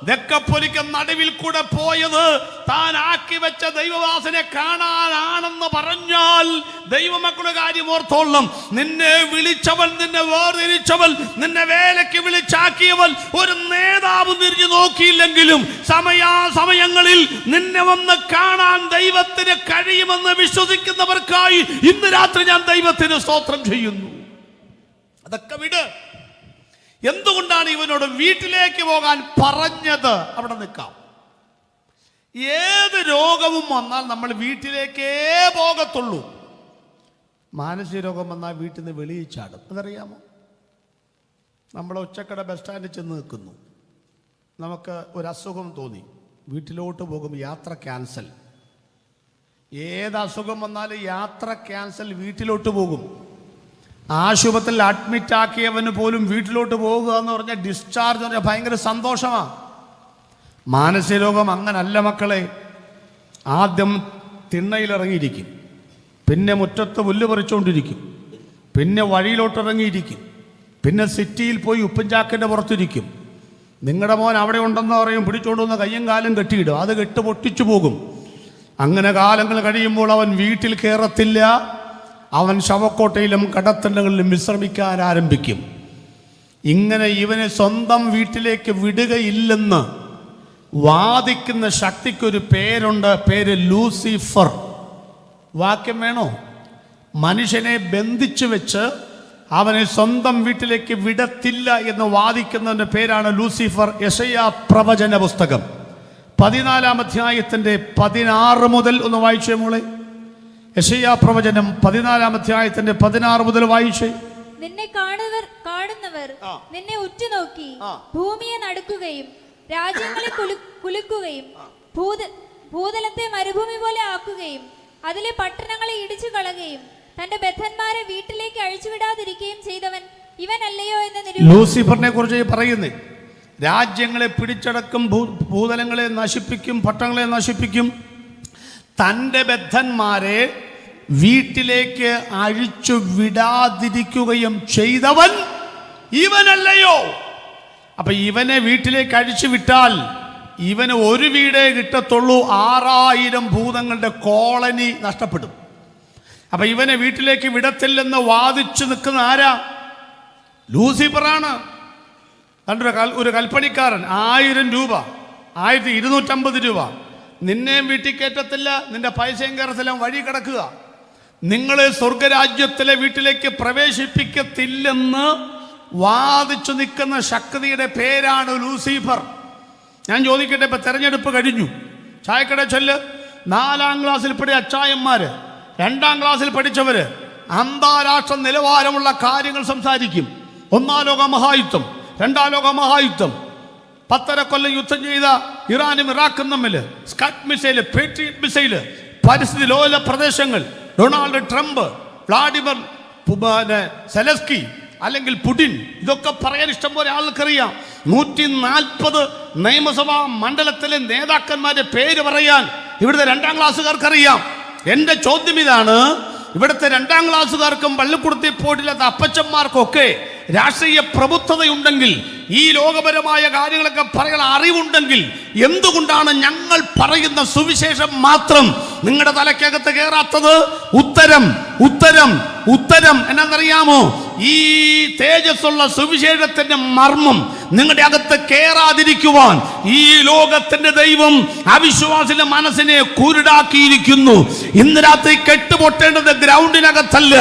ദക്കപ്പൊലിക്ക് നടുവിൽ കൂടെ പോയത് താൻ ആക്കി വെച്ച ദൈവദാസനെ കാണാനാണെന്ന് പറഞ്ഞാൽ ദൈവമക്കളുടെ കാര്യം ഓർത്തോളം. നിന്നെ വിളിച്ചവൻ, നിന്നെ വേർതിരിച്ചവൻ, നിന്നെ വേലയ്ക്ക് വിളിച്ചാക്കിയവൻ ഒരു നേതാവ് തിരിഞ്ഞു നോക്കിയില്ലെങ്കിലും സമയാസമയങ്ങളിൽ നിന്നെ വന്ന് കാണാൻ ദൈവത്തിന് കഴിയുമെന്ന് വിശ്വസിക്കുന്നവർക്കായി ഇന്ന് രാത്രി ഞാൻ ദൈവത്തിന് സ്തോത്രം ചെയ്യുന്നു. അതൊക്കെ വിട്. എന്തുകൊണ്ടാണ് ഇവനോട് വീട്ടിലേക്ക് പോകാൻ പറഞ്ഞത്? അവിടെ നിൽക്കാം. ഏത് രോഗവും വന്നാൽ നമ്മൾ വീട്ടിലേക്കേ പോകത്തുള്ളൂ. മാനസിക രോഗം വന്നാൽ വീട്ടിൽ നിന്ന് വെളിയിൽ ചാടും. അതറിയാമോ? നമ്മൾ ഉച്ചക്കട ബസ് സ്റ്റാൻഡിൽ ചെന്ന് നിൽക്കുന്നു, നമുക്ക് ഒരു അസുഖം തോന്നി, വീട്ടിലോട്ട് പോകും, യാത്ര ക്യാൻസൽ. ഏത് അസുഖം വന്നാലും യാത്ര ക്യാൻസൽ, വീട്ടിലോട്ട് പോകും. ആശുപത്രിയിൽ അഡ്മിറ്റ് ആക്കിയവന് പോലും വീട്ടിലോട്ട് പോകുക എന്ന് പറഞ്ഞാൽ, ഡിസ്ചാർജ് എന്ന് പറഞ്ഞാൽ ഭയങ്കര സന്തോഷമാണ്. മാനസിക രോഗം അങ്ങനല്ല മക്കളെ. ആദ്യം തിണ്ണയിലിറങ്ങിയിരിക്കും, പിന്നെ മുറ്റത്ത് പുല്ല് പറിച്ചുകൊണ്ടിരിക്കും, പിന്നെ വഴിയിലോട്ടിറങ്ങിയിരിക്കും, പിന്നെ സിറ്റിയിൽ പോയി ഉപ്പുംചാക്കിൻ്റെ പുറത്തിരിക്കും. നിങ്ങളുടെ മോൻ അവിടെ ഉണ്ടെന്ന് പറയും, പിടിച്ചുകൊണ്ട് വന്ന് കയ്യും കാലും കെട്ടിയിടും, അത് കെട്ട് പൊട്ടിച്ചു പോകും. അങ്ങനെ കാലങ്ങൾ കഴിയുമ്പോൾ അവൻ വീട്ടിൽ കയറത്തില്ല, അവൻ ശവക്കോട്ടയിലും കടത്തണ്ടകളിലും വിശ്രമിക്കാൻ ആരംഭിക്കും. ഇങ്ങനെ ഇവനെ സ്വന്തം വീട്ടിലേക്ക് വിടുകയില്ലെന്ന് വാദിക്കുന്ന ശക്തിക്കൊരു പേരുണ്ട്, പേര് ലൂസിഫർ. വാക്യം വേണോ? മനുഷ്യനെ ബന്ധിച്ചു വെച്ച് അവനെ സ്വന്തം വീട്ടിലേക്ക് വിടത്തില്ല എന്ന് വാദിക്കുന്നതിൻ്റെ പേരാണ് ലൂസിഫർ. യെശയ്യാ പ്രവചന പുസ്തകം 14-ാം അധ്യായത്തിൻ്റെ 16 മുതൽ ഒന്ന് വായിച്ചേ മോളെ. യെശയ്യാ പ്രവചനം 14-ാം അധ്യായത്തിന്റെ 16 മുതൽ വായിച്ചേ. നിന്നെ കാണുന്നവർ നിന്നെ ഉറ്റുനോക്കി ഭൂമിയെ നടുക്കുകയും രാജ്യങ്ങളെ കുലുക്കുകയും ഭൂതലത്തെ മരുഭൂമി പോലെ ആക്കുകയും അതിലെ പട്ടണങ്ങളെ ഇടിച്ചു കളയുകയും തന്റെ ബദ്ധന്മാരെ വീട്ടിലേക്ക് അഴിച്ചുവിടാതിരിക്കുകയും ചെയ്തവൻ ഇവനല്ലയോ എന്ന് ലൂസിഫറിനെ കുറിച്ച് പറയുന്നേ. രാജ്യങ്ങളെ പിടിച്ചടക്കും, ഭൂതലങ്ങളെ നശിപ്പിക്കും, പട്ടണങ്ങളെ നശിപ്പിക്കും, തൻ്റെ ബദ്ധന്മാരെ വീട്ടിലേക്ക് അഴിച്ചു വിടാതിരിക്കുകയും ചെയ്തവൻ ഇവനല്ലയോ? അപ്പൊ ഇവനെ വീട്ടിലേക്ക് അഴിച്ചു വിട്ടാൽ ഇവന് ഒരു വീടേ കിട്ടത്തുള്ളൂ, 6000 ഭൂതങ്ങളുടെ കോളനി നഷ്ടപ്പെടും. അപ്പൊ ഇവനെ വീട്ടിലേക്ക് വിടത്തില്ലെന്ന് വാദിച്ചു നിൽക്കുന്ന ആരാ? ലൂസിഫറാണ്. ഒരു കൽപ്പണിക്കാരൻ 1000 രൂപ, 1250 രൂപ, നിന്നെയും വീട്ടിൽ കയറ്റത്തില്ല, നിന്റെ പൈസയും കയറത്തില്ല, വഴി കിടക്കുക. നിങ്ങളെ സ്വർഗരാജ്യത്തിലെ വീട്ടിലേക്ക് പ്രവേശിപ്പിക്കത്തില്ലെന്ന് വാദിച്ചു നിൽക്കുന്ന ശക്തിയുടെ പേരാണ് ലൂസിഫർ. ഞാൻ ചോദിക്കട്ടെ, ഇപ്പൊ തെരഞ്ഞെടുപ്പ് കഴിഞ്ഞു, ചായക്കട ചൊല്ല്, 4-ാം ക്ലാസ്സിൽ പഠിച്ച അച്ചായന്മാര്, 2-ാം ക്ലാസ്സിൽ പഠിച്ചവര് അന്താരാഷ്ട്ര നിലവാരമുള്ള കാര്യങ്ങൾ സംസാരിക്കും. 1-ാം ലോക മഹായുദ്ധം, 2-ാം ലോക മഹായുദ്ധം, 10.5 കൊല്ലം യുദ്ധം ചെയ്ത ഇറാനും ഇറാഖും തമ്മിൽ, സ്കഡ് മിസൈല്, പേട്രിയറ്റ് മിസൈല്, പരിസ്ഥിതി ലോല പ്രദേശങ്ങൾ, ഡൊണാൾഡ് ട്രംപ്, വ്ളാഡിമിർ സെലസ്കി അല്ലെങ്കിൽ പുടിൻ, ഇതൊക്കെ പറയാൻ ഇഷ്ടം പോലെ ആൾക്കറിയാം. 140 നിയമസഭാ മണ്ഡലത്തിലെ നേതാക്കന്മാരുടെ പേര് പറയാൻ ഇവിടുത്തെ 2-ാം ക്ലാസ്സുകാർക്കറിയാം. എൻ്റെ ചോദ്യം ഇതാണ്, ഇവിടുത്തെ 2-ാം ക്ലാസ്സുകാർക്കും പള്ളിക്കൂടത്തിൽ പോയിട്ടില്ലാത്ത അപ്പച്ചന്മാർക്കൊക്കെ രാഷ്ട്രീയ പ്രബുദ്ധതയുണ്ടെങ്കിൽ, ഈ ലോകപരമായ കാര്യങ്ങളൊക്കെ പറയാൻ അറിവുണ്ടെങ്കിൽ, എന്തുകൊണ്ടാണ് ഞങ്ങൾ പറയുന്ന സുവിശേഷം മാത്രം നിങ്ങളുടെ തലയ്ക്കകത്ത് കയറാത്തത്? ഉത്തരം ഉത്തരം ഉത്തരം എന്നാന്നറിയാമോ? ഈ തേജസ്സുള്ള സുവിശേഷത്തിന്റെ മർമ്മം നിങ്ങളുടെ അകത്ത് കയറാതിരിക്കുവാൻ ഈ ലോകത്തിന്റെ ദൈവം അവിശ്വാസിന്റെ മനസ്സിനെ കുരുടാക്കിയിരിക്കുന്നു. ഇന്ന് രാത്രി കെട്ടുപൊട്ടേണ്ടത് ഗ്രൗണ്ടിനകത്തല്ല,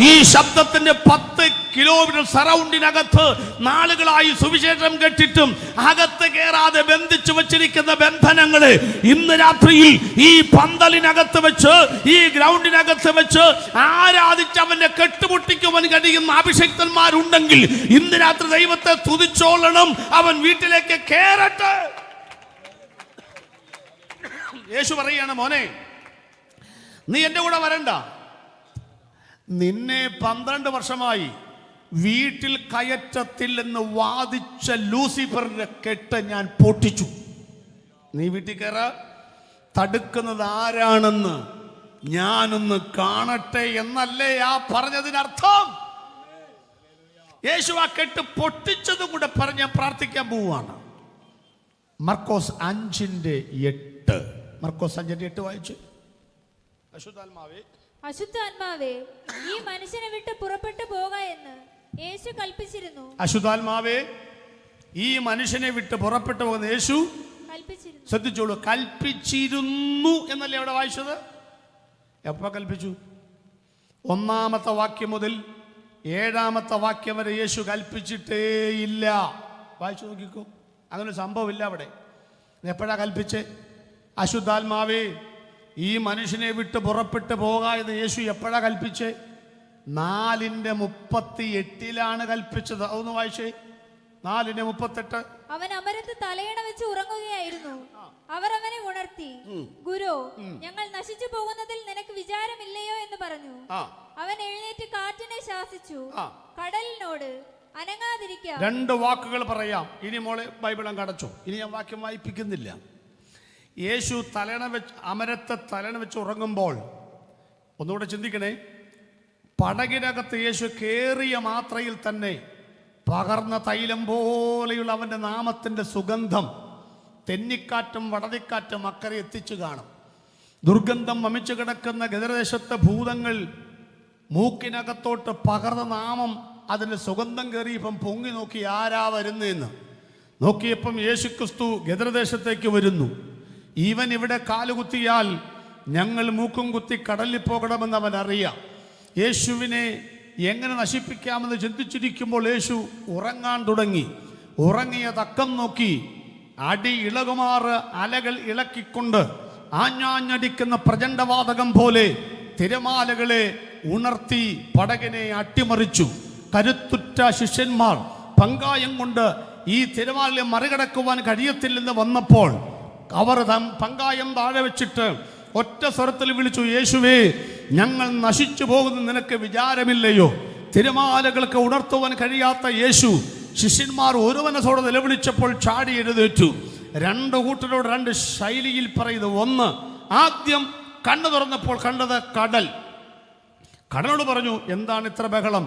ഈ ശബ്ദത്തിന്റെ 10 കിലോമീറ്റർ സറൗണ്ടിനകത്ത് നാളുകളായി സുവിശേഷം കേട്ടിട്ടും അകത്ത് കയറാതെ ബന്ധിച്ചു വച്ചിരിക്കുന്ന ബന്ധനങ്ങളെ ഇന്ന് രാത്രിയിൽ ഈ പന്തലിനകത്ത് വെച്ച്, ഈ ഗ്രൗണ്ടിനകത്ത് വെച്ച് ആരാധിച്ച് അവന്റെ കെട്ടുപൊട്ടിക്കുവാൻ കഴിയുന്ന അഭിഷക്തന്മാരുണ്ടെങ്കിൽ ഇന്ന് രാത്രി ദൈവത്തെ തുതിച്ചോളണം. അവൻ വീട്ടിലേക്ക് കയറട്ടെ. യേശു പറയാണ്, മോനെ നീ എൻ്റെ കൂടെ വരണ്ട. നിന്നെ 12 വർഷമായി വീട്ടിൽ കയറ്റത്തില്ലെന്ന് വാദിച്ച ലൂസിഫറിന്റെ കെട്ട് ഞാൻ പൊട്ടിച്ചു. നീ വീട്ടിൽ കയറ, തടുക്കുന്നത് ആരാണെന്ന് ഞാനൊന്ന് കാണട്ടെ എന്നല്ലേ ആ പറഞ്ഞതിനർത്ഥം? യേശു ആ കെട്ട് പൊട്ടിച്ചതും കൂടെ പറഞ്ഞ് ഞാൻ പ്രാർത്ഥിക്കാൻ പോവുകയാണ്. മർക്കോസ് 5:8. മർക്കോസ് 5:8 വായിച്ചു. അശുദ്ധാത്മാവേ ഈ മനുഷ്യനെ വിട്ട് പുറപ്പെട്ടു പോക എന്ന് യേശു കൽപ്പിച്ചിരുന്നു. അശുദ്ധാത്മാവേ ഈ മനുഷ്യനെ വിട്ട് പുറപ്പെട്ടു പോകുന്ന യേശു കൽപ്പിച്ചിരുന്നു. ശ്രദ്ധിച്ചോളൂ, കൽപ്പിച്ചിരുന്നു എന്നല്ലേ അവിടെ വായിച്ചത്? എപ്പോ കൽപ്പിച്ചു? 1-ാമത്തെ വാക്യം മുതൽ 7-ാമത്തെ വാക്യം വരെ യേശു കൽപ്പിച്ചിട്ടേ ഇല്ല. വായിച്ചു നോക്കിക്കോ, അങ്ങനെ സംഭവമില്ല അവിടെ. എപ്പോഴാ കൽപ്പിച്ചേ? അശുദ്ധാത്മാവേ ഈ മനുഷ്യനെ വിട്ട് പുറപ്പെട്ടു പോക എന്ന് യേശു എപ്പോഴാ കൽപ്പിച്ചേ? 4:38 കൽപ്പിച്ചത്. അതൊന്ന് വായിച്ചേ. 4:38. അവൻ അമരത്ത് തലയണ വെച്ച് ഉറങ്ങുകയായിരുന്നു. അവർ അവനെ ഉണർത്തി, ഗുരു, ഞങ്ങൾ നശിച്ചു പോകുന്നതിൽ നിനക്ക് വിചാരമില്ലയോ എന്ന് പറഞ്ഞു. അവൻ എഴുന്നേറ്റ് കാറ്റിനെ ശാസിച്ചു, കടലിനോട് അനങ്ങാതിരിക്കാം. 2 വാക്കുകൾ പറയാം. ഇനി മോളെ ബൈബിളം കടച്ചോ. ഇനി ഞാൻ വാക്യം വായിപ്പിക്കുന്നില്ല. യേശു അമരത്തെ തലയണ വെച്ച് ഉറങ്ങുമ്പോൾ ഒന്നുകൂടെ ചിന്തിക്കണേ. പടകിനകത്ത് യേശു കേറിയ മാത്രയിൽ തന്നെ പകർന്ന തൈലം പോലെയുള്ള അവൻ്റെ നാമത്തിൻ്റെ സുഗന്ധം തെന്നിക്കാറ്റും വടതിക്കാറ്റും അക്കരെ എത്തിച്ചു കാണും. ദുർഗന്ധം വമിച്ചു കിടക്കുന്ന ഗദരദേശത്തെ ഭൂതങ്ങൾ മൂക്കിനകത്തോട്ട് പകർന്ന നാമം അതിൻ്റെ സുഗന്ധം കയറിയപ്പം പൊങ്ങി നോക്കി ആരാ വരുന്നതെന്ന് നോക്കിയപ്പം യേശുക്രിസ്തു ഗദരദേശത്തേക്ക് വരുന്നു. ഇവൻ ഇവിടെ കാലുകുത്തിയാൽ ഞങ്ങൾ മൂക്കും കുത്തി കടലിൽ പോകണമെന്ന് അവൻ അറിയാം. യേശുവിനെ എങ്ങനെ നശിപ്പിക്കാമെന്ന് ചിന്തിച്ചിരിക്കുമ്പോൾ യേശു ഉറങ്ങാൻ തുടങ്ങി. ഉറങ്ങിയ തക്കം നോക്കി അടി ഇളകുമാറ് അലകൾ ഇളക്കിക്കൊണ്ട് ആഞ്ഞാഞ്ഞടിക്കുന്ന പ്രചണ്ഡവാതകം പോലെ തിരമാലകളെ ഉണർത്തി പടകിനെ അട്ടിമറിച്ചു. കരുത്തുറ്റ ശിഷ്യന്മാർ പങ്കായം കൊണ്ട് ഈ തിരമാലയെ മറികടക്കുവാൻ കഴിയത്തില്ലെന്ന് വന്നപ്പോൾ അവർ പങ്കായം താഴെ വെച്ചിട്ട് ഒറ്റ സ്വരത്തിൽ വിളിച്ചു, യേശുവേ, ഞങ്ങൾ നശിച്ചു പോകുന്ന നിനക്ക് വിചാരമില്ലയോ? തിരമാലകൾക്ക് ഉണർത്തുവാൻ കഴിയാത്ത യേശു ശിഷ്യന്മാർ ഒരു മനസ്സോടെ നിലവിളിച്ചപ്പോൾ ചാടി എഴുന്നേറ്റു. 2 കൂട്ടരോട് 2 ശൈലിയിൽ പറയുന്നത്. ഒന്ന്, ആദ്യം കണ്ണു തുറന്നപ്പോൾ കണ്ടത് കടൽ. കടലോട് പറഞ്ഞു, എന്താണ് ഇത്ര ബഹളം?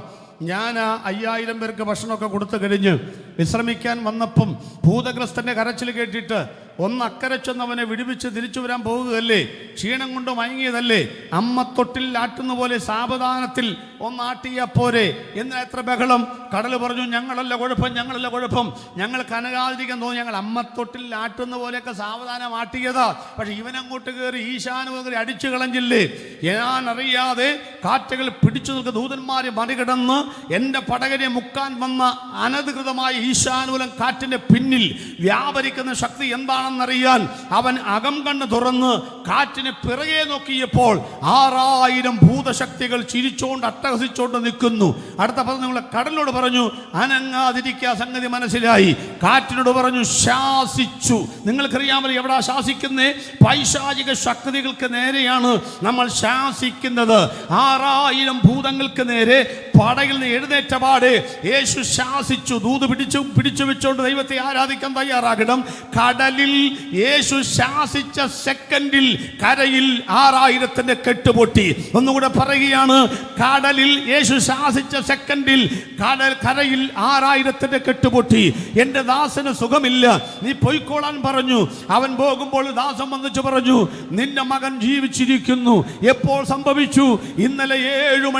ഞാൻ 5000 പേർക്ക് ഭക്ഷണമൊക്കെ കൊടുത്തു കഴിഞ്ഞ് വിശ്രമിക്കാൻ വന്നപ്പം ഭൂതഗ്രസ്തന്റെ കരച്ചിൽ കേട്ടിട്ട് ഒന്ന് അക്കരെ ചെന്നവനെ വിടുവിച്ച് തിരിച്ചു വരാൻ പോകുകയല്ലേ? ക്ഷീണം കൊണ്ട് മയങ്ങിയതല്ലേ? അമ്മത്തൊട്ടിൽ ആട്ടുന്ന പോലെ സാവധാനത്തിൽ ഒന്നാട്ടിയ പോരെ, എന്തിനാ എത്ര ബഹളം? കടൽ പറഞ്ഞു, ഞങ്ങളല്ല കുഴപ്പം, ഞങ്ങളല്ല കുഴപ്പം, ഞങ്ങൾ കനകാതിരിക്കാൻ തോന്നി, ഞങ്ങൾ അമ്മത്തൊട്ടിൽ ആട്ടുന്ന പോലെയൊക്കെ സാവധാനം ആട്ടിയതാ. പക്ഷെ ഇവനങ്ങോട്ട് കയറി ഈശാനുവകരെ അടിച്ചു കളഞ്ഞില്ലേ? ഞാൻ അറിയാതെ കാറ്റുകൾ പിടിച്ചു നിൽക്കുന്ന ദൂതന്മാരെ മറികടന്ന് എൻ്റെ പടകനെ മുക്കാൻ വന്ന അനധികൃതമായ ഈശാനുകൂലം കാറ്റിന്റെ പിന്നിൽ വ്യാപരിക്കുന്ന ശക്തി എന്താണെന്നറിയാൻ അവൻ അകം കണ്ണ് തുറന്ന് കാറ്റിന് പിറകെ നോക്കിയപ്പോൾ 6000 ഭൂതശക്തികൾ ചിരിച്ചോണ്ട് അട്ടഹസിച്ചോണ്ട് നിൽക്കുന്നു. അടുത്ത പദം നിങ്ങൾ കടലിനോട് പറഞ്ഞു, അനങ്ങാതിരിക്കുക. സംഗതി മനസ്സിലായി. കാറ്റിനോട് പറഞ്ഞു, ശാസിച്ചു. നിങ്ങൾക്കറിയാമല്ലോ എവിടാ ശാസിക്കുന്നേ? പൈശാചിക ശക്തികൾക്ക് നേരെയാണ് നമ്മൾ ശാസിക്കുന്നത്. 6000 ഭൂതങ്ങൾക്ക് നേരെ പടകിൽ നിന്ന് എഴുന്നേറ്റ പാടെ യേശു ശാസിച്ചു. ദൂത് പിടിച്ചു വെച്ചോണ്ട് ദൈവത്തെ ആരാധിക്കാൻ തയ്യാറാകണം. കടലിൽ യേശു ശാസിച്ച സെക്കൻഡിൽ കരയിൽ 6000 കെട്ടുപൊട്ടി. ഒന്നുകൂടെ പറയുകയാണ്, കടലിൽ യേശു ശാസിച്ച സെക്കൻഡിൽ കരയിൽ 6000 കെട്ടുപൊട്ടി. എൻ്റെ ദാസന് സുഖമില്ല, നീ പൊയ്ക്കോളാൻ പറഞ്ഞു. അവൻ പോകുമ്പോൾ ദാസൻ വന്നിച്ചു പറഞ്ഞു, നിന്റെ മകൻ ജീവിച്ചിരിക്കുന്നു. എപ്പോൾ സംഭവിച്ചു? ഇന്നലെ 7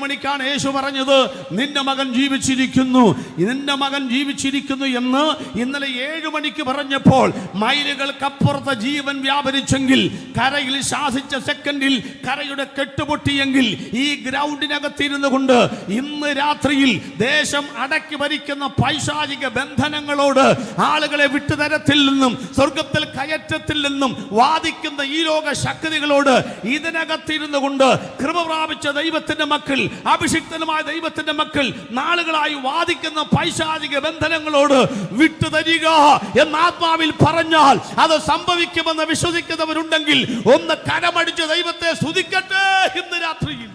മണിക്കാണ് യേശു പറഞ്ഞത്, നിന്റെ മകൻ ജീവിച്ചിരിക്കുന്നു. നിന്റെ മകൻ ജീവിച്ചിരിക്കുന്നു എന്ന് ഇന്നലെ 7 മണിക്ക് പറഞ്ഞപ്പോൾ മൈലുകൾക്കപ്പുറത്ത് ജീവൻ വ്യാപരിച്ചെങ്കിൽ, കരയിൽ ശാസിച്ച സെക്കൻഡിൽ കരയുടെ കെട്ടുപൊട്ടിയെങ്കിൽ, ഈ ഗ്രൗണ്ടിനകത്തിരുന്നു കൊണ്ട് ഇന്ന് രാത്രിയിൽ ദേശം അടക്കി ഭരിക്കുന്ന പൈശാചിക ബന്ധനങ്ങളോട് ആളുകളെ വിട്ടുതരത്തിൽ നിന്നും സ്വർഗത്തിൽ കയറ്റത്തിൽ നിന്നും വാദിക്കുന്ന ഈ ലോക ശക്തികളോട് ഇതിനകത്തിരുന്നു കൊണ്ട് കൃപ പ്രാപിച്ച ദൈവത്തിന്റെ മക്കൾ, അഭിഷിക്തനുമായ ദൈവത്തിന്റെ മക്കൾ നാളുകളായി വാദിക്കുന്ന പൈശാചിക ബന്ധനങ്ങളോട് വിട്ടുതരിക എന്ന് ആത്മാവിൽ പറഞ്ഞാൽ അത് സംഭവിക്കുമെന്ന് വിശ്വസിക്കുന്നവരുണ്ടെങ്കിൽ ഒന്ന് കരമടിച്ച് ദൈവത്തെ സ്തുതിക്കട്ടെ. ഇന്ന് രാത്രിയിൽ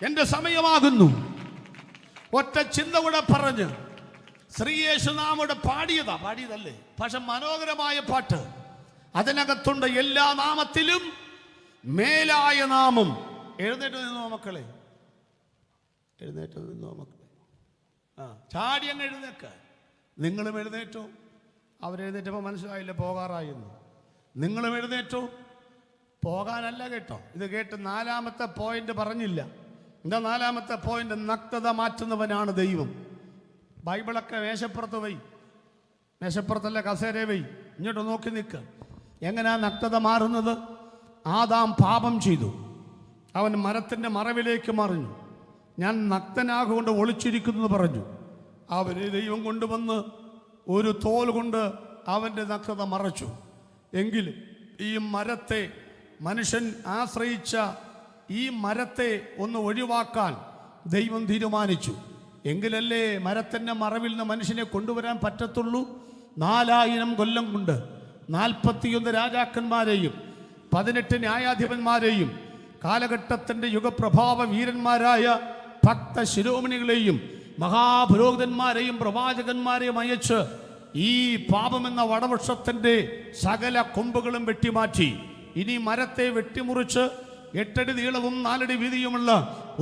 എന്റെ സമയമാകുന്നു. ഒറ്റ ചിന്ത കൂടെ പറഞ്ഞ് ശ്രീയേശുനാമോടെ പാടിയതല്ലേ, പക്ഷെ മനോഹരമായ പാട്ട്. അതിനകത്തുണ്ട് എല്ലാ നാമത്തിലും മേലായ നാമം എഴുന്നേറ്റ് നിന്നോ മക്കളെ, എഴുന്നേറ്റ് നിന്നോ മക്കളെ. ചാടി അങ്ങ് എഴുന്നേക്ക. നിങ്ങളും എഴുന്നേറ്റോ. അവരെഴുന്നേറ്റപ്പോൾ മനസ്സിലായില്ല പോകാറായിരുന്നു. നിങ്ങളും എഴുന്നേറ്റോ. പോകാനല്ല കേട്ടോ, ഇത് കേട്ട് 4ാമത്തെ പോയിന്റ് പറഞ്ഞില്ല. എന്താ 4ാമത്തെ പോയിന്റ്? നഗ്നത മാറ്റുന്നവനാണ് ദൈവം. ബൈബിളൊക്കെ മേശപ്പുറത്ത് വൈ, മേശപ്പുറത്തല്ല കസേര വൈ, ഇങ്ങോട്ട് നോക്കി നിൽക്കുക. എങ്ങനെയാ നഗ്നത മാറുന്നത്? ആദാം പാപം ചെയ്തു, അവൻ മരത്തിൻ്റെ മറവിലേക്ക് മറിഞ്ഞു. ഞാൻ നഗ്നനാകൊണ്ട് ഒളിച്ചിരിക്കുന്നു പറഞ്ഞു. അവന് ദൈവം കൊണ്ടുവന്ന് ഒരു തോൽ കൊണ്ട് അവൻ്റെ നഗ്നത മറച്ചു. എങ്കിലും ഈ മരത്തെ, മനുഷ്യൻ ആശ്രയിച്ച ഈ മരത്തെ ഒന്ന് ഒഴിവാക്കാൻ ദൈവം തീരുമാനിച്ചു. എങ്കിലല്ലേ മരത്തിൻ്റെ മറവിൽ നിന്ന് മനുഷ്യനെ കൊണ്ടുവരാൻ പറ്റത്തുള്ളൂ. 4000 കൊല്ലം കൊണ്ട് 41 രാജാക്കന്മാരെയും 18 ന്യായാധിപന്മാരെയും കാലഘട്ടത്തിൻ്റെ യുഗപ്രഭാവ വീരന്മാരായ ഭക്ത ശിരോമണികളെയും മഹാപുരോഹിതന്മാരെയും പ്രവാചകന്മാരെയും അയച്ച് ഈ പാപമെന്ന വടവൃക്ഷത്തിൻ്റെ സകല കൊമ്പുകളും വെട്ടിമാറ്റി. ഇനി മരത്തെ വെട്ടിമുറിച്ച് 8 അടി നീളവും 4 അടി വീതിയുമുള്ള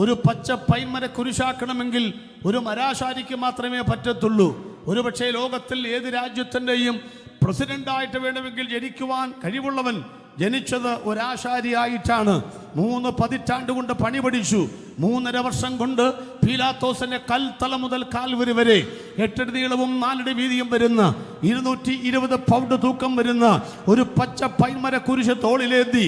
ഒരു പച്ച പൈൻമര കുരിശാക്കണമെങ്കിൽ ഒരു മരാശാരിക്ക് മാത്രമേ പറ്റത്തുള്ളൂ. ഒരുപക്ഷെ ലോകത്തിൽ ഏത് രാജ്യത്തിൻ്റെയും പ്രസിഡന്റായിട്ട് വേണമെങ്കിൽ ജനിക്കുവാൻ കഴിവുള്ളവൻ ജനിച്ചത് ഒരാശാരിയായിട്ടാണ്. 3 പതിറ്റാണ്ട് കൊണ്ട് പണി പഠിച്ചു. 3.5 വർഷം കൊണ്ട് പീലാത്തോസിന്റെ കൽത്തല മുതൽ കാൽവരി വരെ 8 അടി നീളവും 4 അടി വീതിയും വരുന്ന 220 പൗണ്ട് തൂക്കം വരുന്ന ഒരു പച്ച പൈൻമര കുരിശ് തോളിലേന്തി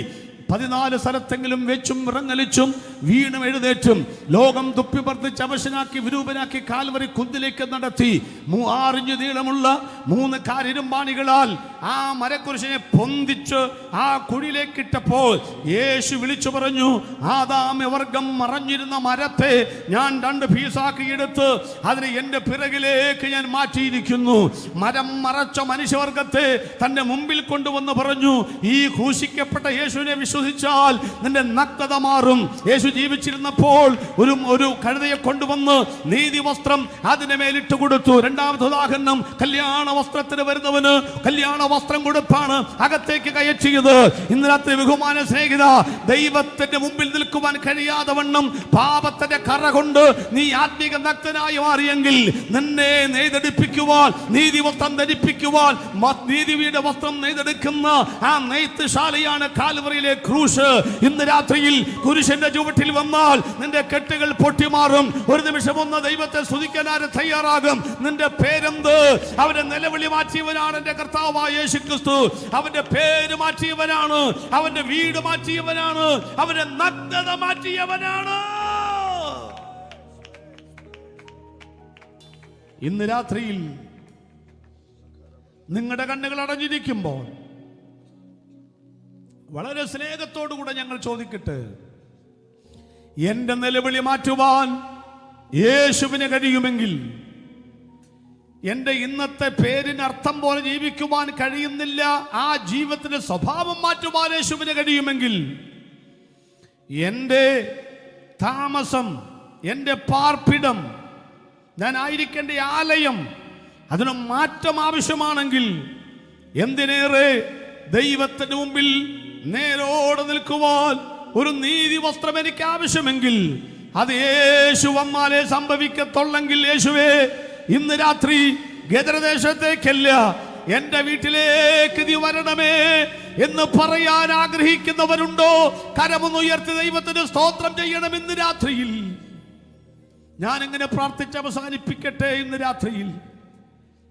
14 സ്ഥലത്തെങ്കിലും വെച്ചും ഇറങ്ങലിച്ചും വീണും എഴുന്നേറ്റും ലോകം തുപ്പിപ്പറത്ത് അവശനാക്കി വിരൂപനാക്കി കാൽവരി കുന്നിലേക്ക് നടത്തി 6 ഇഞ്ച് നീളമുള്ള 3 കാരിരുമ്പാണികളാൽ ആ മരക്കുരിശിനെ പൊന്തിച്ച് ആ കുഴിയിലേക്കിട്ടപ്പോൾ യേശു വിളിച്ചു പറഞ്ഞു, ആദാമ്യ വർഗം മറഞ്ഞിരുന്ന മരത്തെ ഞാൻ 2 പീസാക്കി എടുത്ത് അതിനെ എൻ്റെ പിറകിലേക്ക് ഞാൻ മാറ്റിയിരിക്കുന്നു. മരം മറച്ച മനുഷ്യവർഗത്തെ തൻ്റെ മുമ്പിൽ കൊണ്ടുവന്ന് പറഞ്ഞു, ഈ ക്രൂശിക്കപ്പെട്ട യേശുവിനെ വിശ്വസിച്ചാൽ നിന്റെ നഗ്നത മാറും. യേശു ജീവിച്ചിരുന്നപ്പോൾ ഒരു കഴുതയെ കൊണ്ടുവന്ന് നീതി വസ്ത്രം അതിന്റെ മേലിട്ട് കൊടുത്തു. 2ാമത്തെ ഉദാഹരണം, കല്യാണ വസ്ത്രത്തിന് വരുന്നവന് കല്യാണ വസ്ത്രം കൊടുപ്പാണ് അകത്തേക്ക് കയറ്റിയത്. ഇന്ന് രാത്രി ബഹുമാന സ്നേഹിത, ദൈവത്തിന്റെ മുമ്പിൽ നിൽക്കുവാൻ കഴിയാതെ വണ്ണം പാപത്തിന്റെ കറ കൊണ്ട് നീ ആത്മീക നഗ്നനായി മാറിയെങ്കിൽ നിന്നെ നെയ്തെടുപ്പിക്കുവാൻ, നീതി വസ്ത്രം ധരിപ്പിക്കുവാൻ, നീതിയുടെ വസ്ത്രം നെയ്തെടുക്കുന്ന ആ നെയ്ത്തുശാലയാണ് കാൽവറിയിലെ ക്രൂശ്. ഇന്ന് രാത്രിയിൽ കുരിശിന്റെ ചുവട്ടിൽ വന്നാൽ നിന്റെ കെട്ടുകൾ പൊട്ടിമാറും. ഒരു നിമിഷം ഒന്ന് ദൈവത്തെ സ്തുതിക്കാൻ ആര് തയ്യാറാകും? നിന്റെ പേരെന്ത്? അവന്റെ നിലവിളി മാറ്റിയവനാണ് എന്റെ കർത്താവായ യേശു ക്രിസ്തു. അവന്റെ പേര് മാറ്റിയവനാണ്, അവന്റെ വീട് മാറ്റിയവനാണ്, അവന്റെ നഗ്നത മാറ്റിയവനാണ്. ഇന്ന് രാത്രിയിൽ നിങ്ങളുടെ കണ്ണുകൾ അടഞ്ഞിരിക്കുമ്പോൾ വളരെ സ്നേഹത്തോടുകൂടെ ഞങ്ങൾ ചോദിക്കട്ടെ, എന്റെ നിലവിളി മാറ്റുവാൻ യേശുവിന് കഴിയുമെങ്കിൽ, എന്റെ ഇന്നത്തെ പേരിന് അർത്ഥം പോലെ ജീവിക്കുവാൻ കഴിയുന്നില്ല, ആ ജീവിതത്തിന്റെ സ്വഭാവം മാറ്റുവാൻ യേശുവിന് കഴിയുമെങ്കിൽ, എന്റെ താമസം, എന്റെ പാർപ്പിടം, ഞാൻ ആയിരിക്കേണ്ട ആലയം, അതിന് മാറ്റം ആവശ്യമാണെങ്കിൽ, എന്തിനേറെ ദൈവത്തിന്റെ മുമ്പിൽ നേരോടെ നിൽക്കുവാൻ ഒരു നീതി വസ്ത്രം എനിക്ക് ആവശ്യമെങ്കിൽ അത് യേശു വന്നാലേ സംഭവിക്കത്തുള്ളെങ്കിൽ, യേശുവേ ഇന്ന് രാത്രി ഗദരദേശത്തേക്കല്ല എന്റെ വീട്ടിലേക്ക് നീ വരണമേ എന്ന് പറയാൻ ആഗ്രഹിക്കുന്നവരുണ്ടോ? കരമൊന്നുയർത്തി ദൈവത്തിന് സ്തോത്രം ചെയ്യണം. ഇന്ന് രാത്രിയിൽ ഞാൻ എങ്ങനെ പ്രാർത്ഥിച്ച് അവസാനിപ്പിക്കട്ടെ? ഇന്ന് രാത്രിയിൽ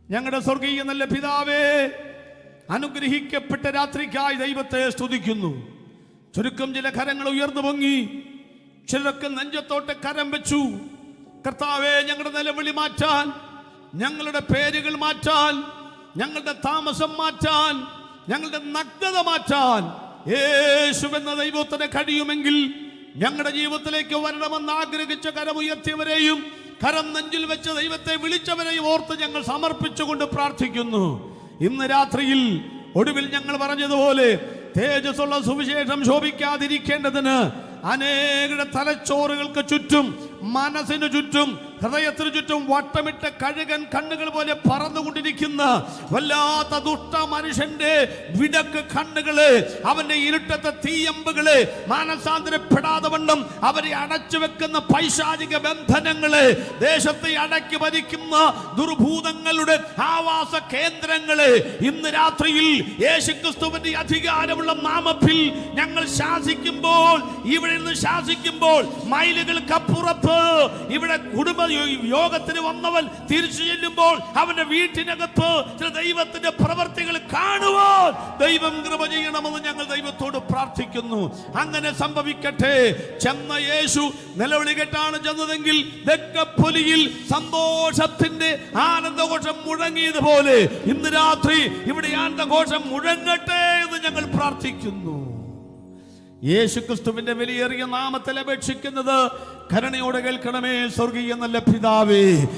ഞങ്ങളുടെ സ്വർഗീയ നല്ല പിതാവേ, അനുഗ്രഹിക്കപ്പെട്ട രാത്രിക്കായി ദൈവത്തെ സ്തുതിക്കുന്നു. ചുരുക്കം ചില കരങ്ങൾ ഉയർന്നു പൊങ്ങി, ചിലരൊക്കെ നെഞ്ചത്തോട്ട് കരം വെച്ചു. കർത്താവേ, ഞങ്ങളുടെ നിലവിളി മാറ്റാൻ, ഞങ്ങളുടെ പേരുകൾ മാറ്റാൻ, ഞങ്ങളുടെ താമസം മാറ്റാൻ, ഞങ്ങളുടെ നഗ്നത മാറ്റാൻ യേശുവെന്ന ദൈവത്തിന് കഴിയുമെങ്കിൽ ഞങ്ങളുടെ ജീവിതത്തിലേക്ക് വരണമെന്ന് ആഗ്രഹിച്ച കരമുയർത്തിയവരെയും കരം നെഞ്ചിൽ വെച്ച് ദൈവത്തെ വിളിച്ചവരെയും ഓർത്ത് ഞങ്ങൾ സമർപ്പിച്ചുകൊണ്ട് പ്രാർത്ഥിക്കുന്നു. ഇന്ന് രാത്രിയിൽ ഒടുവിൽ ഞങ്ങൾ പറഞ്ഞതുപോലെ തേജസ്സുള്ള സുവിശേഷം ശോഭിക്കാതിരിക്കേണ്ടതിന് അനേകരുടെ തലച്ചോറുകൾക്ക് ചുറ്റും മനസ്സിനു ചുറ്റും ഹൃദയത്തിനു ചുറ്റും വട്ടമിട്ട് കഴുകൻ കണ്ണുകൾ പോലെ പറന്നുകൊണ്ടിരിക്കുന്ന വല്ലാത്ത ദുഷ്ട മനുഷ്യന്റെ വിടക്ക് കണ്ണുകള്, അവന്റെ ഇരുട്ടത്തെ തീയമ്പുകള്, മാനസാന്തരപ്പെടാതെ വണ്ണം അവരെ അടച്ചു വെക്കുന്ന പൈശാചിക ബന്ധനങ്ങള്, ദേശത്തെ അടക്കി ഭരിക്കുന്ന ദുർഭൂതങ്ങളുടെ ആവാസ കേന്ദ്രങ്ങള് ഇന്ന് രാത്രിയിൽ യേശുക്രിസ്തുവിന്റെ അധികാരമുള്ള നാമത്തിൽ ഞങ്ങൾ ശാസിക്കുമ്പോൾ, ഇവിടെ നിന്ന് ശാസിക്കുമ്പോൾ മൈലുകൾക്കപ്പുറത്ത് ഇവിടെ കുടുംബ യോഗത്തിന് വന്നവൻ തിരിച്ചു ചെല്ലുമ്പോൾ അവന്റെ വീട്ടിനകത്ത് ചില ദൈവത്തിന്റെ പ്രവർത്തികൾ കാണുവാൻ ദൈവം കൃപ ചെയ്യണമെന്ന് ഞങ്ങൾ ദൈവത്തോട് പ്രാർത്ഥിക്കുന്നു. അങ്ങനെ സംഭവിക്കട്ടെ. ചെന്ന യേശു നിലവിളി കേട്ടാണ് ചെന്നതെങ്കിൽ ദക്കപ്പൊലിയിൽ സന്തോഷത്തിന്റെ ആനന്ദഘോഷം മുഴങ്ങിയതുപോലെ ഇന്ന് രാത്രി ഇവിടെ ആനന്ദഘോഷം മുഴങ്ങട്ടെ എന്ന് ഞങ്ങൾ പ്രാർത്ഥിക്കുന്നു. യേശുക്രിസ്തുവിന്റെ വിലയേറിയ നാമത്തിൽ അപേക്ഷിക്കുന്നത് കരുണയോടെ കേൾക്കണമേ സ്വർഗീയ നല്ല പിതാവേ.